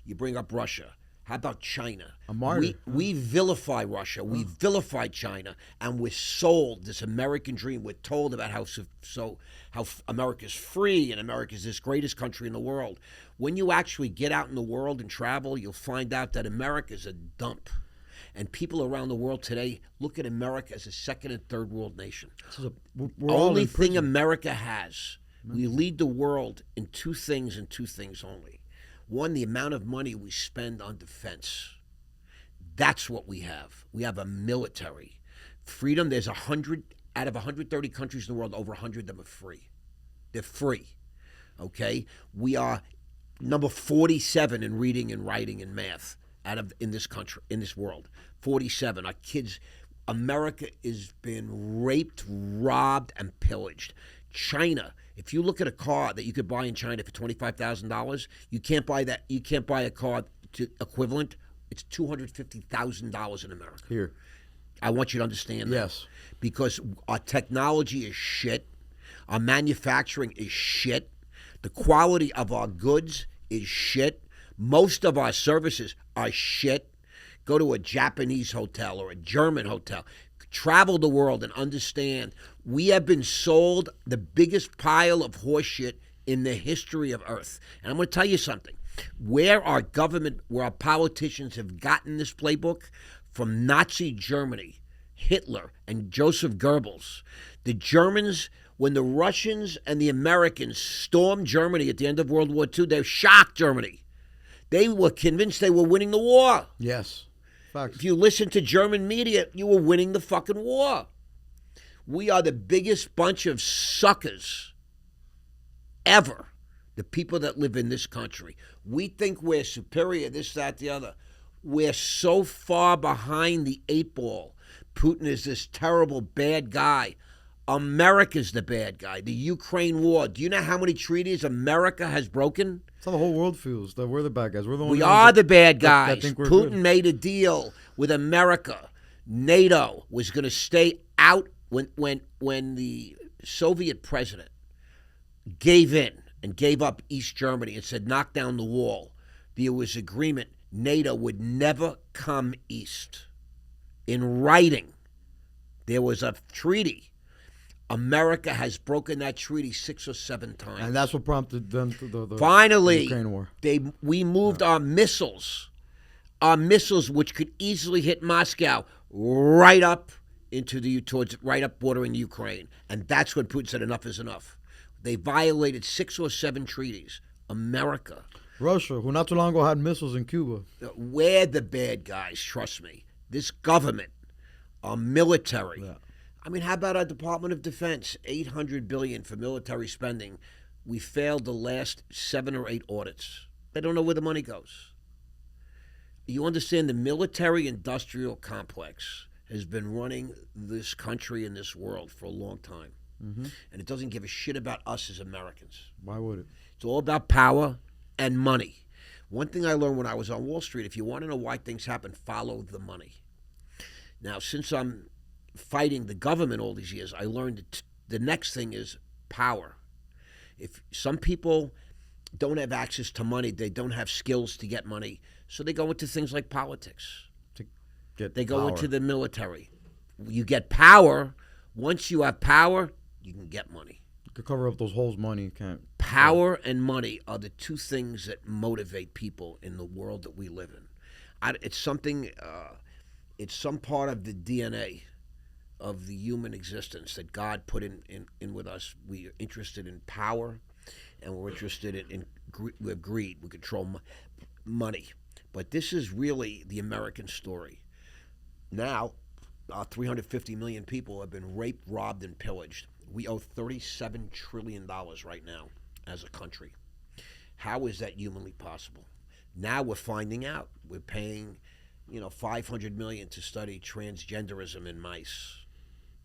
You bring up Russia. How about China? A martyr. We vilify Russia. We vilify China, and we're sold this American dream. We're told about how America's free and America's this greatest country in the world. When you actually get out in the world and travel, you'll find out that America's a dump. And people around the world today look at America as a second and third world nation. Only thing America has, we lead the world in two things and two things only. One, the amount of money we spend on defense. That's what we have. We have a military. Freedom, there's 100, out of 130 countries in the world, over 100 of them are free. They're free, okay? We are number 47 in reading and writing and math in this country, in this world. 47. Our kids, America has been raped, robbed, and pillaged. China, if you look at a car that you could buy in China for $25,000, you can't buy that. You can't buy a car equivalent. It's $250,000 in America. Here, I want you to understand that. Yes, because our technology is shit, our manufacturing is shit, the quality of our goods is shit, most of our services are shit. Go to a Japanese hotel or a German hotel. Travel the world and understand we have been sold the biggest pile of horseshit in the history of Earth. And I'm going to tell you something. Where our government, where our politicians have gotten this playbook from Nazi Germany, Hitler, and Joseph Goebbels. The Germans, when the Russians and the Americans stormed Germany at the end of World War II, they shocked Germany. They were convinced they were winning the war. Yes. Facts. If you listen to German media, you were winning the fucking war. We are the biggest bunch of suckers ever, the people that live in this country. We think we're superior, this, that, the other. We're so far behind the eight ball. Putin is this terrible, bad guy. America's the bad guy. The Ukraine war. Do you know how many treaties America has broken? That's how the whole world feels, that we're the bad guys. We're the only We ones are the bad guys. that think we're Putin good. made a deal with America. NATO was going to stay out when the Soviet president gave in and gave up East Germany and said, knock down the wall. There was agreement NATO would never come east. In writing, there was a treaty. America has broken that treaty 6 or 7 times. And that's what prompted them to the Finally, Ukraine war. We moved our missiles, which could easily hit Moscow, right up right up bordering Ukraine. And that's when Putin said enough is enough. They violated 6 or 7 treaties. America. Russia, who not too long ago had missiles in Cuba. We're the bad guys, trust me. This government, our military. Yeah. I mean, how about our Department of Defense? $800 billion for military spending. We failed the last 7 or 8 audits. They don't know where the money goes. You understand the military-industrial complex has been running this country and this world for a long time. Mm-hmm. And it doesn't give a shit about us as Americans. Why would it? It's all about power and money. One thing I learned when I was on Wall Street, if you want to know why things happen, follow the money. Now, since I'm fighting the government all these years, I learned that the next thing is power. If some people don't have access to money, they don't have skills to get money, so they go into things like politics. They go into the military. You get power. Once you have power, you can get money. You could cover up those holes money can't. Power and money are the two things that motivate people in the world that we live in. It's something. It's some part of the DNA of the human existence that God put in with us. We are interested in power, and we're interested in greed. We control money. But this is really the American story. Now, 350 million people have been raped, robbed, and pillaged. We owe $37 trillion right now as a country. How is that humanly possible? Now we're finding out. We're paying, $500 million to study transgenderism in mice.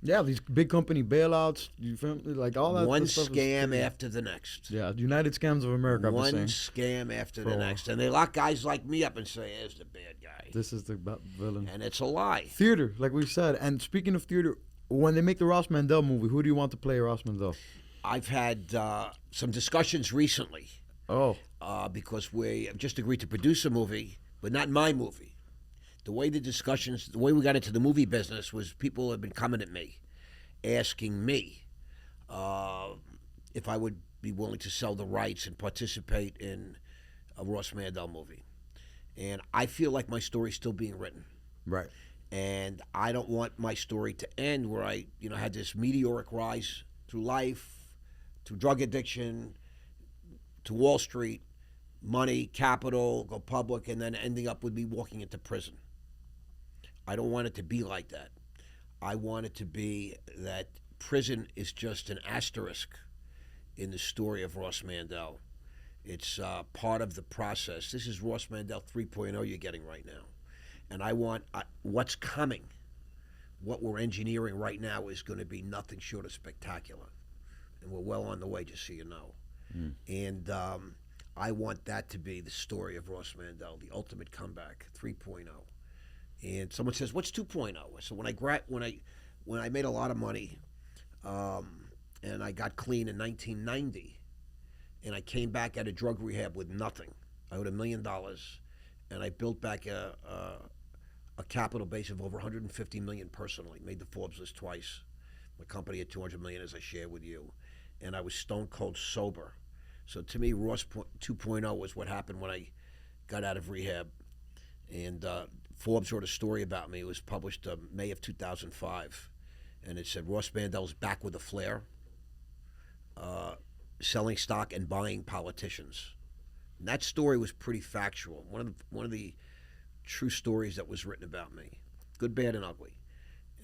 Yeah, these big company bailouts, you feel me? Like all that. One scam after the next. Yeah, United Scams of America. One scam after the next, and they lock guys like me up and say, "Here's the bad guy." This is the villain, and it's a lie. Theater, like we said. And speaking of theater, when they make the Ross Mandell movie, who do you want to play Ross Mandell? I've had some discussions recently. Because we just agreed to produce a movie, but not my movie. The way we got into the movie business was people have been coming at me, asking me if I would be willing to sell the rights and participate in a Ross Mandell movie. And I feel like my story's still being written. Right. And I don't want my story to end where I, had this meteoric rise through life, through drug addiction, to Wall Street, money, capital, go public, and then ending up with me walking into prison. I don't want it to be like that. I want it to be that prison is just an asterisk in the story of Ross Mandell. It's part of the process. This is Ross Mandell 3.0 you're getting right now. And I want what's coming, what we're engineering right now is going to be nothing short of spectacular. And we're well on the way, just so you know. And I want that to be the story of Ross Mandell, the ultimate comeback, 3.0. And someone says, "What's 2.0?" So when I made a lot of money, and I got clean in 1990, and I came back out of drug rehab with nothing. I owed $1 million, and I built back a capital base of over 150 million personally. Made the Forbes list twice. My company had 200 million, as I shared with you, and I was stone cold sober. So to me, Ross 2.0 was what happened when I got out of rehab. And Forbes wrote a story about me. It was published May of 2005. And it said, Ross Mandell's back with a flair, selling stock and buying politicians. And that story was pretty factual. One of the true stories that was written about me. Good, bad, and ugly.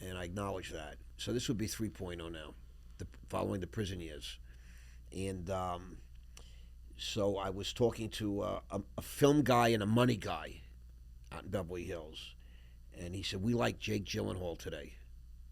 And I acknowledge that. So this would be 3.0 now, following the prison years. And so I was talking to a film guy and a money guy out in Beverly Hills. And he said, we like Jake Gyllenhaal today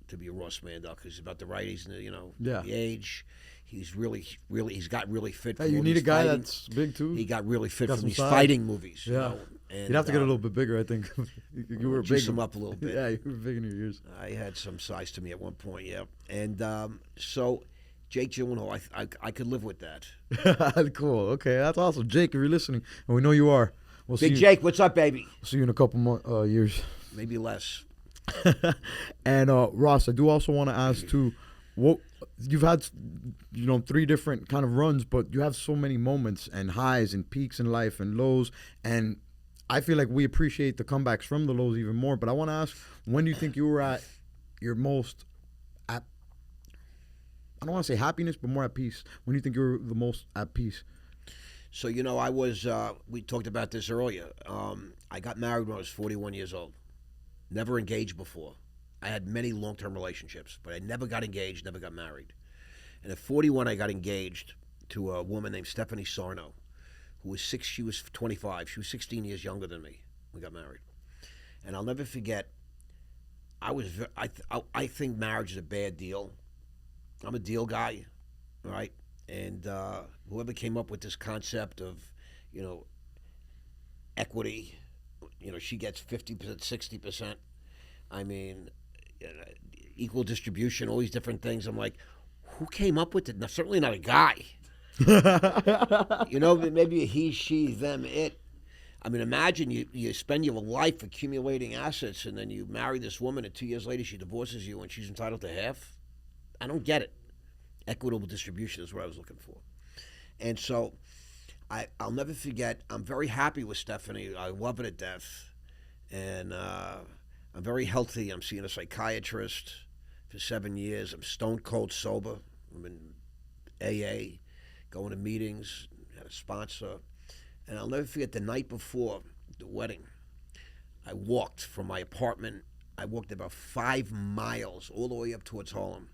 to be a Ross Mandell because he's about the right age, the age. He's he's got really fit. Hey, you need a guy that's big too. He got really fit from these fighting movies. Yeah. And, you'd have to get a little bit bigger, I think. You were big. Juice him up a little bit. Yeah, you were big in your years. I had some size to me at one point, yeah. And so Jake Gyllenhaal, I could live with that. Cool. Okay, that's awesome. Jake, if you're listening, and we know you are. We'll Big Jake, what's up, baby? We'll see you in a couple more years. Maybe less. And Ross, I do also want to ask too, what you've had, 3 different kind of runs, but you have so many moments and highs and peaks in life and lows, and I feel like we appreciate the comebacks from the lows even more. But I want to ask, when do you think you were at your most at? I don't want to say happiness, but more at peace. When do you think you were the most at peace? So I was. We talked about this earlier. I got married when I was 41 years old. Never engaged before. I had many long-term relationships, but I never got engaged, never got married. And at 41, I got engaged to a woman named Stephanie Sarno, she was 25. She was 16 years younger than me. We got married. And I'll never forget, I think marriage is a bad deal. I'm a deal guy, right? And whoever came up with this concept of, equity, she gets 50%, 60%. I mean, equal distribution, all these different things. I'm like, who came up with it? No, certainly not a guy. Maybe a he, she, them, it. I mean, imagine you spend your life accumulating assets and then you marry this woman and 2 years later she divorces you and she's entitled to half. I don't get it. Equitable distribution is what I was looking for. And so I'll never forget, I'm very happy with Stephanie. I love her to death. And I'm very healthy. I'm seeing a psychiatrist for 7 years. I'm stone cold sober. I'm in AA, going to meetings, had a sponsor. And I'll never forget the night before the wedding, I walked from my apartment. I walked about 5 miles all the way up towards Harlem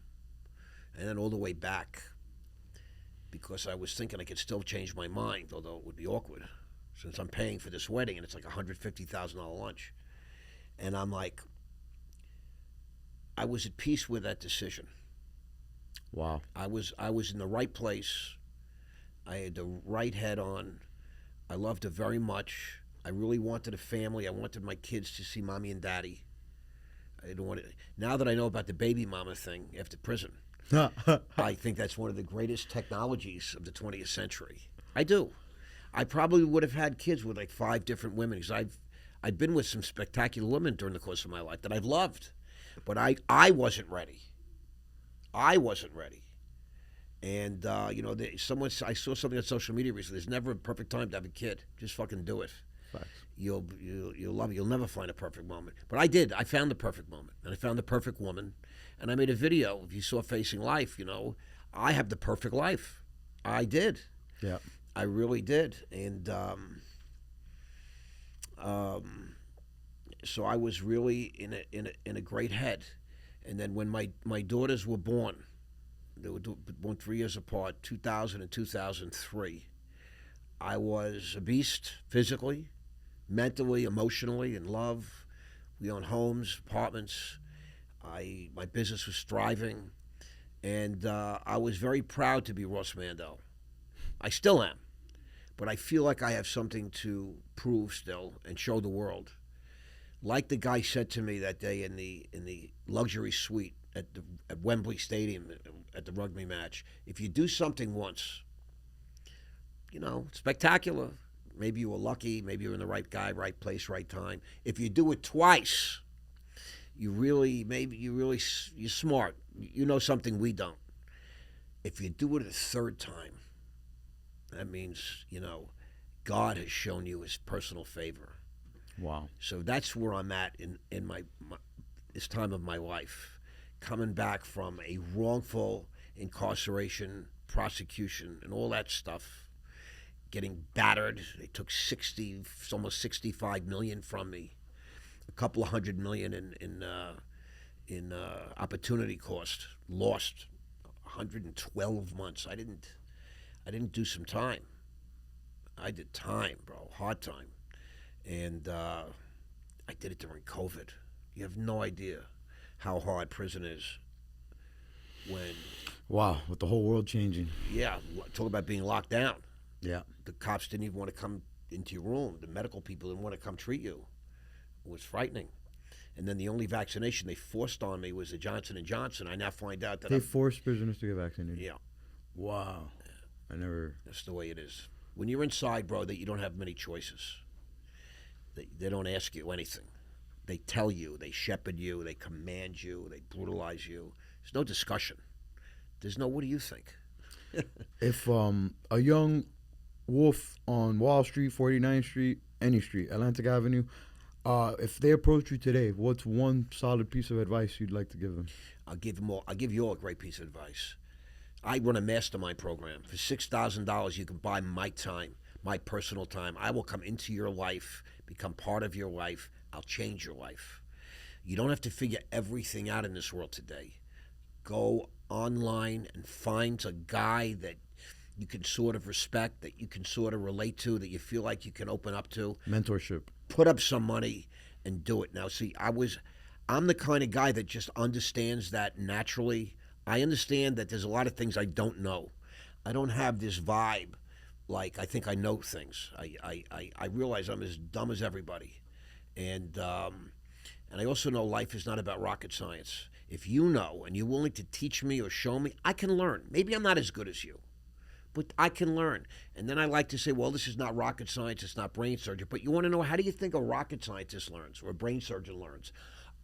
and then all the way back because I was thinking I could still change my mind, although it would be awkward since I'm paying for this wedding and it's like a $150,000 lunch. And I'm like, I was at peace with that decision. Wow. I was in the right place. I had the right head on. I loved her very much. I really wanted a family. I wanted my kids to see mommy and daddy. I didn't want it. Now that I know about the baby mama thing after prison, I think that's one of the greatest technologies of the 20th century. I do. I probably would have had kids with like 5 different women because I've been with some spectacular women during the course of my life that I've loved, but I wasn't ready. I wasn't ready. And I saw something on social media recently. There's never a perfect time to have a kid. Just fucking do it. Facts. You'll love it. You'll never find a perfect moment. But I did. I found the perfect moment, and I found the perfect woman. And I made a video. If you saw Facing Life, I have the perfect life. I did. Yeah. I really did. And so I was really in a great head. And then when my daughters were born, they were born 3 years apart, 2000 and 2003. I was a beast physically, mentally, emotionally, in love. We owned homes, apartments. My business was thriving. And I was very proud to be Ross Mandell. I still am. But I feel like I have something to prove still and show the world. Like the guy said to me that day in the luxury suite at Wembley Stadium at the rugby match, if you do something once, spectacular. Maybe you were lucky. Maybe you're in the right guy, right place, right time. If you do it twice, you're smart. You know something we don't. If you do it a third time, that means, God has shown you his personal favor. Wow. So that's where I'm at in my this time of my life, coming back from a wrongful incarceration, prosecution, and all that stuff, getting battered. They took almost 65 million from me, a couple of $100 million in opportunity cost, lost 112 months. I didn't do some time. I did time, bro, hard time. And I did it during COVID. You have no idea how hard prison is when... Wow, with the whole world changing. Yeah, talk about being locked down. Yeah. The cops didn't even want to come into your room. The medical people didn't want to come treat you. It was frightening. And then the only vaccination they forced on me was the Johnson & Johnson. I now find out that they forced prisoners to get vaccinated? Yeah. Wow. That's the way it is. When you're inside, bro, that you don't have many choices. They don't ask you anything. They tell you, they shepherd you, they command you, they brutalize you. There's no discussion. There's no, what do you think? If a young wolf on Wall Street, 49th Street, any street, Atlantic Avenue, if they approach you today, what's one solid piece of advice you'd like to give them? I'll give you all a great piece of advice. I run a mastermind program. For $6,000, you can buy my time, my personal time. I will come into your life, become part of your life. I'll change your life. You don't have to figure everything out in this world today. Go online and find a guy that you can sort of respect, that you can sort of relate to, that you feel like you can open up to. Mentorship. Put up some money and do it. Now, see, I'm the kind of guy that just understands that naturally. I understand that there's a lot of things I don't know. I don't have this vibe like I think I know things. I realize I'm as dumb as everybody. And I also know life is not about rocket science. If you know and you're willing to teach me or show me, I can learn. Maybe I'm not as good as you, but I can learn. And then I like to say, well, this is not rocket science, it's not brain surgery. But you want to know, how do you think a rocket scientist learns or a brain surgeon learns?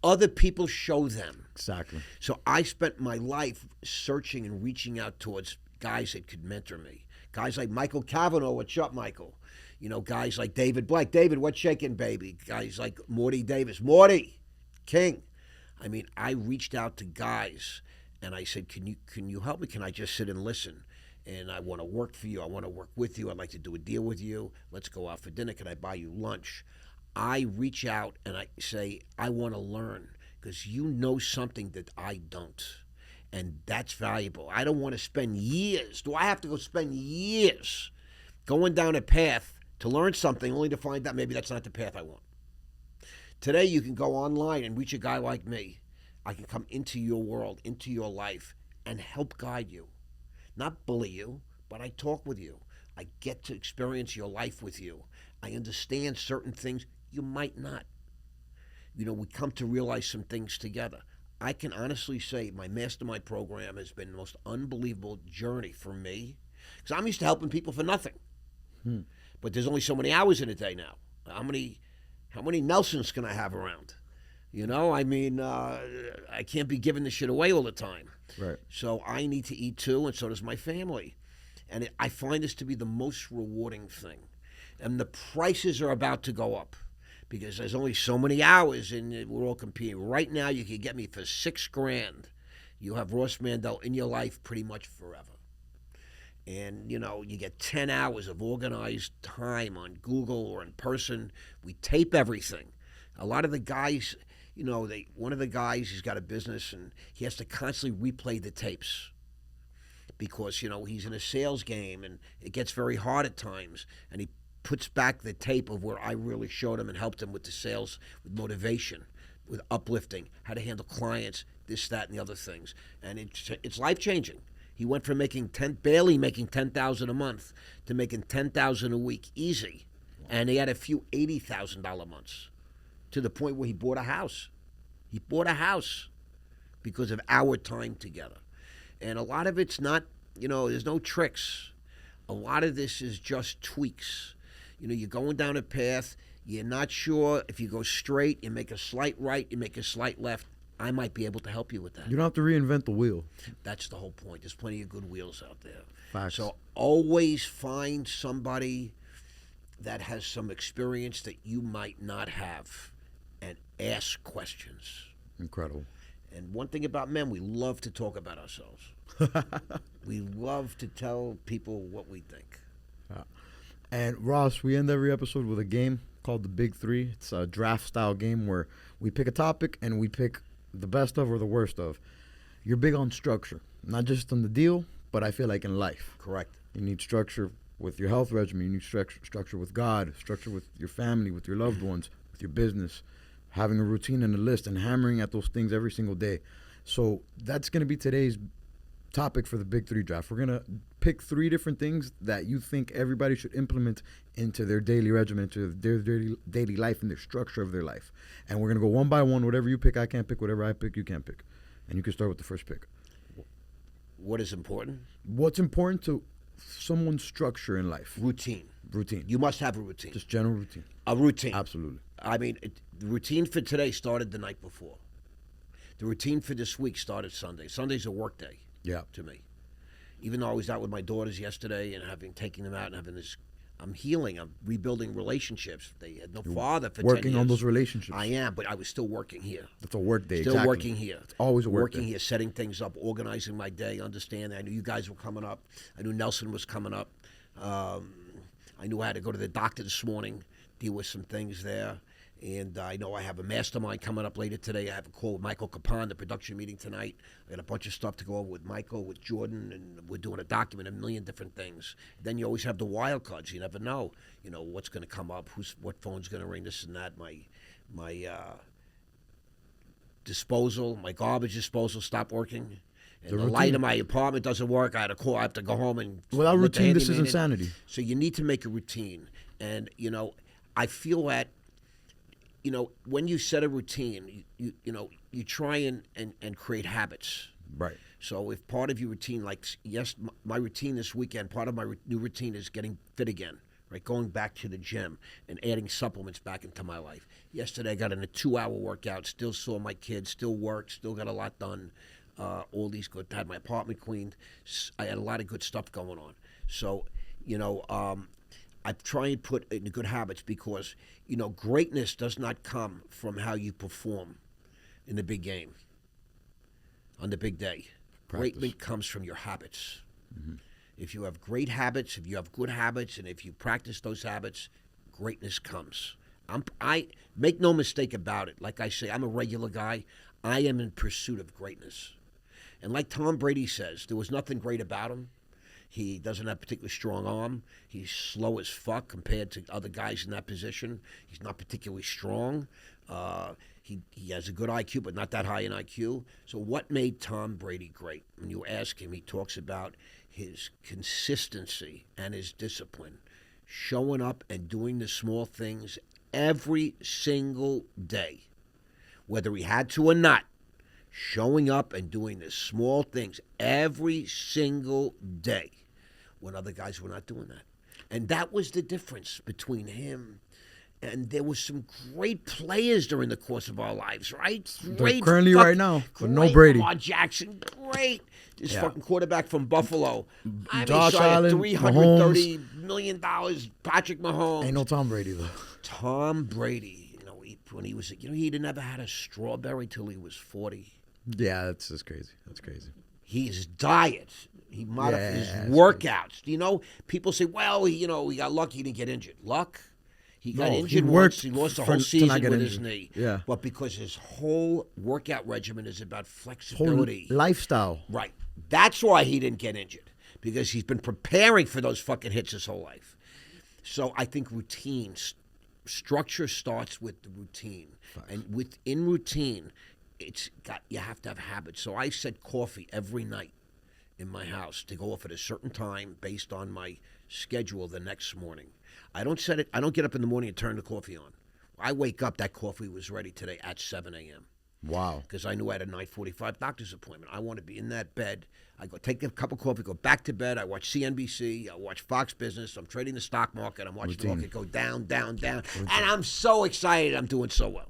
Other people show them. Exactly. So I spent my life searching and reaching out towards guys that could mentor me, Guys like Michael Cavanaugh, what's up, Michael? You know, guys like David Black. David, what's shaking, baby? Guys like Morty Davis. Morty, King. I mean, I reached out to guys and I said, can you help me? Can I just sit and listen? And I want to work for you. I want to work with you. I'd like to do a deal with you. Let's go out for dinner. Can I buy you lunch? I reach out and I say, I want to learn because you know something that I don't. And that's valuable. I don't want to spend years. Do I have to go spend years going down a path to learn something only to find out maybe that's not the path I want? Today you can go online and reach a guy like me. I can come into your world, into your life, and help guide you. Not bully you, but I talk with you. I get to experience your life with you. I understand certain things you might not. You know, we come to realize some things together. I can honestly say my mastermind program has been the most unbelievable journey for me because I'm used to helping people for nothing. But there's only so many hours in a day now. How many Nelsons can I have around? You know, I mean, I can't be giving this shit away all the time. Right. So I need to eat too, and so does my family. And I find this to be the most rewarding thing. And the prices are about to go up because there's only so many hours and we're all competing. Right now, you can get me for $6,000. You have Ross Mandell in your life pretty much forever. And, you know, you get 10 hours of organized time on Google or in person. We tape everything. A lot of the guys, you know, one of the guys, he's got a business and he has to constantly replay the tapes because, you know, he's in a sales game and it gets very hard at times. And he puts back the tape of where I really showed him and helped him with the sales, with motivation, with uplifting, how to handle clients, this, that, and the other things. And it's life-changing. He went from barely making $10,000 a month to making $10,000 a week easy. And he had a few $80,000 months to the point where he bought a house. He bought a house because of our time together. And a lot of it's not, you know, there's no tricks. A lot of this is just tweaks. You know, you're going down a path, you're not sure if you go straight, you make a slight right, you make a slight left. I might be able to help you with that. You don't have to reinvent the wheel. That's the whole point. There's plenty of good wheels out there. Facts. So always find somebody that has some experience that you might not have and ask questions. Incredible. And one thing about men, we love to talk about ourselves. We love to tell people what we think. And Ross, we end every episode with a game called the Big Three. It's a draft style game where we pick a topic and we pick the best of or the worst of. You're big on structure, not just on the deal, but I feel like in life. Correct. You need structure with your health regimen. You need structure with God, structure with your family, with your loved ones, with your business, having a routine and a list and hammering at those things every single day. So that's going to be today's topic for the Big Three draft. We're going to pick 3 different things that you think everybody should implement into their daily regimen, into their daily life and their structure of their life. And we're going to go one by one. Whatever you pick, I can't pick. Whatever I pick, you can't pick. And you can start with the first pick. What is important? What's important to someone's structure in life? Routine. Routine. You must have a routine. Just general routine. A routine. Absolutely. I mean, the routine for today started the night before. The routine for this week started Sunday. Sunday's a work day. Yeah. To me. Even though I was out with my daughters yesterday and taking them out and having this, I'm healing, I'm rebuilding relationships. They had no father for 10 years. Working on those relationships. I am, but I was still working here. It's a work day. Still exactly. working here. It's always a work working day. here, setting things up, organizing my day, understanding. I knew you guys were coming up. I knew Nelson was coming up. I knew I had to go to the doctor this morning, deal with some things there. And I know I have a mastermind coming up later today. I have a call with Michael Capon, the production meeting tonight. I got a bunch of stuff to go over with Michael, with Jordan, and we're doing a document, a million different things. Then you always have the wild cards. You never know, what's going to come up, what phone's going to ring, this and that. My disposal, my garbage disposal stopped working. And the light in my apartment doesn't work. I had a call. I have to go home and without routine, this is insanity. So you need to make a routine. And, I feel that, when you set a routine, you try and create habits. Right. So if part of your routine, like, yes, my routine this weekend, part of my new routine is getting fit again, right? Going back to the gym and adding supplements back into my life. Yesterday I got in a 2-hour workout, still saw my kids, still worked, still got a lot done. All these good, had my apartment cleaned. I had a lot of good stuff going on. So I try and put in good habits because, greatness does not come from how you perform in the big game, on the big day. Practice. Greatness comes from your habits. Mm-hmm. If you have great habits, if you have good habits, and if you practice those habits, greatness comes. I make no mistake about it. Like I say, I'm a regular guy. I am in pursuit of greatness. And like Tom Brady says, there was nothing great about him. He doesn't have a particularly strong arm. He's slow as fuck compared to other guys in that position. He's not particularly strong. He has a good IQ, but not that high in IQ. So what made Tom Brady great? When you ask him, he talks about his consistency and his discipline, showing up and doing the small things every single day, whether he had to or not. Showing up and doing the small things every single day when other guys were not doing that. And that was the difference between him and there was some great players during the course of our lives, right? Great, currently right now, but no Brady. Lamar Jackson, great. This fucking quarterback from Buffalo. Josh Allen, $330 million. Patrick Mahomes. Ain't no Tom Brady, though. Tom Brady, when he was, he'd never had a strawberry till he was 40. Yeah, that's just crazy. That's crazy. His diet, he modified his workouts. People say, well, he got lucky, he didn't get injured. Luck? He got injured once. He lost the whole season with his knee. Yeah. But because his whole workout regimen is about flexibility. Whole lifestyle. Right. That's why he didn't get injured. Because he's been preparing for those fucking hits his whole life. So I think structure starts with the routine. And within routine, you have to have habits. So I set coffee every night in my house to go off at a certain time based on my schedule the next morning. I don't set it. I don't get up in the morning and turn the coffee on. I wake up, that coffee was ready today at 7 a.m. Wow. Because I knew I had a 9:45 doctor's appointment. I want to be in that bed. I go take a cup of coffee, go back to bed. I watch CNBC. I watch Fox Business. I'm trading the stock market. I'm watching the market go down, down, down. And I'm so excited. I'm doing so well.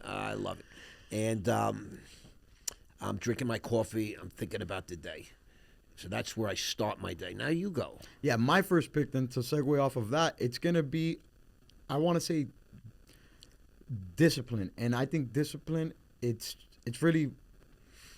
I love it. And I'm drinking my coffee. I'm thinking about the day. So that's where I start my day. Now you go. Yeah, my first pick, then, to segue off of that, it's going to be, I want to say, discipline. And I think discipline, it's really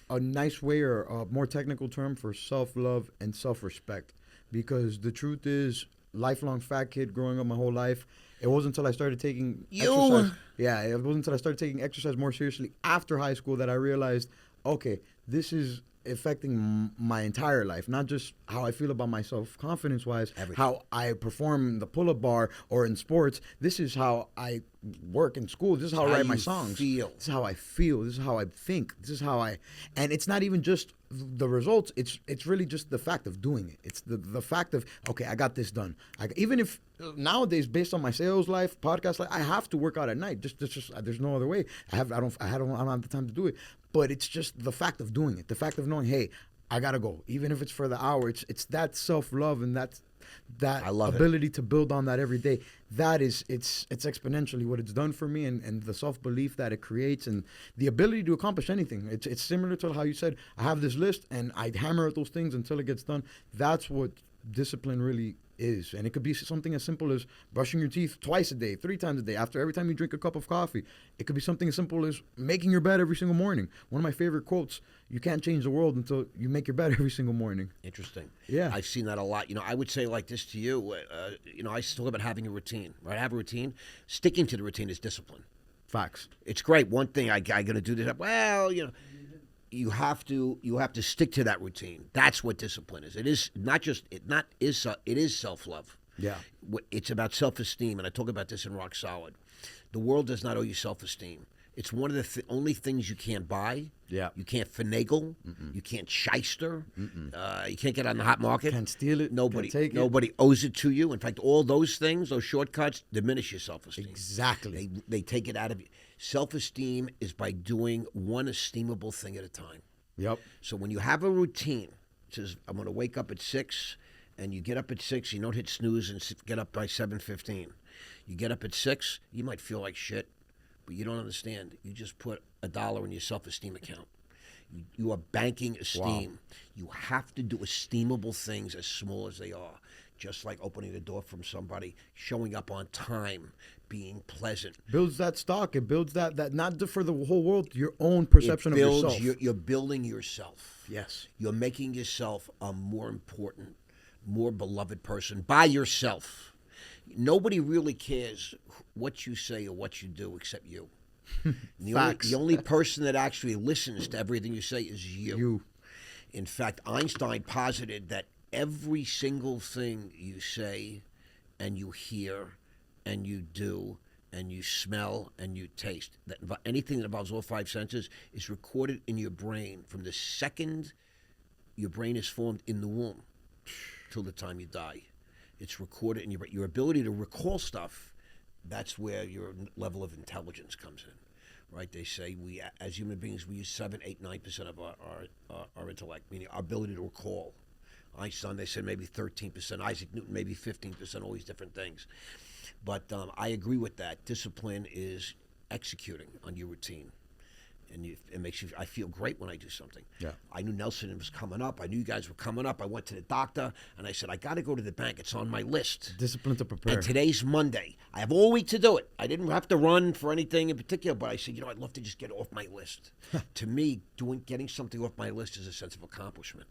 a nice way, or a more technical term for self-love and self-respect. Because the truth is, lifelong fat kid growing up my whole life, it wasn't until I started taking exercise. Yeah, it wasn't until I started taking exercise more seriously after high school that I realized, okay, this is affecting my entire life, not just how I feel about myself confidence-wise, how I perform the pull-up bar or in sports. This is how I work in school. This is how I write my songs. This is how I feel. This is how I think. This is how I... And it's not even just the results. It's really just the fact of doing it. It's the fact of, okay, I got this done. Even if nowadays, based on my sales life, podcast life, I have to work out at night. Just there's no other way. I don't have the time to do it. But it's just the fact of doing it. The fact of knowing, hey, I gotta go, even if it's for the hour. It's that self-love and that ability to build on that every day. That is, it's exponentially what it's done for me, and the self-belief that it creates, and the ability to accomplish anything. It's similar to how you said, I have this list and I hammer at those things until it gets done. That's what discipline really is. And it could be something as simple as brushing your teeth twice a day, 3 times a day, after every time you drink a cup of coffee. It could be something as simple as making your bed every single morning. One of my favorite quotes, you can't change the world until you make your bed every single morning. Interesting. Yeah. I've seen that a lot. I would say like this to you, I still about having a routine, right? I have a routine. Sticking to the routine is discipline. Facts. It's great. One thing I got to do this. Well, you have to stick to that routine. That's what discipline is. It is not just it is self-love. Yeah. It's about self-esteem, and I talk about this in Rock Solid. The world does not owe you self-esteem. It's one of the only things you can't buy. Yeah. You can't finagle. You can't shyster. You can't get on the hot market. Can't steal it. Nobody owes it to you. In fact, all those things, those shortcuts, diminish your self-esteem. Exactly. They take it out of you. Self-esteem is by doing one esteemable thing at a time. Yep. So when you have a routine, it says, I'm going to wake up at 6, and you get up at 6, you don't hit snooze and get up by 7:15. You get up at 6, you might feel like shit, but you don't understand. You just put $1 in your self-esteem account. You are banking esteem. Wow. You have to do esteemable things as small as they are. just like opening the door from somebody, showing up on time, being pleasant. Builds that stock. It builds that not for the whole world, your own perception of yourself. You're building yourself. Yes. You're making yourself a more important, more beloved person by yourself. Nobody really cares what you say or what you do except you. The only person that actually listens to everything you say is you. In fact, Einstein posited that every single thing you say and you hear and you do and you smell and you taste, that anything that involves all five senses is recorded in your brain from the second your brain is formed in the womb till the time you die. It's recorded in your ability to recall stuff. That's where your level of intelligence comes in, right? They say we, as human beings, we use 7, 8, 9% of our intellect, meaning our ability to recall. Einstein, they said maybe 13%. Isaac Newton, maybe 15%. All these different things. But I agree with that. Discipline is executing on your routine. And it makes you. I feel great when I do something. Yeah. I knew Nelson was coming up. I knew you guys were coming up. I went to the doctor and I said, I got to go to the bank. It's on my list. Discipline to prepare. And today's Monday. I have all week to do it. I didn't have to run for anything in particular, but I said, I'd love to just get it off my list. To me, getting something off my list is a sense of accomplishment.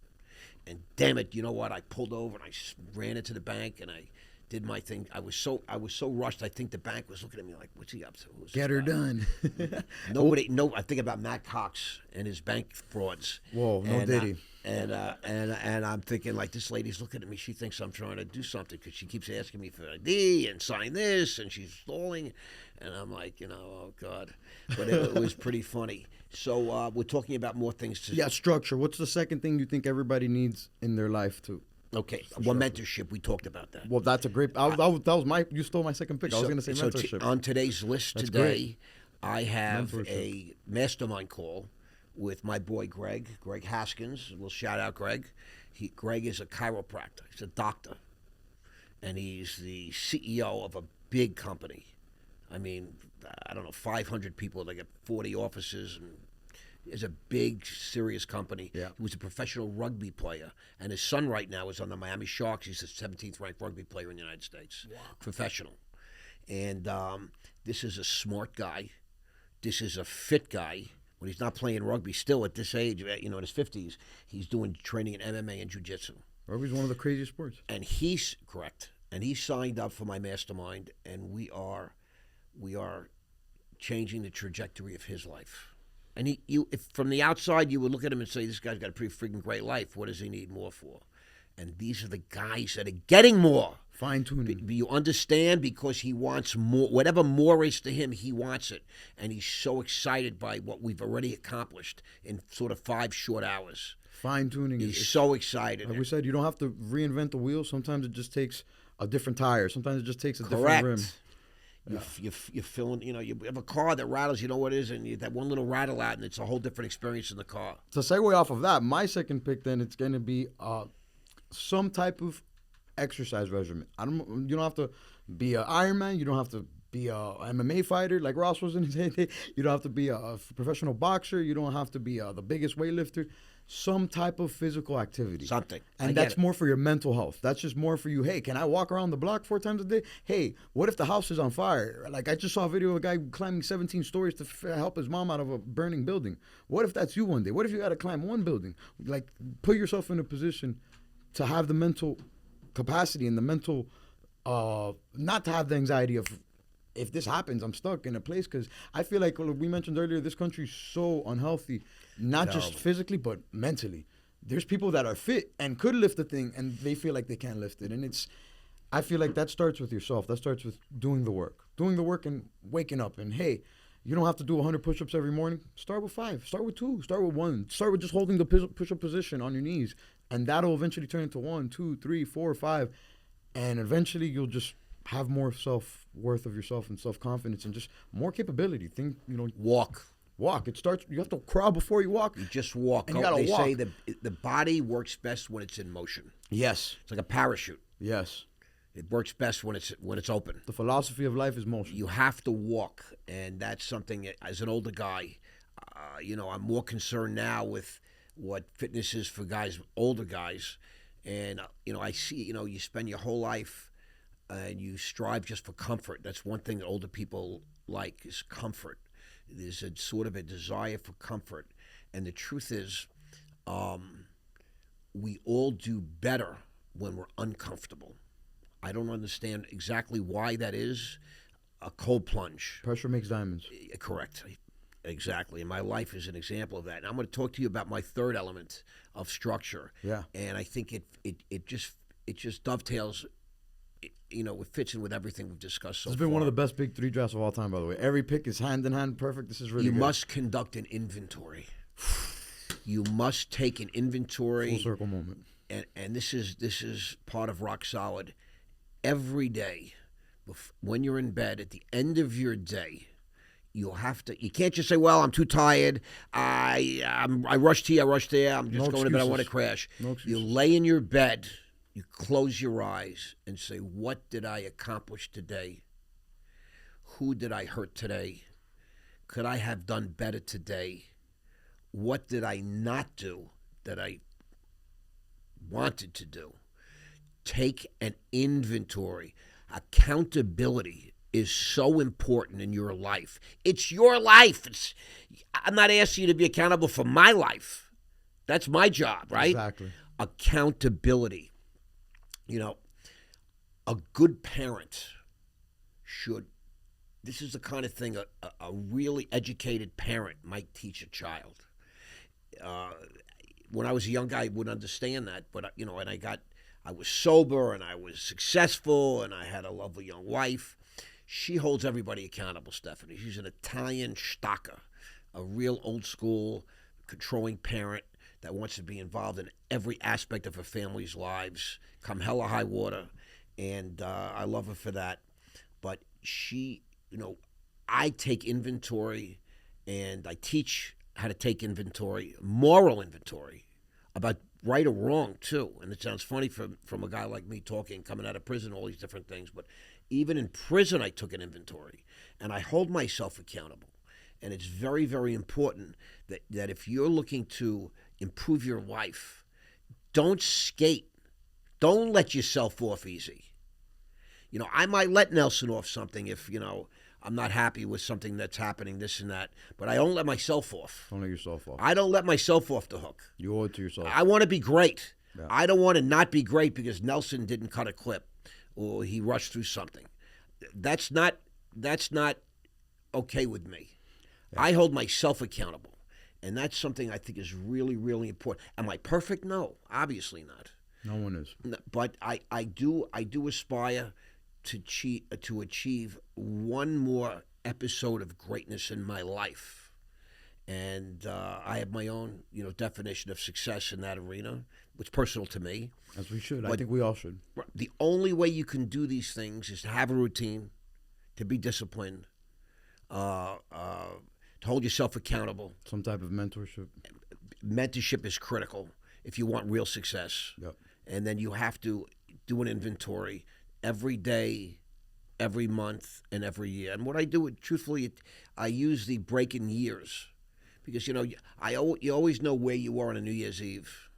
And damn it, you know what? I pulled over and I ran into the bank and I did my thing. I was so rushed. I think the bank was looking at me like, "What's he up to? Get her done." I think about Matt Cox and his bank frauds. Whoa, no Diddy. And I'm thinking like, this lady's looking at me. She thinks I'm trying to do something because she keeps asking me for ID and sign this, and she's stalling. And I'm like, oh God. But it was pretty funny. So we're talking about more things. Structure. What's the second thing you think everybody needs in their life to? Okay, mentorship. We talked about that. Well, that's a great. That was you stole my second pick. I was going to say mentorship. On today's list today, I have a mastermind call with my boy Greg Haskins. We'll shout out Greg. Greg is a chiropractor. He's a doctor, and he's the CEO of a big company. I mean, I don't know, 500 people. They got 40 offices and. Is a big, serious company. Yeah. He was a professional rugby player, and his son right now is on the Miami Sharks. He's the 17th ranked rugby player in the United States. Wow. Professional. And this is a smart guy. This is a fit guy. When he's not playing rugby, still at this age, in his 50s, he's doing training in MMA and jiu-jitsu. Rugby's one of the craziest sports. And he's correct. And he signed up for my mastermind, and we are changing the trajectory of his life. And if from the outside, you would look at him and say, this guy's got a pretty freaking great life. What does he need more for? And these are the guys that are getting more. Fine-tuning. You understand? Because he wants more. Whatever more is to him, he wants it. And he's so excited by what we've already accomplished in sort of 5 short hours. Fine-tuning. He's so excited. Like we said, you don't have to reinvent the wheel. Sometimes it just takes a different tire. Sometimes it just takes a different rim. You're feeling, you have a car that rattles, you know what it is, and you that one little rattle out, and it's a whole different experience in the car. To segue off of that, my second pick then, it's going to be some type of exercise regimen. You don't have to be an Ironman. You don't have to be a MMA fighter like Ross was in his day. You don't have to be a professional boxer. You don't have to be the biggest weightlifter. Some type of physical activity. Something. And that's more for your mental health. That's just more for you. Hey, can I walk around the block 4 times a day? Hey, what if the house is on fire? Like I just saw a video of a guy climbing 17 stories to help his mom out of a burning building. What if that's you one day? What if you got to climb one building? Like put yourself in a position to have the mental capacity and the mental, not to have the anxiety of, if this happens, I'm stuck in a place. Because I feel like we mentioned earlier, this country's so unhealthy, not just physically, but mentally. There's people that are fit and could lift the thing, and they feel like they can't lift it. And I feel like that starts with yourself. That starts with doing the work and waking up. And hey, you don't have to do 100 push-ups every morning. Start with 5. Start with 2. Start with 1. Start with just holding the push-up position on your knees, and that'll eventually turn into 1, 2, 3, 4, 5, and eventually you'll just have more self-worth of yourself and self-confidence and just more capability. Walk. It starts. You have to crawl before you walk. You just walk. And you gotta walk. They say the body works best when it's in motion. Yes. It's like a parachute. Yes. It works best when it's open. The philosophy of life is motion. You have to walk, and that's something. As an older guy, I'm more concerned now with what fitness is for older guys. And I see, you spend your whole life and you strive just for comfort. That's one thing that older people like is comfort. There's a sort of a desire for comfort. And the truth is, we all do better when we're uncomfortable. I don't understand exactly why that is. A cold plunge. Pressure makes diamonds. Correct. Exactly. And my life is an example of that. And I'm going to talk to you about my third element of structure. Yeah. And I think it just dovetails. It fits in with everything we've discussed so far. This has been one of the best big 3 drafts of all time, by the way. Every pick is hand in hand perfect. This is really good. You must conduct an inventory. You must take an inventory. Full circle moment. And this is part of Rock Solid. Every day, when you're in bed, at the end of your day, you can't just say, well, I'm too tired. I rushed here, I rushed there. I'm just going to bed. I want to crash. You lay in your bed, you close your eyes and say, what did I accomplish today? Who did I hurt today? Could I have done better today? What did I not do that I wanted to do? Take an inventory. Accountability is so important in your life. It's your life. I'm not asking you to be accountable for my life. That's my job, right? Exactly. Accountability. A good parent should, this is the kind of thing a really educated parent might teach a child. When I was a young guy, I wouldn't understand that, but and I was sober and I was successful and I had a lovely young wife. She holds everybody accountable, Stephanie. She's an Italian stacca, a real old school controlling parent that wants to be involved in every aspect of her family's lives, come hell or high water. And I love her for that. But she, I take inventory and I teach how to take inventory, moral inventory, about right or wrong, too. And it sounds funny from a guy like me talking, coming out of prison, all these different things. But even in prison, I took an inventory. And I hold myself accountable. And it's very, very important that if you're looking to improve your life, don't skate. Don't let yourself off easy. I might let Nelson off something if, I'm not happy with something that's happening, this and that. But I don't let myself off. Don't let yourself off. I don't let myself off the hook. You owe it to yourself. I want to be great. Yeah. I don't want to not be great because Nelson didn't cut a clip or he rushed through something. That's not okay with me. Yeah. I hold myself accountable. And that's something I think is really, really important. Am I perfect? No, obviously not. No one is. But I do aspire to achieve one more episode of greatness in my life. And I have my own, definition of success in that arena. It's personal to me. As we should. I think we all should. The only way you can do these things is to have a routine, to be disciplined, to hold yourself accountable. Some type of mentorship. Mentorship is critical if you want real success. Yep. And then you have to do an inventory every day, every month, and every year. And what I do, truthfully, I use the break in years. Because, you always know where you are on a New Year's Eve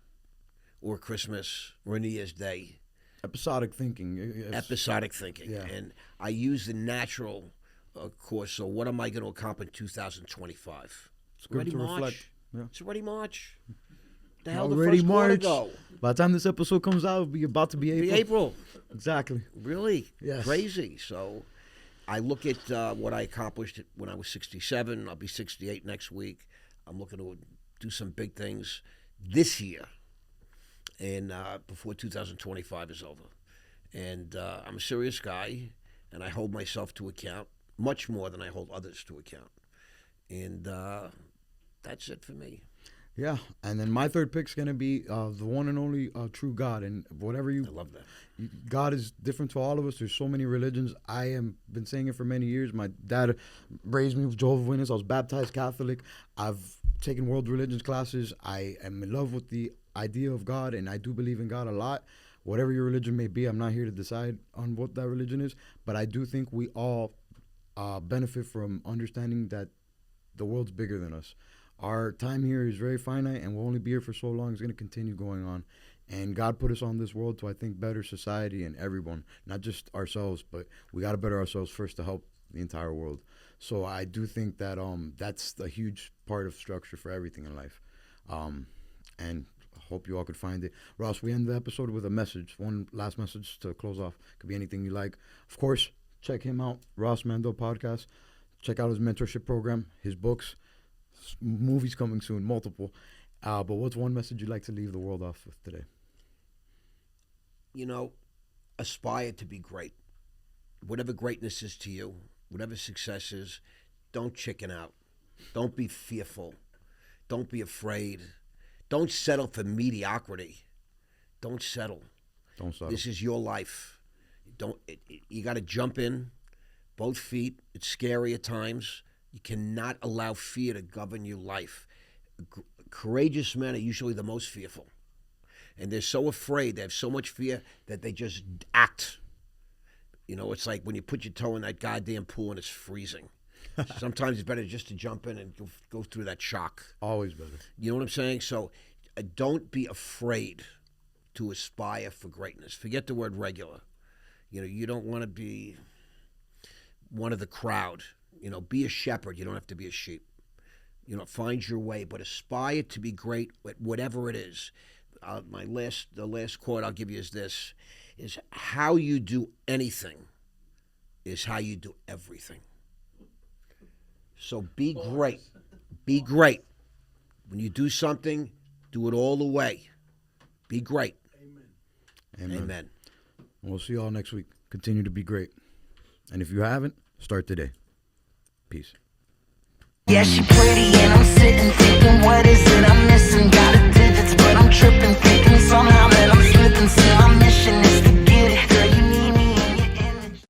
or Christmas or a New Year's Day. Episodic thinking. Episodic thinking. Yeah. And I use the natural course. So what am I going to accomplish in 2025? It's good to reflect. Yeah. It's already March. The hell, already the first March. Go. By the time this episode comes out, it'll be about to be April. Exactly. Really? Yes. Crazy. So I look at what I accomplished when I was 67. I'll be 68 next week. I'm looking to do some big things this year and before 2025 is over. And I'm a serious guy, and I hold myself to account much more than I hold others to account. And that's it for me. Yeah, and then my third pick's going to be the one and only true God. And whatever you... I love that. God is different to all of us. There's so many religions. I have been saying it for many years. My dad raised me with Jehovah's Witness. I was baptized Catholic. I've taken world religions classes. I am in love with the idea of God, and I do believe in God a lot. Whatever your religion may be, I'm not here to decide on what that religion is, but I do think we all benefit from understanding that the world's bigger than us. Our time here is very finite, and we'll only be here for so long. It's going to continue going on. And God put us on this world to, I think, better society and everyone, not just ourselves, but we got to better ourselves first to help the entire world. So I do think that that's a huge part of structure for everything in life. And I hope you all could find it. Ross, we end the episode with a message, one last message to close off. Could be anything you like. Of course, check him out, Ross Mandell Podcast. Check out his mentorship program, his books, movies coming soon, multiple. But what's one message you'd like to leave the world off with today? You know, aspire to be great. Whatever greatness is to you, whatever success is, don't chicken out. Don't be fearful. Don't be afraid. Don't settle for mediocrity. Don't settle. Don't settle. This is your life. You got to jump in, both feet. It's scary at times. You cannot allow fear to govern your life. Courageous men are usually the most fearful. And they're so afraid, they have so much fear that they just act. You know, it's like when you put your toe in that goddamn pool and it's freezing. Sometimes it's better just to jump in and go through that shock. Always better. You know what I'm saying? So don't be afraid to aspire for greatness. Forget the word regular. You know, you don't want to be one of the crowd. You know, be a shepherd. You don't have to be a sheep. You know, find your way, but aspire to be great at whatever it is. The last quote I'll give you is this: is how you do anything is how you do everything. So be great. Be great. When you do something, do it all the way. Be great. Amen. Amen. We'll see you all next week. Continue to be great. And if you haven't, start today. Peace. Yeah, she pretty and I'm sitting thinking, what is it